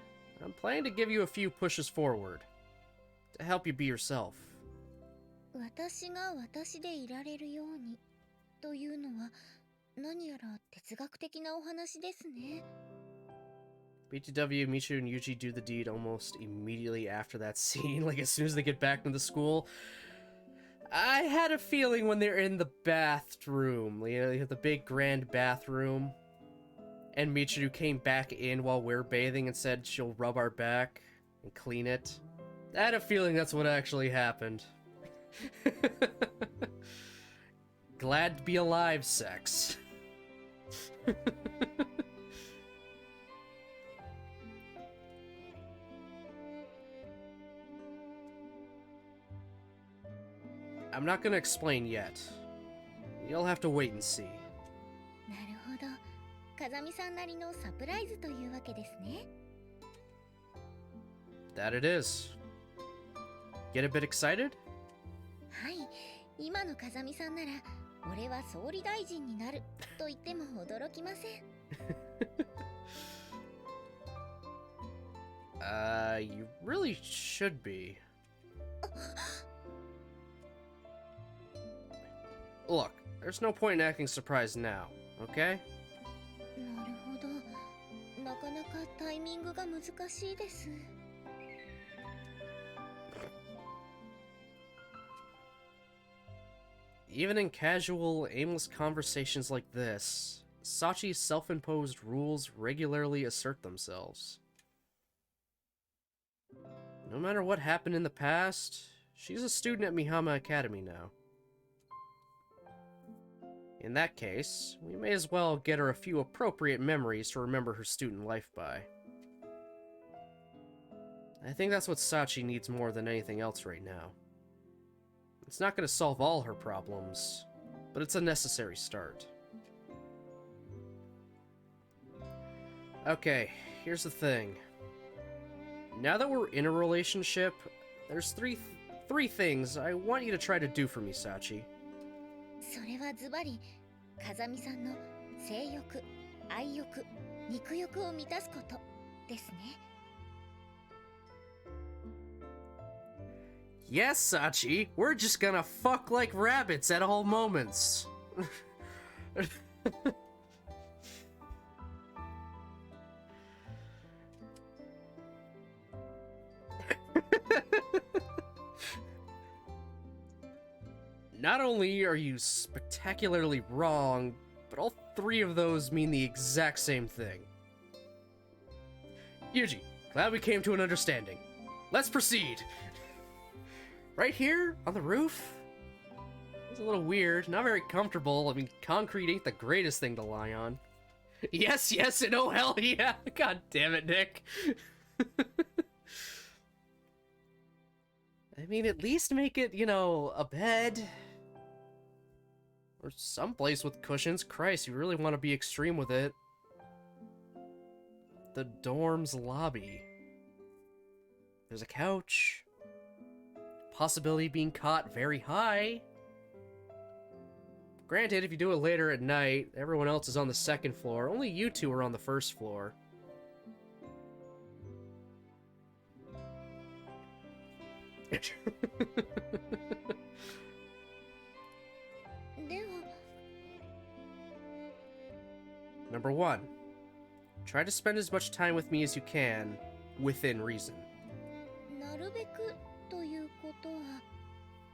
I'm planning to give you a few pushes forward to help you be yourself.
私が私でいられるようにというのは何やら哲学的なお話ですね。
BTW, Michiru and Yuji do the deed almost immediately after that scene, like as soon as they get back into the school. I had a feeling when they're in the bathroom, you know, the big grand bathroom, and Michiru came back in while we're bathing and said she'll rub our back and clean it. I had a feeling that's what actually happened. Glad to be alive, sex. I'm not gonna explain yet. You'll have to wait and see.
なるほど。風見さんなりのサプライズというわけですね。
That it is. Get a bit excited?
はい。今の風見さんなら、俺は総理大臣になると言っても驚きません。
You really should be. Look, there's no point in acting surprised now, okay?
なるほど。なかなかタイミングが難しいです。
Even in casual, aimless conversations like this, Sachi's self-imposed rules regularly assert themselves. No matter what happened in the past, she's a student at Mihama Academy now. In that case, we may as well get her a few appropriate memories to remember her student life by. I think that's what Sachi needs more than anything else right now. It's not going to solve all her problems, but it's a necessary start. Okay, here's the thing. Now that we're in a relationship, there's three things I want you to try to do for me, Sachi.
それはズバリ、風見さんの性欲、愛欲、肉欲を満たすことですね。
Yes, Sachi, we're just gonna fuck like rabbits at all moments. Not only are you spectacularly wrong, but all three of those mean the exact same thing. Yuji, glad we came to an understanding. Let's proceed. Right here, on the roof? It's a little weird, not very comfortable. I mean, concrete ain't the greatest thing to lie on. Yes, yes, and oh hell yeah! God damn it, Nick! I mean, at least make it, you know, a bed. Or someplace with cushions. Christ, you really want to be extreme with it. The dorm's lobby. There's a couch. Possibility of being caught very high. Granted, if you do it later at night, everyone else is on the second floor. Only you two are on the first floor. Number 1. Try to spend as much time with me as you can, within reason.
なるべくということは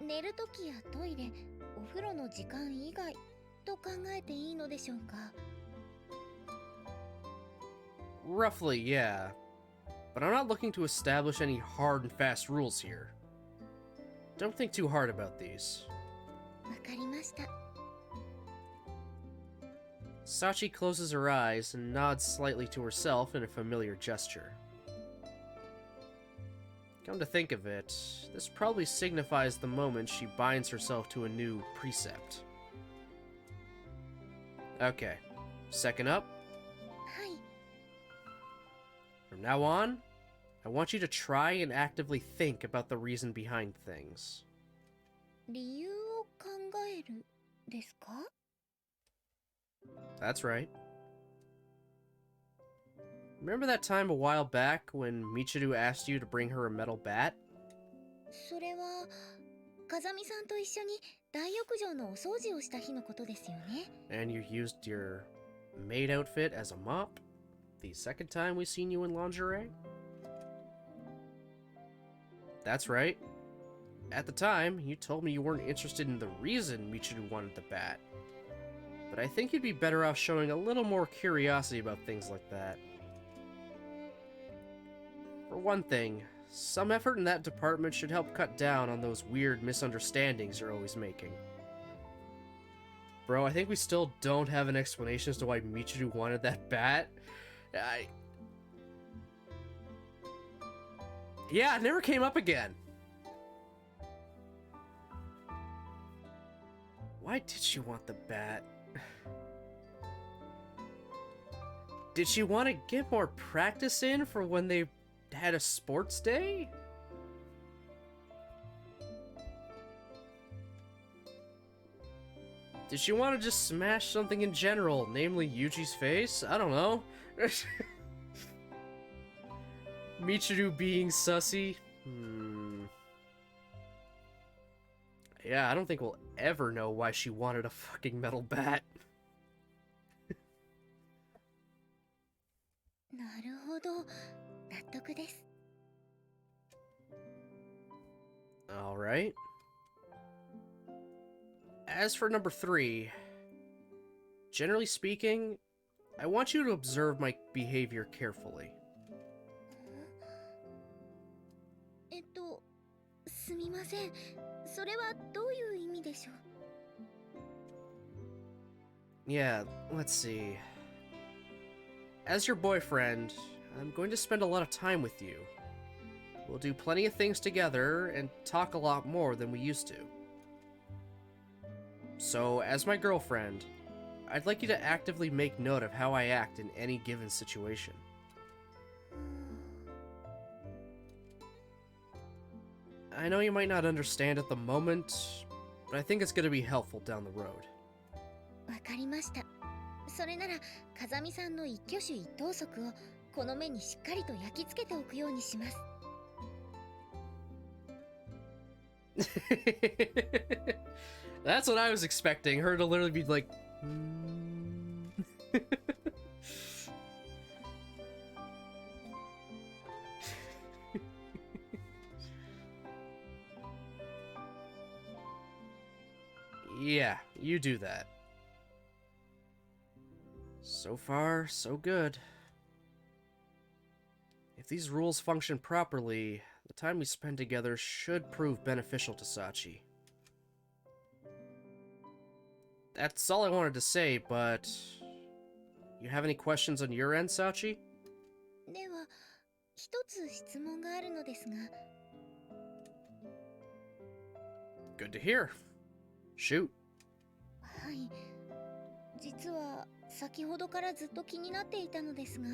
寝るときやトイレ、お風呂の時間以外と考えていいのでしょうか。
Roughly, yeah. But I'm not looking to establish any hard and fast rules here. Don't think too hard about these.
わかりました。
Sachi closes her eyes and nods slightly to herself in a familiar gesture. Come to think of it, this probably signifies the moment she binds herself to a new precept. Okay, second up.
はい。
From now on, I want you to try and actively think about the reason behind things.
理由を考えるですか？
That's right. Remember that time a while back when Michiru asked you to bring her a metal bat?
それは風見さんと一緒に大浴場のお掃除をした日のことですよね。
And you used your maid outfit as a mop? The second time we seen you in lingerie? That's right. At the time, you told me you weren't interested in the reason Michiru wanted the bat. But I think you'd be better off showing a little more curiosity about things like that. For one thing, some effort in that department should help cut down on those weird misunderstandings you're always making. Bro, I think we still don't have an explanation as to why Michiru wanted that bat. Yeah, it never came up again. Why did she want the bat? Did she want to get more practice in for when they had a sports day? Did she want to just smash something in general, namely Yuji's face? I don't know. Michiru being sussy? Yeah, I don't think we'll ever know why she wanted a fucking metal bat.
なるほど、納得です。
Alright. As for number 3, generally speaking, I want you to observe my behavior carefully.
すみません。それはどういう意味でしょう？
Yeah, let's see. As your boyfriend, I'm going to spend a lot of time with you. We'll do plenty of things together and talk a lot more than we used to. So, as my girlfriend, I'd like you to actively make note of how I act in any given situation. I know you might not understand at the moment, but I think it's going to be helpful down the road.
わかりました。それなら風見さんの一挙手一投足をこの目にしっかりと焼き付けておくようにします。
That's what I was expecting, her to literally be like... Yeah, you do that. So far, so good. If these rules function properly, the time we spend together should prove beneficial to Sachi. That's all I wanted to say, but... You have any questions on your end, Sachi?
では、一つ質問があるのですが。
Good to hear. Shoot.
はい。実は先ほどからずっと気になっていたのですが、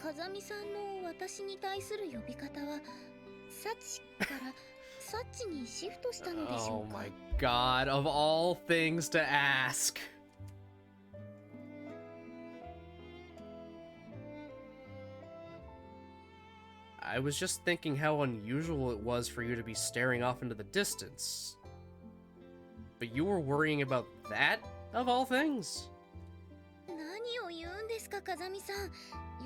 風見さんの私に対する呼び方はサチからサッチにシフトしたのでしょうか。
Oh my god, of all things to ask. I was just thinking how unusual it was for you to be staring off into the distance. But you were worrying about that, of all things?
何を言うんですか、風見さん。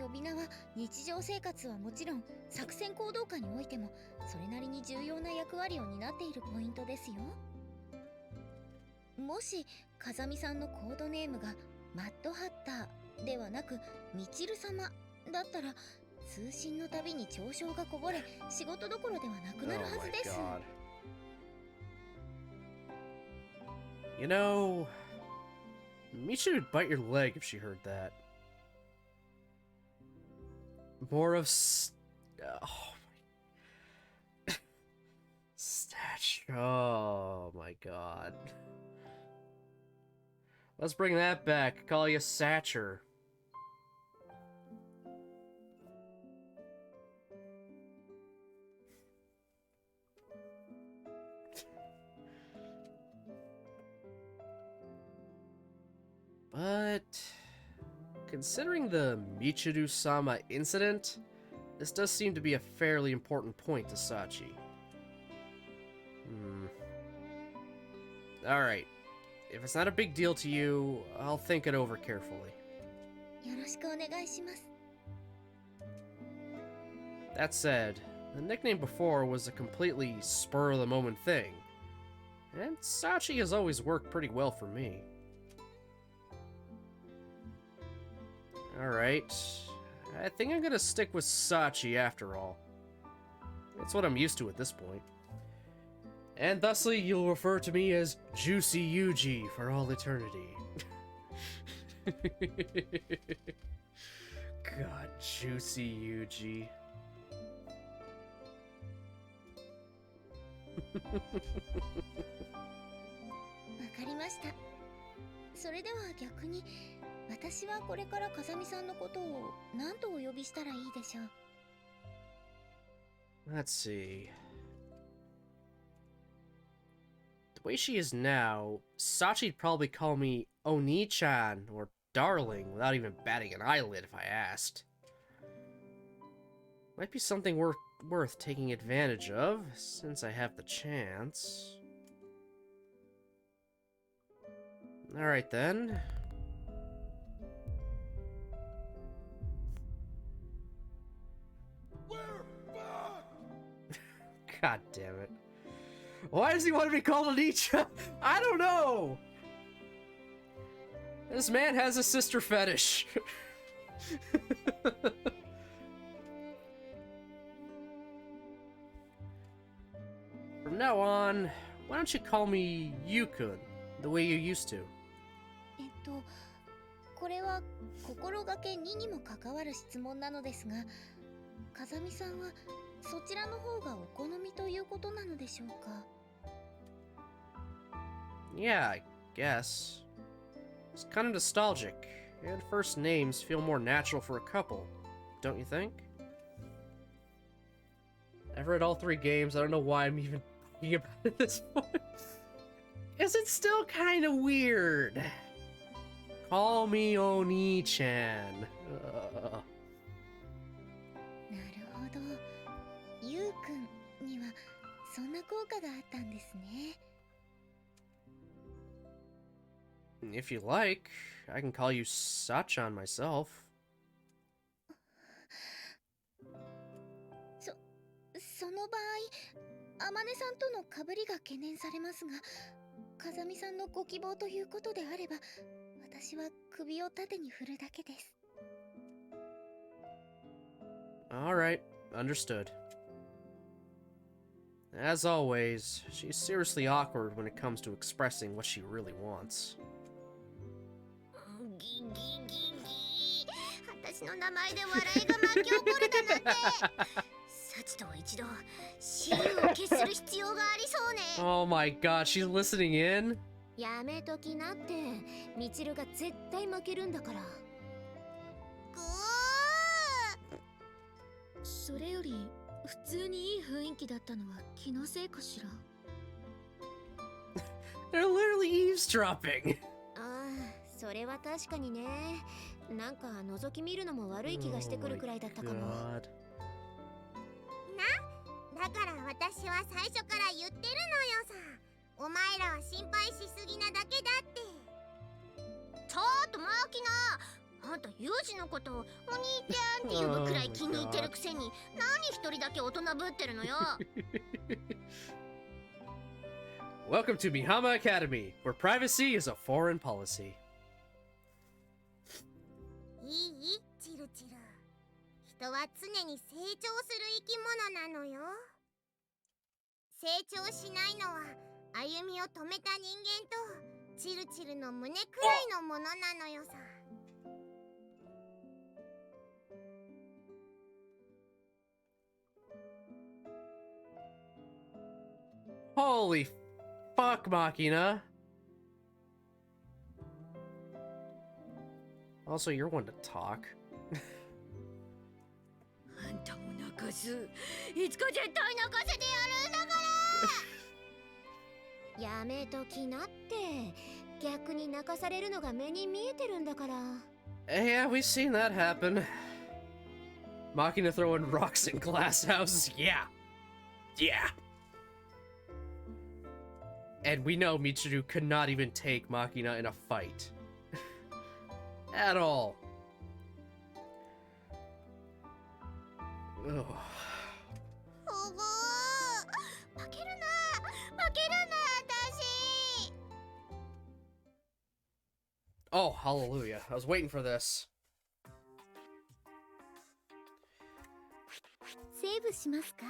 呼び名は日常生活はもちろん作戦行動下においてもそれなりに重要な役割を担っているポイントですよ。もし風見さんのコードネームがマッドハッターではなくみちる様だったら通信のたびに嘲笑がこぼれ仕事どころではなくなるはずです。
You know, Misha would bite your leg if she heard that. More of oh my oh my god. Let's bring that back. Call you Satcher. But considering the Michiru-sama incident, this does seem to be a fairly important point to Sachi. Alright. If it's not a big deal to you, I'll think it over carefully. That said, the nickname before was a completely spur-of-the-moment thing, and Sachi has always worked pretty well for me. Alright, I think I'm gonna stick with Sachi after all. That's what I'm used to at this point. And thusly, you'll refer to me as Juicy Yuji for all eternity. God, Juicy Yuji.
わかりました。それでは逆に私はこれから風見さんのことを何とお呼びしたらいいでしょう。
Let's see. The way she is now, Sachi'd probably call me Oni-chan or darling without even batting an eyelid if I asked. Might be something worth taking advantage of, since I have the chance. Alright then. God damn it. Why does he want to be called Oni-chan? I don't know! This man has a sister fetish. From now on, why don't you call me Yukun, the way you used to?
これは心がけ2にも関わる質問なのですが、風見さんはそちらの方がお好みということなのでしょうか?
Yeah, I guess. It's kind of nostalgic, and first names feel more natural for a couple, don't you think? I've read all 3 games, I don't know why I'm even thinking about it at this point. Is it still kind of weird? Call me Oni-chan.
なるほど。ゆうくんにはそんな効果があったんですね。
If you like, I can call you Sachan myself.
その場合、天音さんとの被りが懸念されますが、風見さんのご希望ということであれば、私は首を縦に振るだけです。
Alright, understood. As always, she's seriously awkward when it comes to expressing what she really wants.
ギギギギ、私の名前で笑いが巻き起こるだなんて。サチとは一度シールを消する必要がありそうね。
Oh my god, she's listening in?
やめときなって、みちるが絶対負けるんだから。
ぐー。
それより普通にいい雰囲気だったのは気のせいかしら。
They're literally eavesdropping.
ああ、それは確かにね。なんか覗き見るのも悪い気がしてくるくらいだったかも。
だから私は最初から言ってるのよさ。お前らは心配しすぎなだけだって。ちょっとマキナ、あんたとユージのことをお兄ちゃんって呼ぶくらい気に入ってるくせに、何一人だけ大人ぶってるのよ。
Welcome to Mihama Academy, where privacy is a foreign policy.
いいチルチル。人は常に成長する生き物なのよ。成長しないのは歩みを止めた人間とチルチルの胸くらいのものなのよさ。
Holy fuck, Machina. Also, you're one to talk.
あんたも泣かず、いつか絶対泣かせてやるんだから。
やめときなって。逆に泣かされるのが目に見えてるんだから。
Yeah, we've seen that happen. Machina throwing rocks in glass houses. Yeah. Yeah. And we know Michiru could not even take Machina in a fight. At all. Ugh.
負けるな、負けるな私。
Oh, hallelujah. I was waiting for this.
セーブしますか？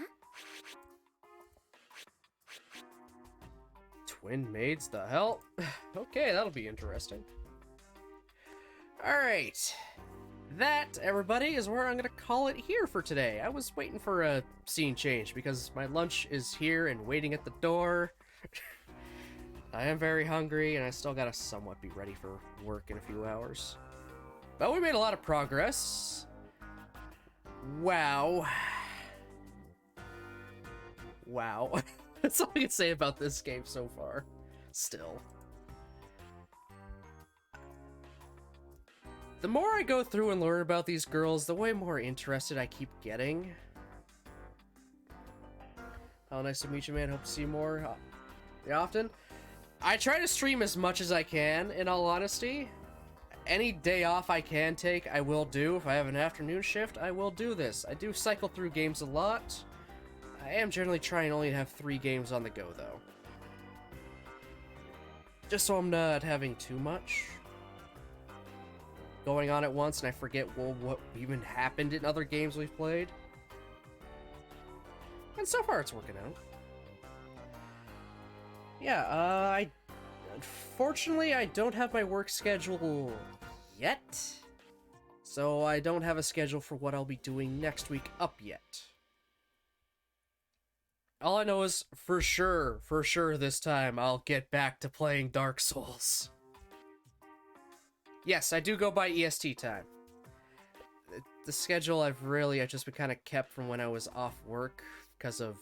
Twin maids, the hell? Okay, that'll be interesting. Alright. That, everybody, is where I'm gonna call it here for today. I was waiting for a scene change because my lunch is here and waiting at the door. I am very hungry and I still gotta somewhat be ready for work in a few hours. But we made a lot of progress. Wow. Wow. That's all I can say about this game so far. Still. The more I go through and learn about these girls, the way more interested I keep getting. Oh, nice to meet you, man. Hope to see you more often. I try to stream as much as I can, in all honesty. Any day off I can take, I will do. If I have an afternoon shift, I will do this. I do cycle through games a lot. I am generally trying only to have 3 games on the go, though. Just so I'm not having too much going on at once and I forget, well, what even happened in other games we've played. And so far it's working out. Yeah, unfortunately, I don't have my work schedule yet. So I don't have a schedule for what I'll be doing next week up yet. All I know is, for sure this time, I'll get back to playing Dark Souls. Yes, I do go by EST time. The schedule I've just been kind of kept from when I was off work because of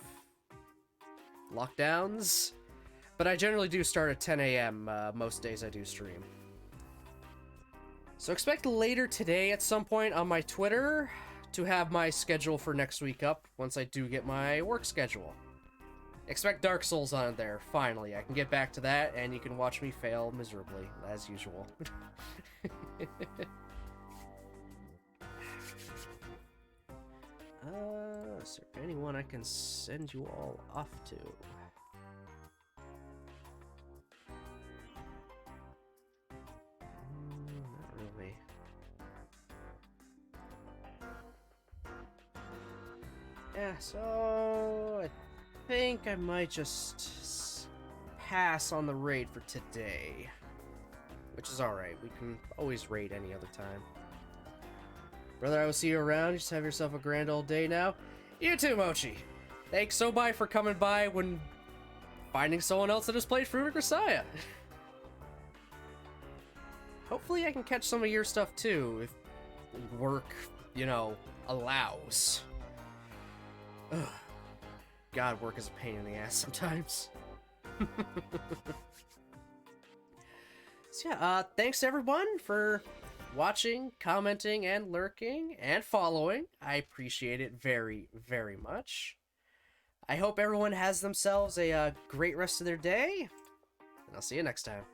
lockdowns. But I generally do start at 10 a.m. Most days I do stream. So expect later today at some point on my Twitter to have my schedule for next week up once I do get my work schedule. Expect Dark Souls on there, finally. I can get back to that, and you can watch me fail miserably, as usual. Is there anyone I can send you all off to? Not really. Yeah, so I think I might just pass on the raid for today. Which is alright, we can always raid any other time. Brother, I will see you around. Just have yourself a grand old day now. You too, Mochi. Thanks so much for coming by when finding someone else that has played through Grisaia. Hopefully I can catch some of your stuff too, if work, allows. Ugh. God, work is a pain in the ass sometimes. So yeah, thanks everyone for watching, commenting, and lurking, and following. I appreciate it very, very much. I hope everyone has themselves a great rest of their day, and I'll see you next time.